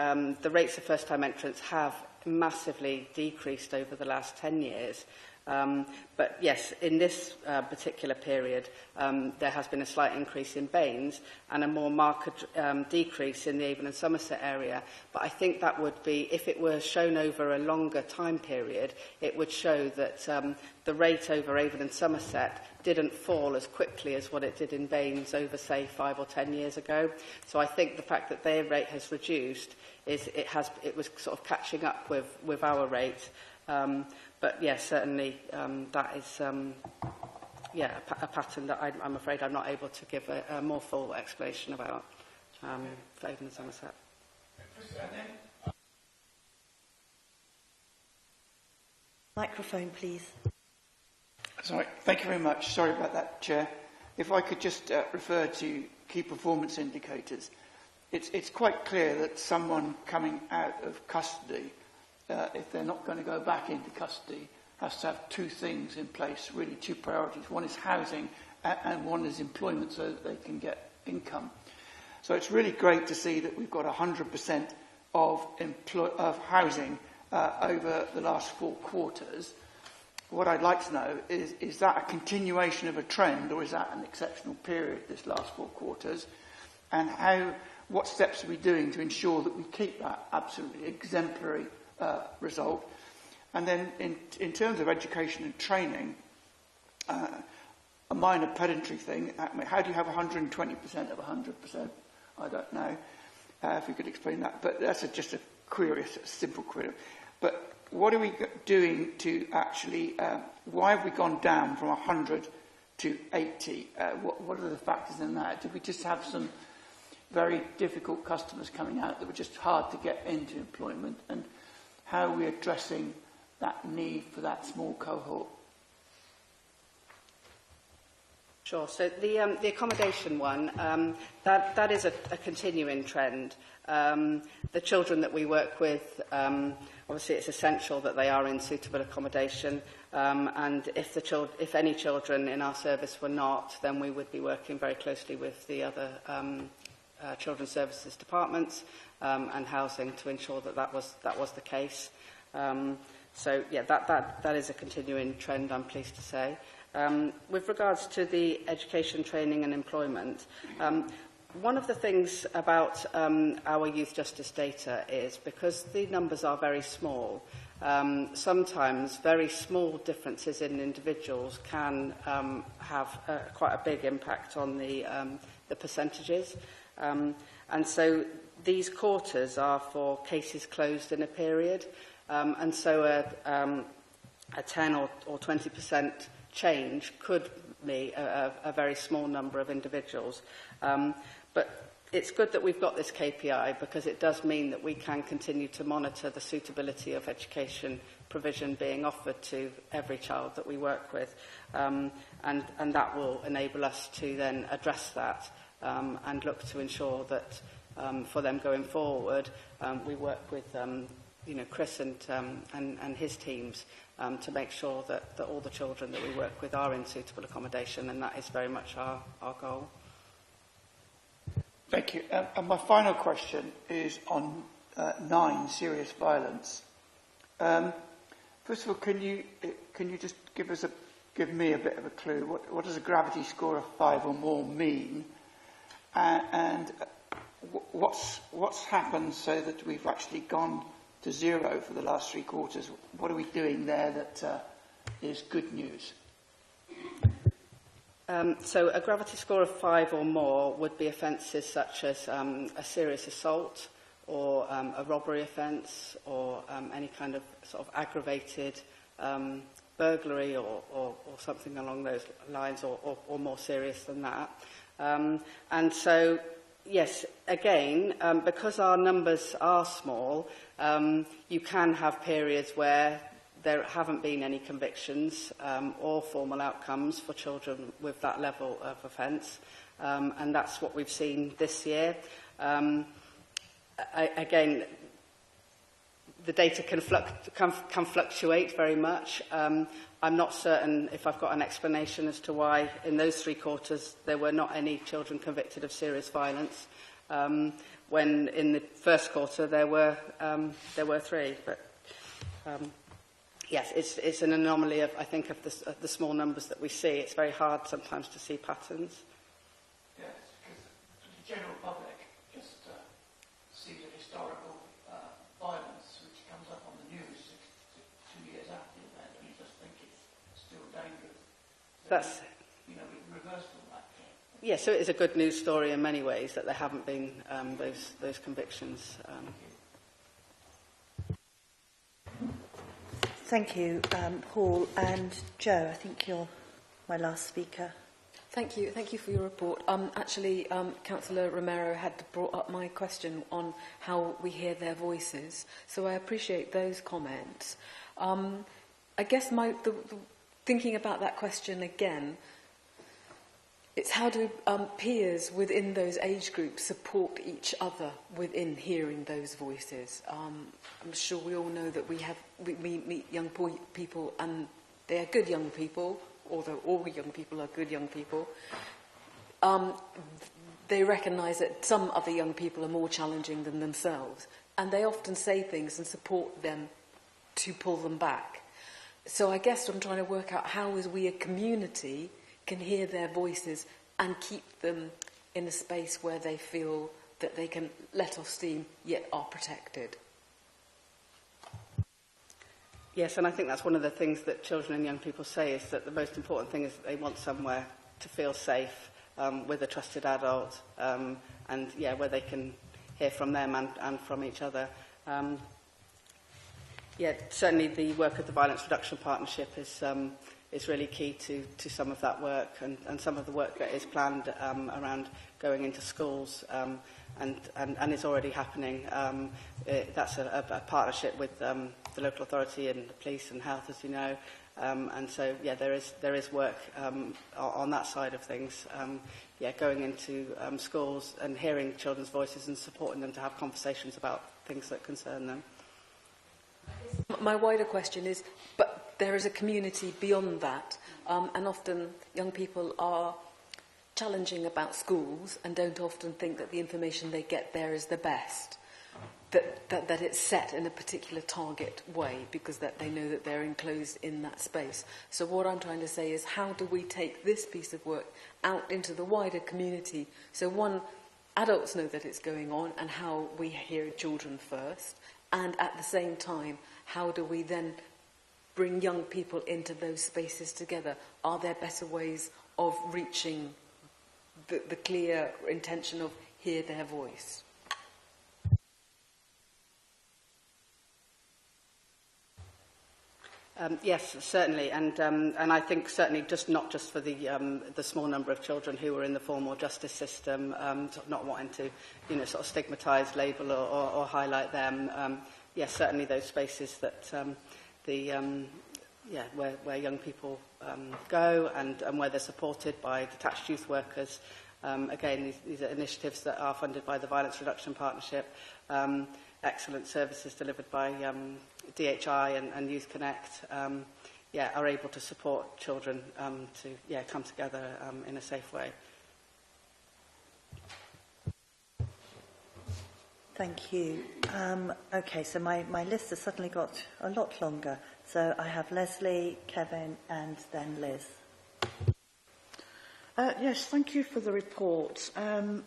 rates of first-time entrants have massively decreased over the last 10 years. But yes, in this particular period, there has been a slight increase in Baines and a more marked decrease in the Avon and Somerset area. But I think that would be, if it were shown over a longer time period, it would show that the rate over Avon and Somerset didn't fall as quickly as what it did in Baines over, say, 5 or 10 years ago. So I think the fact that their rate has reduced is it was sort of catching up with our rate. But yes, certainly that is a pattern that I'm afraid I'm not able to give a more full explanation about for Avon and Somerset. Microphone, please. Sorry, thank you very much. Sorry about that, Chair. If I could just refer to key performance indicators. It's quite clear that someone coming out of custody, if they're not going to go back into custody, has to have two things in place, really two priorities. One is housing and one is employment so that they can get income. So it's really great to see that we've got 100% of housing over the last 4 quarters. What I'd like to know is that a continuation of a trend, or is that an exceptional period, this last 4 quarters? And what steps are we doing to ensure that we keep that absolutely exemplary result? And then in terms of education and training, a minor pedantry thing, how do you have 120% of 100%? I don't know if you could explain that. But that's just a query, a simple query. But what are we doing to actually, why have we gone down from 100 to 80? What are the factors in that? Did we just have some very difficult customers coming out that were just hard to get into employment? And how are we addressing that need for that small cohort? Sure. So the accommodation one, that is a continuing trend. The children that we work with, obviously it's essential that they are in suitable accommodation, and if any children in our service were not, then we would be working very closely with the other children's services departments and housing to ensure that was the case. So yeah, that is a continuing trend, I'm pleased to say. With regards to the education, training and employment, one of the things about our youth justice data is, because the numbers are very small, sometimes very small differences in individuals can have quite a big impact on the percentages. And so these quarters are for cases closed in a period, and so a 10 or 20% change could be a very small number of individuals. But it's good that we've got this KPI because it does mean that we can continue to monitor the suitability of education provision being offered to every child that we work with. And that will enable us to then address that and look to ensure that for them going forward, we work with Chris and his teams to make sure that all the children that we work with are in suitable accommodation, and that is very much our goal. Thank you. And my final question is on 9, serious violence. First of all, can you just give me a bit of a clue? What does a gravity score of 5 or more mean? And what's happened so that we've actually gone to 0 for the last 3 quarters? What are we doing there that is good news? So a gravity score of 5 or more would be offences such as a serious assault or a robbery offence or any kind of sort of aggravated burglary or something along those lines or more serious than that. And so, yes, again, because our numbers are small, you can have periods where there haven't been any convictions or formal outcomes for children with that level of offence, and that's what we've seen this year. Again, the data can fluctuate very much. I'm not certain if I've got an explanation as to why in those 3 quarters there were not any children convicted of serious violence, when in the first quarter there were 3. But yes, it's an anomaly of, I think, of the small numbers that we see. It's very hard sometimes to see patterns. Yes, because the general public just sees a historical violence which comes up on the news 2 years after the event, and you just think it's still dangerous. So That's we reversed all that. yeah. So it is a good news story in many ways that there haven't been those convictions. Thank you, Paul. And Jo, I think you're my last speaker. Thank you for your report. Actually, Councillor Romero had brought up my question on how we hear their voices, so I appreciate those comments. I guess thinking about that question again, it's how do peers within those age groups support each other within hearing those voices? I'm sure we all know that we meet young people and they are good young people, although all young people are good young people. They recognise that some other young people are more challenging than themselves, and they often say things and support them to pull them back. So I guess I'm trying to work out how, as we a community, can hear their voices and keep them in a space where they feel that they can let off steam yet are protected. Yes, and I think that's one of the things that children and young people say, is that the most important thing is that they want somewhere to feel safe with a trusted adult, and where they can hear from them and from each other. Certainly the work of the Violence Reduction Partnership is really key to some of that work, and some of the work that is planned around going into schools and is already happening. That's a partnership with the local authority and the police and health, as you know. And so, there is work on that side of things. Going into schools and hearing children's voices and supporting them to have conversations about things that concern them. My wider question is, but there is a community beyond that, and often young people are challenging about schools and don't often think that the information they get there is the best, that it's set in a particular target way because that they know that they're enclosed in that space. So what I'm trying to say is, how do we take this piece of work out into the wider community? So one, adults know that it's going on and how we hear children first, and at the same time, how do we then bring young people into those spaces together? Are there better ways of reaching the clear intention of hear their voice? Yes, certainly, and I think certainly not just for the small number of children who are in the formal justice system, not wanting to, sort of stigmatise, label or highlight them. Yes, certainly those spaces that where young people go and where they're supported by detached youth workers. Again, these are initiatives that are funded by the Violence Reduction Partnership. Excellent services delivered by DHI and Youth Connect are able to support children to come together in a safe way. Thank you. Okay, so my list has suddenly got a lot longer. So I have Leslie, Kevin, and then Liz. Yes, thank you for the report. 2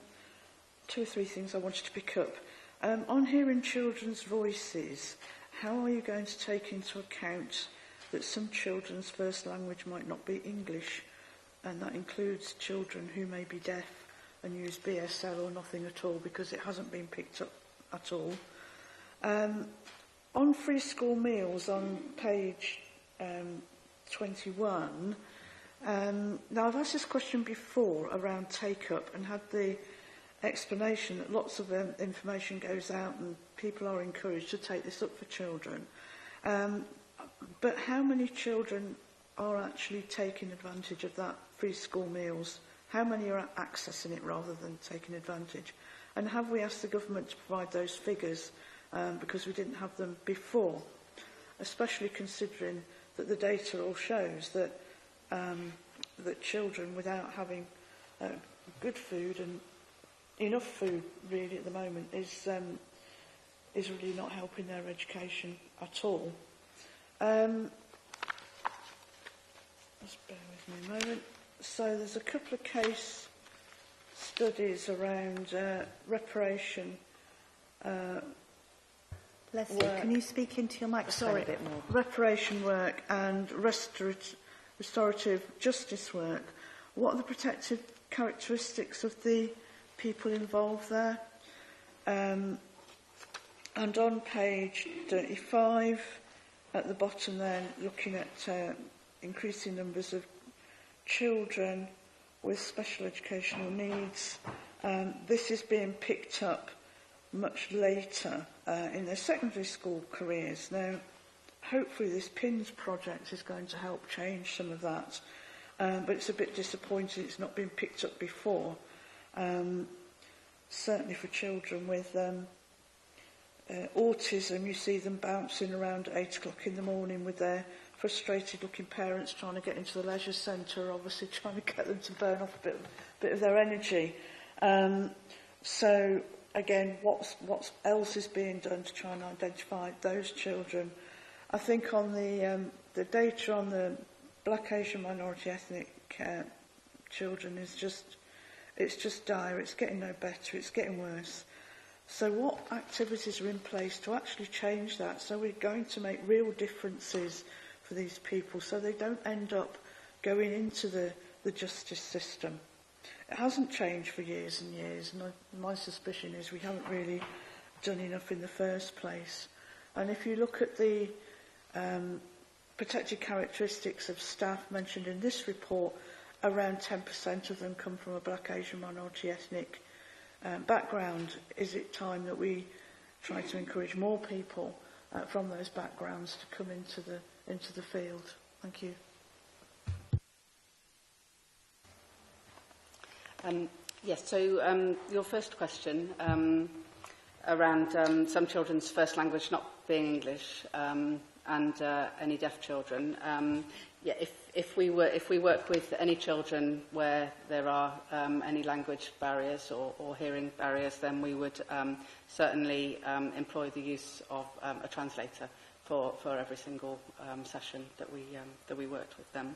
or 3 things I wanted to pick up. On hearing children's voices, how are you going to take into account that some children's first language might not be English, and that includes children who may be deaf and use BSL or nothing at all because it hasn't been picked up at all? On free school meals on page 21, now I've asked this question before around take-up and had the explanation that lots of information goes out and people are encouraged to take this up for children. But how many children are actually taking advantage of that free school meals? How many are accessing it rather than taking advantage? And have we asked the government to provide those figures because we didn't have them before, especially considering that the data all shows that that children without having good food and enough food really at the moment is really not helping their education at all. Just bear with me a moment. So there's a couple of case studies around reparation Leslie, work. can you speak into your microphone a bit more? Reparation work and restorative justice work. What are the protected characteristics of the people involved there? And on page 35, at the bottom then, looking at increasing numbers of children with special educational needs. This is being picked up much later in their secondary school careers. Now, hopefully this PINS project is going to help change some of that, but it's a bit disappointing it's not been picked up before. Certainly for children with autism, you see them bouncing around at 8 o'clock in the morning with their frustrated looking parents trying to get into the leisure centre, obviously trying to get them to burn off a bit of their energy. So again, what else is being done to try and identify those children? I think on the data on the Black, Asian, minority ethnic children is just dire. It's getting no better. It's getting worse. So what activities are in place to actually change that? So we're going to make real differences for these people so they don't end up going into the justice system. It hasn't changed for years and years, and my suspicion is we haven't really done enough in the first place. And if you look at the protected characteristics of staff mentioned in this report, around 10% of them come from a Black, Asian, minority ethnic background. Is it time that we try to encourage more people from those backgrounds to come into the field? Thank you. Yes, so your first question around some children's first language not being English and any deaf children. If we work with any children where there are any language barriers or hearing barriers, then we would certainly employ the use of a translator for every single session that we worked with them.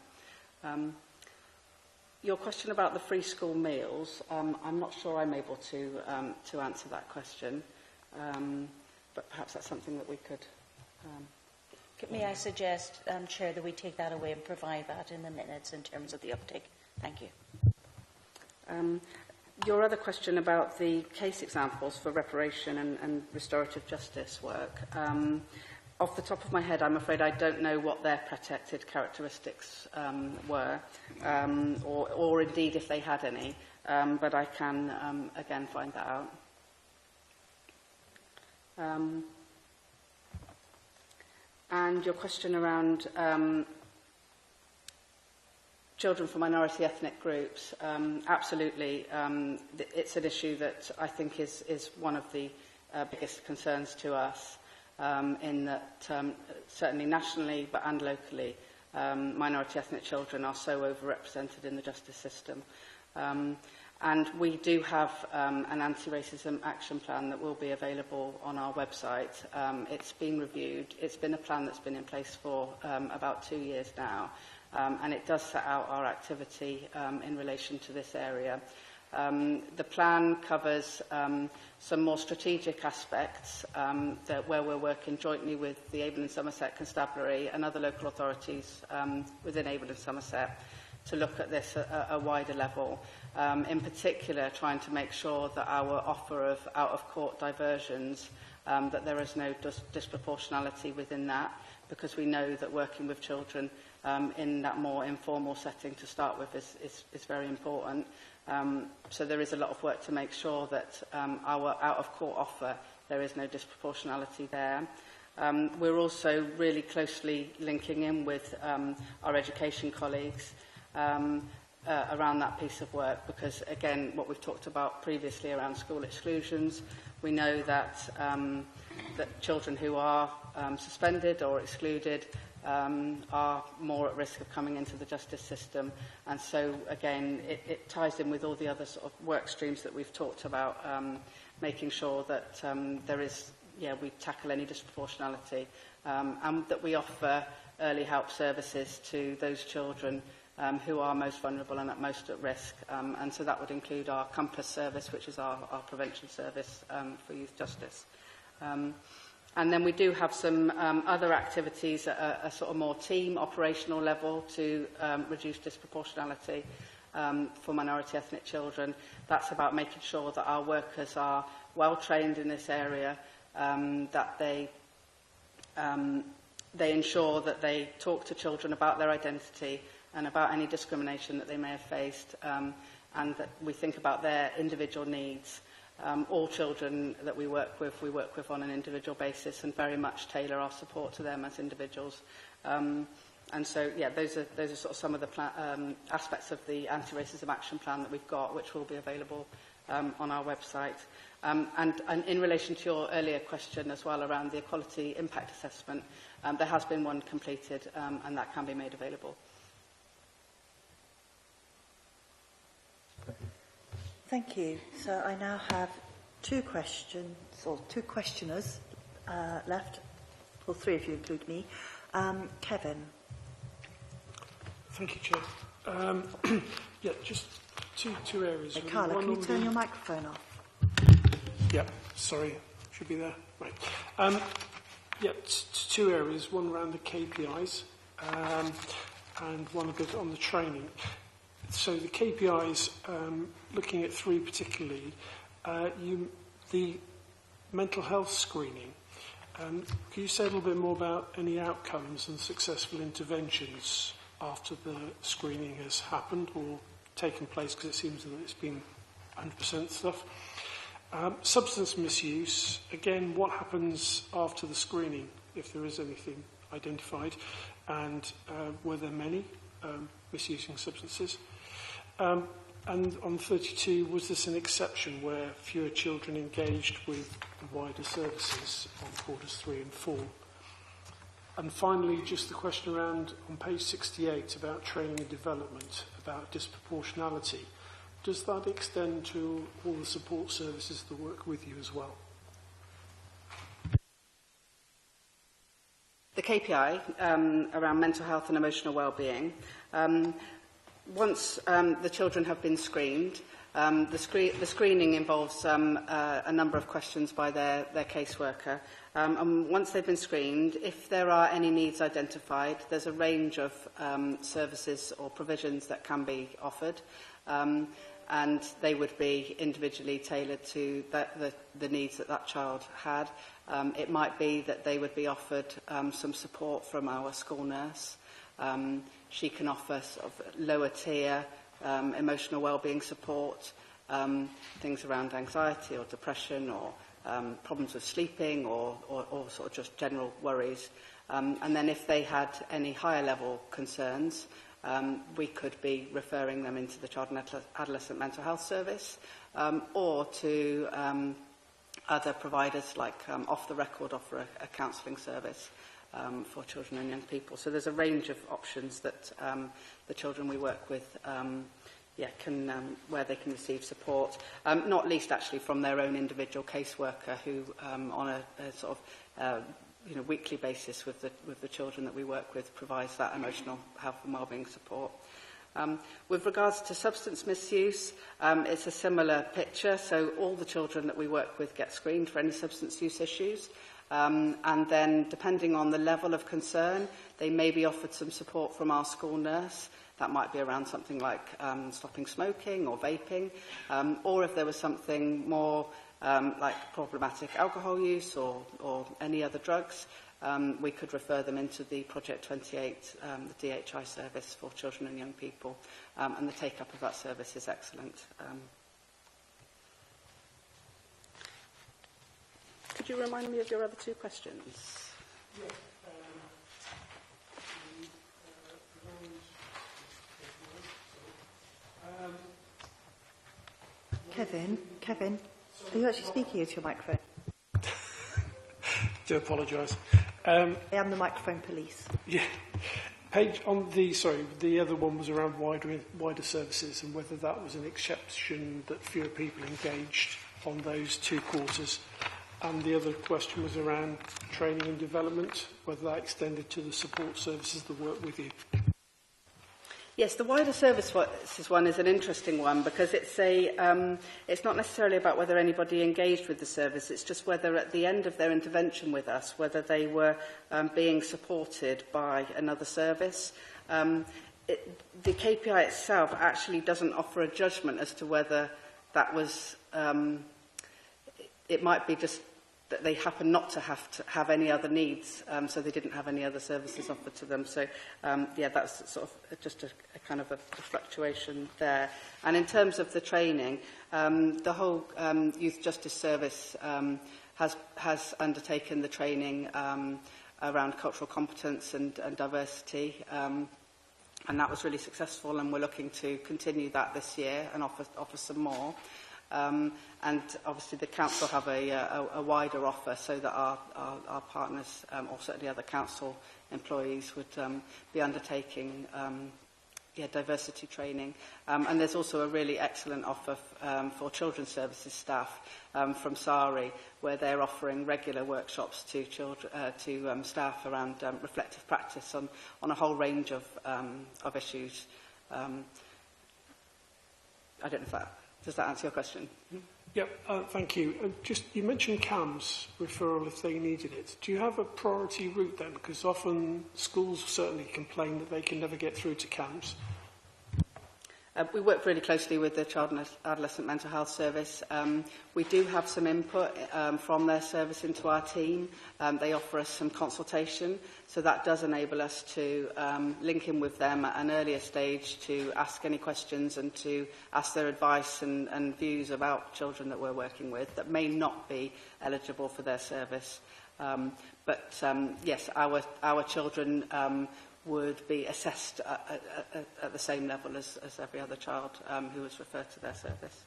Your question about the free school meals, I'm not sure I'm able to answer that question, but perhaps that's something that we could. May I suggest, Chair, that we take that away and provide that in the minutes in terms of the uptake? Thank you. Your other question about the case examples for reparation and restorative justice work, Off the top of my head, I'm afraid I don't know what their protected characteristics were, or indeed if they had any, but I can, again, find that out. And your question around children from minority ethnic groups, absolutely, it's an issue that I think is one of the biggest concerns to us. In that certainly nationally and locally, minority ethnic children are so overrepresented in the justice system. And we do have an anti-racism action plan that will be available on our website. It's been reviewed. It's been a plan that's been in place for about 2 years now, and it does set out our activity in relation to this area. The plan covers some more strategic aspects where we're working jointly with the Avon and Somerset Constabulary and other local authorities within Avon and Somerset to look at this at a wider level. In particular, trying to make sure that our offer of out-of-court diversions, that there is no disproportionality within that, because we know that working with children in that more informal setting to start with is very important. So there is a lot of work to make sure that our out-of-court offer, there is no disproportionality there. We're also really closely linking in with our education colleagues around that piece of work, because, again, what we've talked about previously around school exclusions, we know that, that children who are suspended or excluded are more at risk of coming into the justice system. And so, again, it ties in with all the other sort of work streams that we've talked about, making sure that there is, we tackle any disproportionality, and that we offer early help services to those children who are most vulnerable and most at risk. And so that would include our Compass service, which is our prevention service for youth justice. And then we do have some other activities at a sort of more team operational level to reduce disproportionality for minority ethnic children. That's about making sure that our workers are well trained in this area, that they ensure that they talk to children about their identity and about any discrimination that they may have faced, and that we think about their individual needs. All children that we work with on an individual basis, and very much tailor our support to them as individuals. And so, those are sort of some of the aspects of the anti-racism action plan that we've got, which will be available on our website. And in relation to your earlier question as well around the equality impact assessment, there has been one completed, and that can be made available. Thank you. So I now have two questioners left. Well, three if you include me. Kevin. Thank you, Chair. Just two areas. Hey, Carla, can you turn your microphone off? Yeah, sorry, should be there. Right. Two areas. One around the KPIs, and one a bit on the training. So the KPIs, looking at three particularly, the mental health screening. Can you say a little bit more about any outcomes and successful interventions after the screening has happened or taken place, because it seems that it's been 100% stuff. Substance misuse, again, what happens after the screening, if there is anything identified, and were there many misusing substances? And on 32, was this an exception where fewer children engaged with wider services on quarters 3 and 4? And finally, just the question around on page 68 about training and development, about disproportionality. Does that extend to all the support services that work with you as well? The KPI around mental health and emotional well-being, once the children have been screened, the screening involves a number of questions by their caseworker. And once they've been screened, if there are any needs identified, there's a range of services or provisions that can be offered. and they would be individually tailored to the needs that that child had. It might be that they would be offered some support from our school nurse. She can offer sort of lower tier emotional wellbeing support, things around anxiety or depression or problems with sleeping or sort of just general worries. And then if they had any higher level concerns, we could be referring them into the Child and Adolescent Mental Health Service or to other providers like Off the Record offer a counselling service for children and young people. So there's a range of options that the children we work with where they can receive support, not least actually from their own individual caseworker who on a sort of weekly basis with the children that we work with provides that emotional health and wellbeing support. With regards to substance misuse, it's a similar picture. So all the children that we work with get screened for any substance use issues. And then, depending on the level of concern, they may be offered some support from our school nurse. That might be around something like stopping smoking or vaping, or if there was something more like problematic alcohol use or any other drugs, we could refer them into the Project 28, the DHI service for children and young people, and the take-up of that service is excellent. Could you remind me of your other two questions? Yeah. Kevin, are you actually speaking into your microphone? Do apologise. I am the microphone police. Yeah. The other one was around wider services and whether that was an exception that fewer people engaged on those 2 quarters. And the other question was around training and development, whether that extended to the support services that work with you. Yes, the wider services one is an interesting one because it's not necessarily about whether anybody engaged with the service, it's just whether at the end of their intervention with us, whether they were being supported by another service. The KPI itself actually doesn't offer a judgment as to whether that was, it might be just that they happen not to have any other needs, so they didn't have any other services offered to them. So, that's sort of just a kind of a fluctuation there. And in terms of the training, the whole Youth Justice Service has undertaken the training around cultural competence and diversity, and that was really successful, and we're looking to continue that this year and offer some more. And obviously the council have a wider offer so that our partners, or certainly other council employees, would be undertaking diversity training. And there's also a really excellent offer for children's services staff from SARI, where they're offering regular workshops to staff around reflective practice on a whole range of issues. I don't know if does that answer your question? Yep, thank you. You mentioned CAMS referral if they needed it. Do you have a priority route then? Because often schools certainly complain that they can never get through to CAMS. We work really closely with the Child and Adolescent Mental Health Service. We do have some input from their service into our team. They offer us some consultation, so that does enable us to link in with them at an earlier stage to ask any questions and to ask their advice and views about children that we're working with that may not be eligible for their service. Yes, our children would be assessed at the same level as every other child who was referred to their service.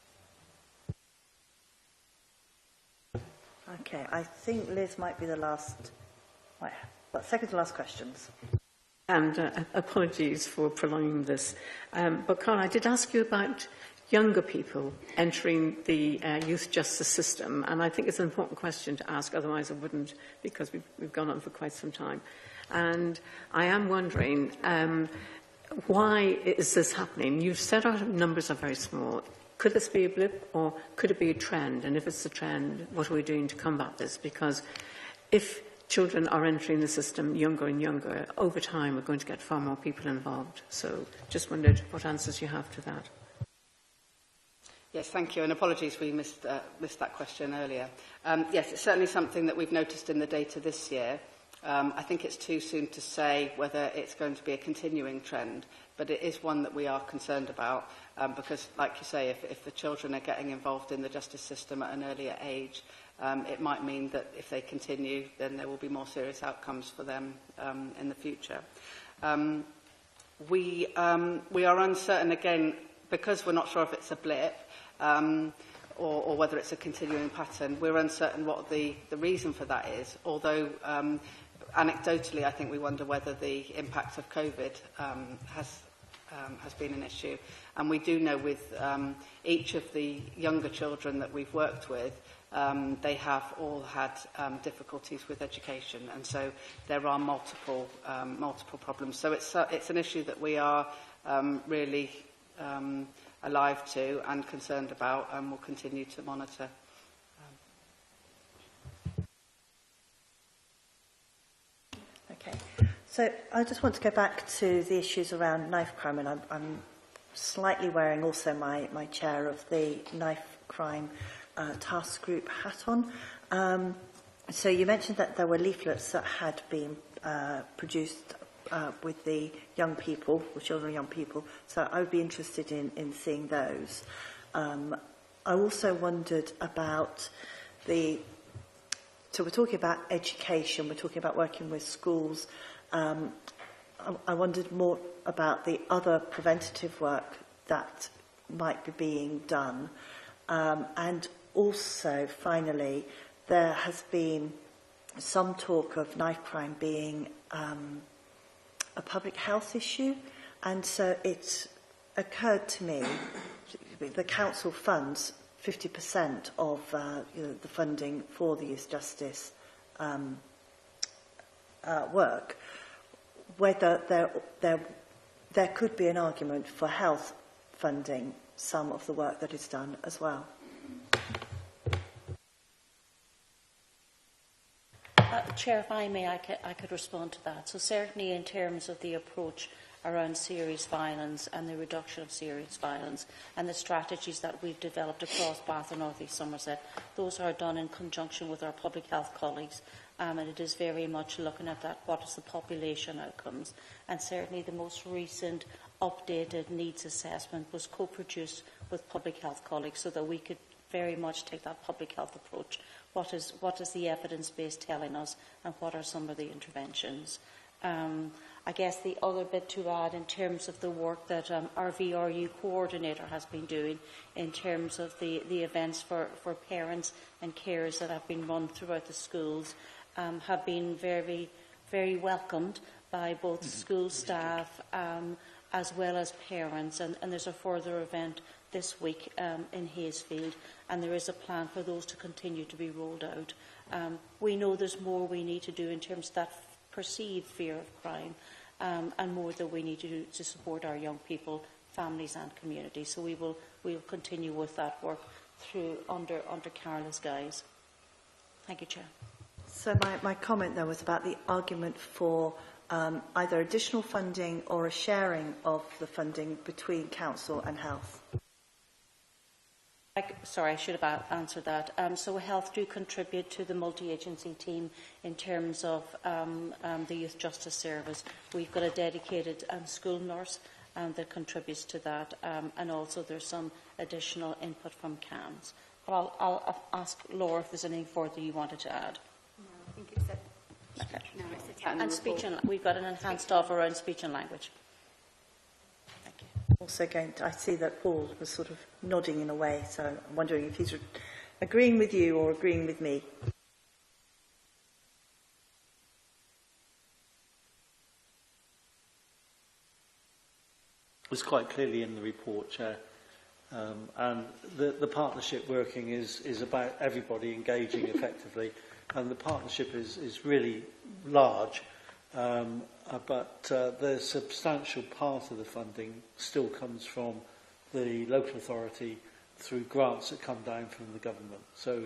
Okay, I think Liz might be the last, second to last questions. And apologies for prolonging this. But Carl, I did ask you about younger people entering the youth justice system, and I think it's an important question to ask, otherwise I wouldn't, because we've gone on for quite some time. And I am wondering, why is this happening? You've said our numbers are very small. Could this be a blip, or could it be a trend? And if it's a trend, what are we doing to combat this? Because if children are entering the system younger and younger, over time we're going to get far more people involved. So just wondered what answers you have to that. Yes, thank you, and apologies we missed that question earlier. Yes, it's certainly something that we've noticed in the data this year. I think it's too soon to say whether it's going to be a continuing trend, but it is one that we are concerned about because, like you say, if the children are getting involved in the justice system at an earlier age, it might mean that if they continue, then there will be more serious outcomes for them in the future. We are uncertain, again, because we're not sure if it's a blip or whether it's a continuing pattern. We're uncertain what the reason for that is, although anecdotally I think we wonder whether the impact of COVID has been an issue. And we do know with each of the younger children that we've worked with, they have all had difficulties with education, and so there are multiple problems. So it's an issue that we are really alive to and concerned about, and will continue to monitor. Okay, so I just want to go back to the issues around knife crime, and I'm slightly wearing also my chair of the knife crime task group hat on. So you mentioned that there were leaflets that had been produced with the young people, or children and young people, so I would be interested in seeing those. I also wondered about so we're talking about education, we're talking about working with schools. I wondered more about the other preventative work that might be being done. And also, finally, there has been some talk of knife crime being a public health issue, and so it occurred to me the council funds 50% of the funding for the youth justice work, whether there could be an argument for health funding some of the work that is done as well. Chair, if I may, I could respond to that. So certainly in terms of the approach around serious violence and the reduction of serious violence and the strategies that we've developed across Bath and North East Somerset, those are done in conjunction with our public health colleagues, and it is very much looking at that, what is the population outcomes. And certainly the most recent updated needs assessment was co-produced with public health colleagues so that we could very much take that public health approach. What is the evidence base telling us, and what are some of the interventions? I guess the other bit to add in terms of the work that our VRU coordinator has been doing in terms of the events for parents and carers that have been run throughout the schools have been very, very welcomed by both school staff as well as parents. And there's a further event this week in Hayesfield, and there is a plan for those to continue to be rolled out. We know there's more we need to do in terms of that perceived fear of crime, and more that we need to do to support our young people, families and communities. So we'll continue with that work through under Carola's guise. Thank you, Chair. So my comment there was about the argument for either additional funding or a sharing of the funding between council and health. Sorry, I should have answered that. So health do contribute to the multi-agency team in terms of the Youth Justice Service. We've got a dedicated school nurse that contributes to that, and also there's some additional input from CAMS. But I'll ask Laura if there's anything further you wanted to add. No, I think it's a... Okay. No, it's a And speech and we've got an enhanced offer around speech and language. Also I see that Paul was sort of nodding in a way, so I'm wondering if he's agreeing with you or agreeing with me. It was quite clearly in the report, Chair. And the partnership working is about everybody engaging effectively, and the partnership is really large. But the substantial part of the funding still comes from the local authority through grants that come down from the government. So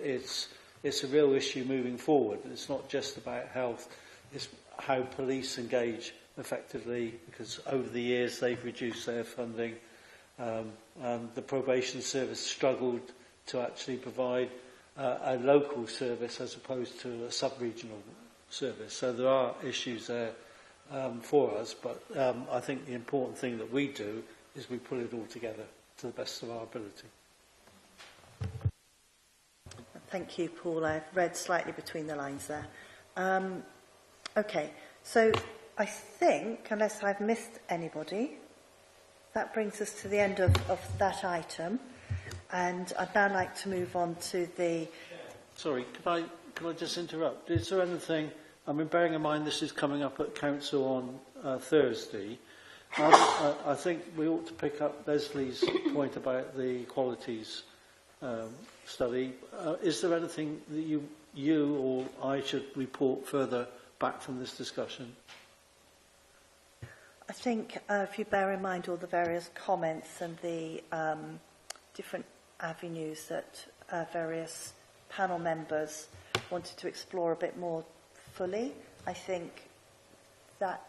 it's a real issue moving forward. It's not just about health, it's how police engage effectively, because over the years they've reduced their funding, And the probation service struggled to actually provide a local service as opposed to a sub-regional service. So there are issues there for us, but I think the important thing that we do is we pull it all together to the best of our ability. Thank you, Paul. I've read slightly between the lines there. Okay, so I think, unless I've missed anybody, that brings us to the end of that item. And I'd now like to move on to the... Sorry, can I just interrupt? Is there anything... I mean, bearing in mind this is coming up at Council on Thursday, I think we ought to pick up Leslie's point about the qualities study. Is there anything that you or I should report further back from this discussion? I think if you bear in mind all the various comments and the different avenues that various panel members wanted to explore a bit more fully, I think that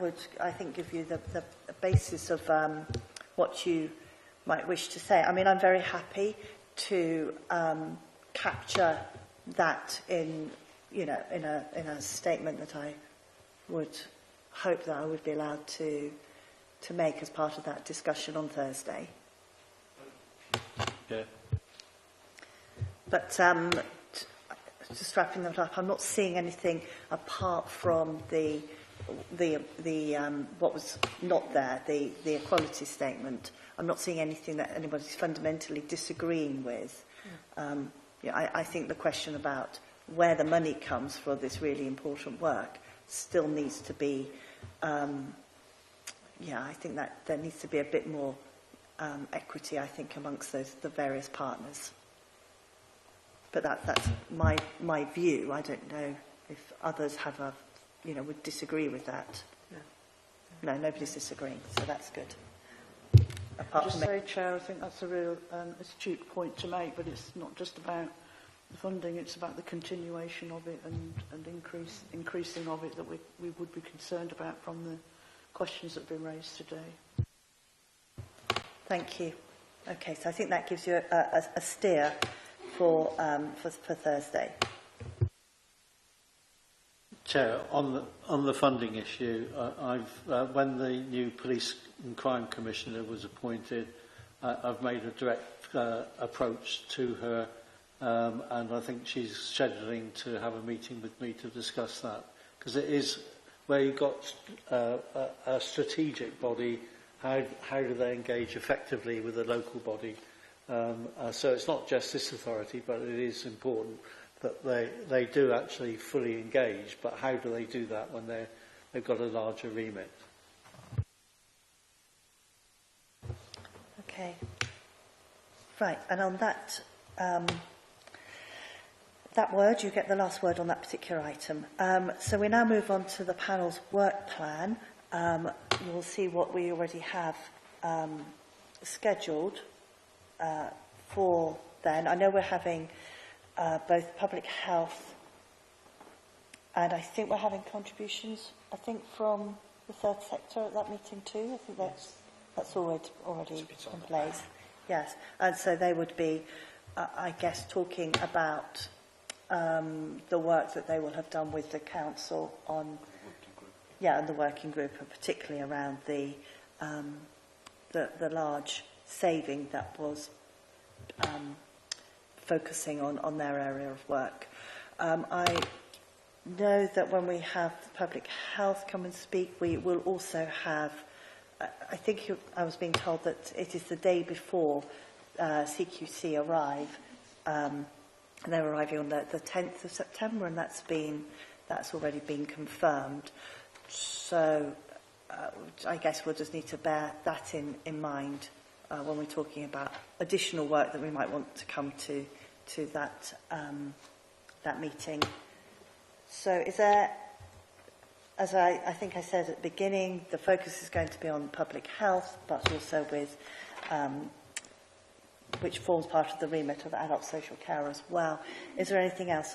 would, I think, give you the basis of what you might wish to say. I mean, I'm very happy to capture that in, you know, in a statement that I would hope that I would be allowed to make as part of that discussion on Thursday. Yeah. But just wrapping that up, I'm not seeing anything apart from the what was not there, the equality statement. I'm not seeing anything that anybody's fundamentally disagreeing with. Yeah, I think the question about where the money comes for this really important work still needs to be, yeah, I think that there needs to be a bit more equity, I think, amongst the various partners. But that's my view. I don't know if others have would disagree with that. No, nobody's disagreeing, so that's good. Just say, Chair, I think that's a real astute point to make, but it's not just about the funding, it's about the continuation of it and increasing of it that we would be concerned about from the questions that have been raised today. Thank you. Okay, so I think that gives you a steer for Thursday. Chair, on the funding issue, when the new Police and Crime Commissioner was appointed, I've made a direct approach to her, and I think she's scheduling to have a meeting with me to discuss that, because it is where you've got a strategic body. How do they engage effectively with a local body? So it's not just this authority, but it is important that they do actually fully engage, but how do they do that when they've got a larger remit? Okay. Right, and on that that word, you get the last word on that particular item. So we now move on to the panel's work plan. You will see what we already have scheduled for then. I know we're having both public health and I think we're having contributions, I think, from the third sector at that meeting too. I think that's already in place. Yes, and so they would be, I guess, talking about the work that they will have done with the council on, and the working group, and particularly around the large saving that was focusing on their area of work. I know that when we have public health come and speak, we will also have, I think I was being told that it is the day before CQC arrive. They're arriving on the 10th of September, and that's already been confirmed. So I guess we'll just need to bear that in mind when we're talking about additional work that we might want to come to that meeting. So is there, as I think I said at the beginning, the focus is going to be on public health, but also with which forms part of the remit of adult social care as well. Is there anything else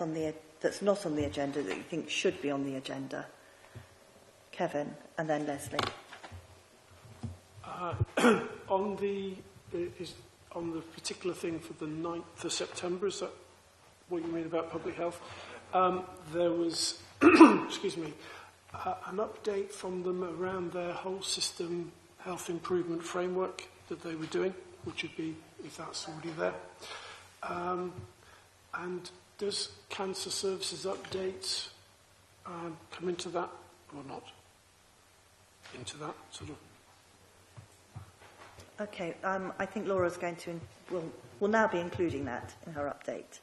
that's not on the agenda that you think should be on the agenda? Kevin, and then Leslie. On the particular thing for the 9th of September, is that what you mean about public health? There was, excuse me, an update from them around their whole system health improvement framework that they were doing, which would be, if that's already there. And does cancer services updates come into that or not? Into that sort of. Okay, I think Laura's going to will now be including that in her update.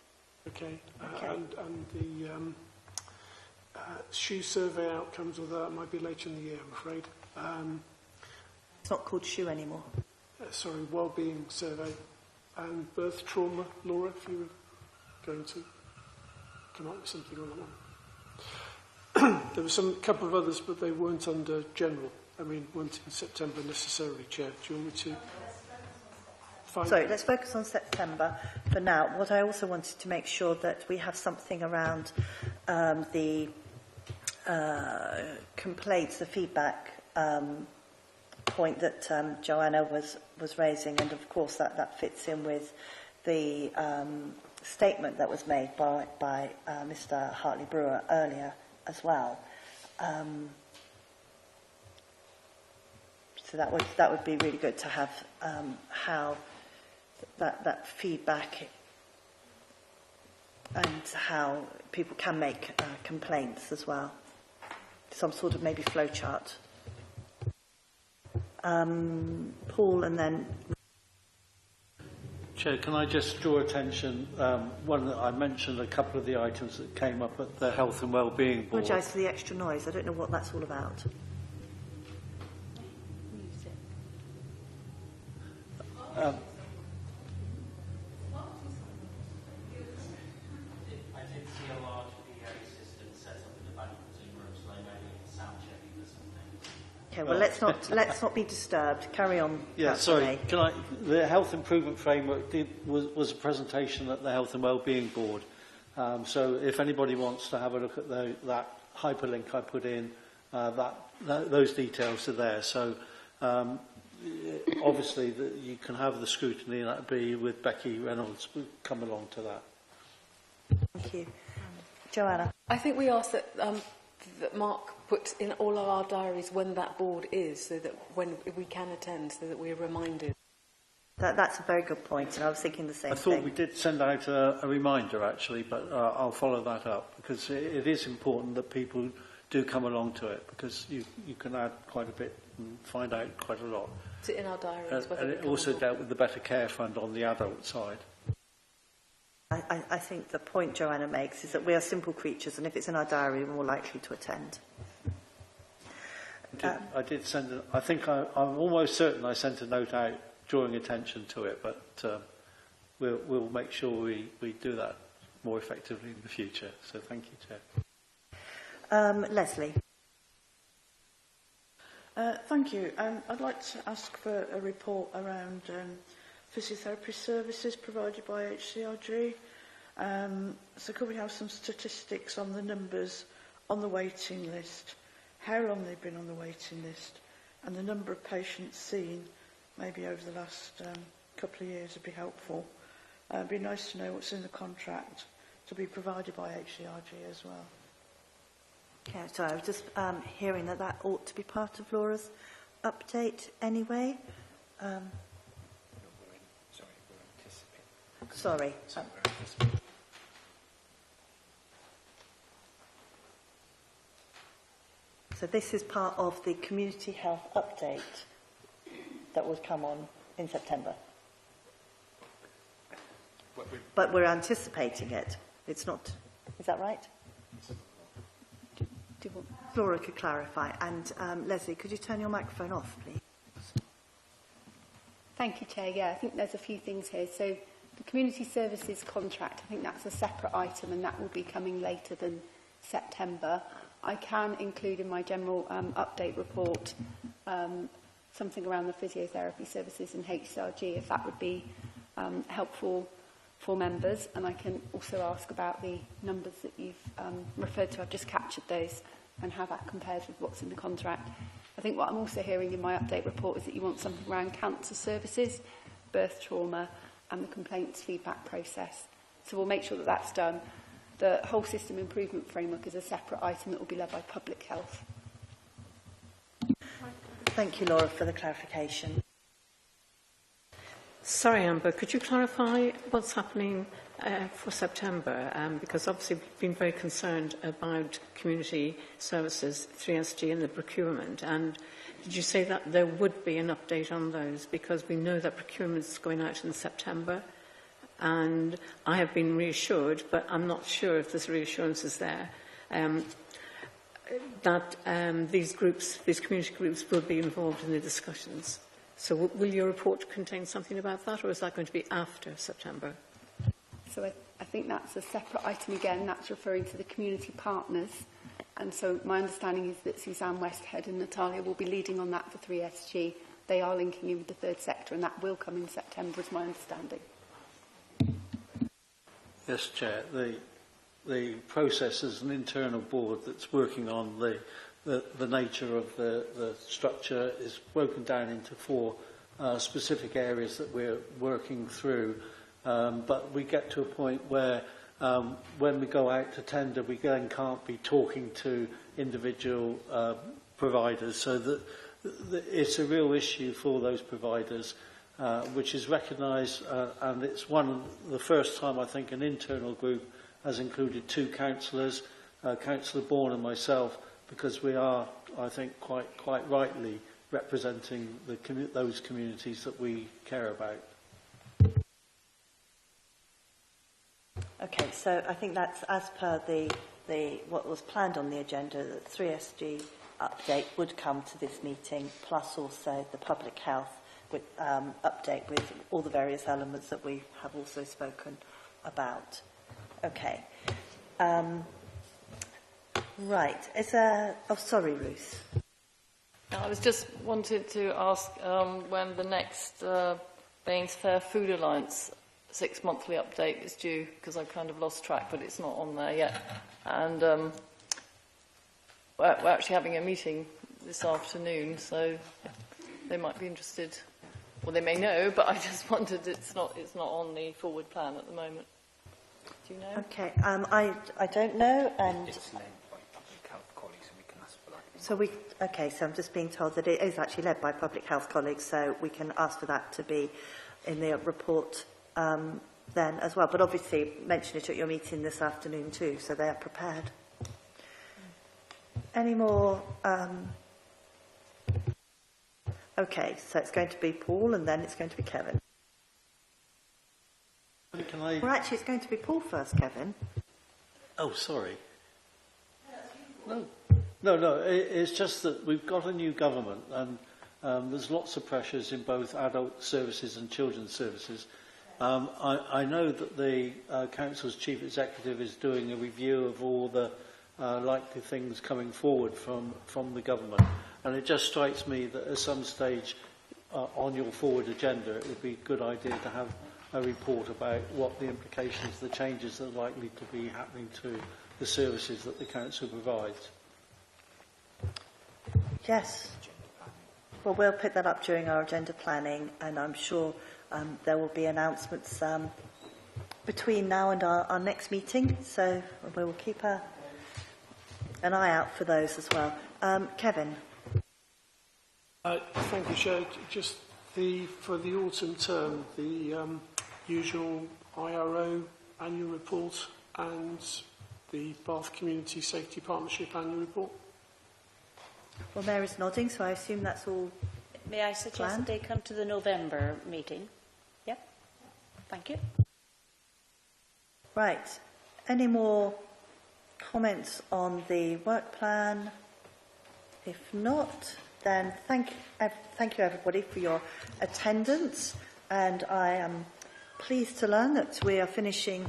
Okay, and the SHU survey outcomes of that might be later in the year, I'm afraid. It's not called SHU anymore. Sorry, Wellbeing survey and birth trauma. Laura, if you were going to come up with something on that one. There were some couple of others, but they weren't under general. I mean, weren't in September necessarily, Chair. Do you want me to? Sorry, let's focus on September for now. What I also wanted to make sure that we have something around the complaints, the feedback point that Joanna was raising, and of course that fits in with the statement that was made by Mr. Hartley-Brewer earlier as well. So that would be really good to have how that feedback and how people can make complaints as well. Some sort of maybe flow chart. Paul, and then. Chair, can I just draw attention? One that I mentioned a couple of the items that came up at the Health and Wellbeing Board. I apologise for the extra noise. I don't know what that's all about. Okay, well, let's not be disturbed. Carry on. Yeah, sorry. The Health Improvement Framework was a presentation at the Health and Wellbeing Board. So if anybody wants to have a look at that hyperlink I put in, those details are there. So obviously you can have the scrutiny, and that would be with Becky Reynolds. We'll come along to that. Thank you. Joanna. I think we asked that Mark put in all of our diaries when that board is, so that when we can attend, so that we're reminded. That's a very good point, and I was thinking the same thing. I thought we did send out a reminder, actually, but I'll follow that up, because it is important that people do come along to it, because you can add quite a bit and find out quite a lot. Is it in our diaries? And it also dealt with the Better Care Fund on the adult side. I think the point Joanna makes is that we are simple creatures, and if it's in our diary, we're more likely to attend. I did send. I'm almost certain I sent a note out drawing attention to it, but we'll make sure we do that more effectively in the future. So thank you, Chair. Leslie. Thank you. I'd like to ask for a report around physiotherapy services provided by HCRG. So could we have some statistics on the numbers on the waiting list, how long they've been on the waiting list, and the number of patients seen maybe over the last couple of years would be helpful. It'd be nice to know what's in the contract to be provided by HCRG as well. Okay, so I was just hearing that ought to be part of Laura's update anyway. Sorry. So this is part of the community health update that will come on in September. But we're anticipating it. It's not. Is that right? Laura could clarify. And Leslie, could you turn your microphone off, please? Thank you, Chair. Yeah, I think there's a few things here. So the community services contract, I think that's a separate item, and that will be coming later than September. I can include in my general update report something around the physiotherapy services in HCRG, if that would be helpful for members. And I can also ask about the numbers that you've referred to. I've just captured those and how that compares with what's in the contract. I think what I'm also hearing in my update report is that you want something around cancer services, birth trauma and the complaints feedback process. So we'll make sure that that's done. The whole system improvement framework is a separate item that will be led by public health. Thank you, Laura, for the clarification. Sorry, Amber, could you clarify what's happening for September? Because obviously we've been very concerned about community services, 3SG and the procurement. And did you say that there would be an update on those? Because we know that procurement is going out in September. And I have been reassured, but I'm not sure if this reassurance is there, that these community groups will be involved in the discussions. So will your report contain something about that, or is that going to be after September? So I think that's a separate item again. That's referring to the community partners. And so my understanding is that Suzanne Westhead and Natalia will be leading on that for 3SG. They are linking in with the third sector, and that will come in September, is my understanding. Yes, Chair. The process is an internal board that's working on the nature of the structure is broken down into 4 specific areas that we're working through. But we get to a point where when we go out to tender, we then can't be talking to individual providers. So that it's a real issue for those providers, which is recognised, and it's the first time I think an internal group has included 2 councillors, Councillor Bourne and myself, because we are, I think, quite rightly representing those communities that we care about. Okay, so I think that's as per what was planned on the agenda, that 3SG update would come to this meeting, plus also the public health update with all the various elements that we have also spoken about. Okay. Right. Oh, sorry, Ruth. I was just wanted to ask when the next Baines Fair Food Alliance 6-monthly update is due, because I've kind of lost track, but it's not on there yet. And we're actually having a meeting this afternoon, so they might be interested. Well, they may know, but I just wondered, it's not on the forward plan at the moment. Do you know? Okay, I don't know, and it's led by public health colleagues, and we can ask for that. So I'm just being told that it is actually led by public health colleagues, so we can ask for that to be in the report then as well. But obviously, mention it at your meeting this afternoon too, so they are prepared. Any more? Okay, so it's going to be Paul, and then it's going to be Kevin. Well, actually, it's going to be Paul first, Kevin. Oh, sorry. No. It's just that we've got a new government, and there's lots of pressures in both adult services and children's services. I know that the Council's Chief Executive is doing a review of all the likely things coming forward from the government, and it just strikes me that at some stage on your forward agenda it would be a good idea to have a report about what the implications, the changes that are likely to be happening to the services that the Council provides. Yes. Well, we'll pick that up during our agenda planning, and I'm sure there will be announcements between now and our next meeting, so we will keep an eye out for those as well. Kevin. Thank you, Chair. Just for the autumn term, the usual IRO annual report and the Bath Community Safety Partnership annual report. Well, Mary's nodding, so I assume that's all. May I suggest that they come to the November meeting? Yep. Thank you. Right. Any more comments on the work plan? If not, then thank you everybody for your attendance, and I am pleased to learn that we are finishing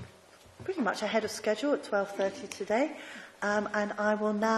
pretty much ahead of schedule at 12:30 today, and I will now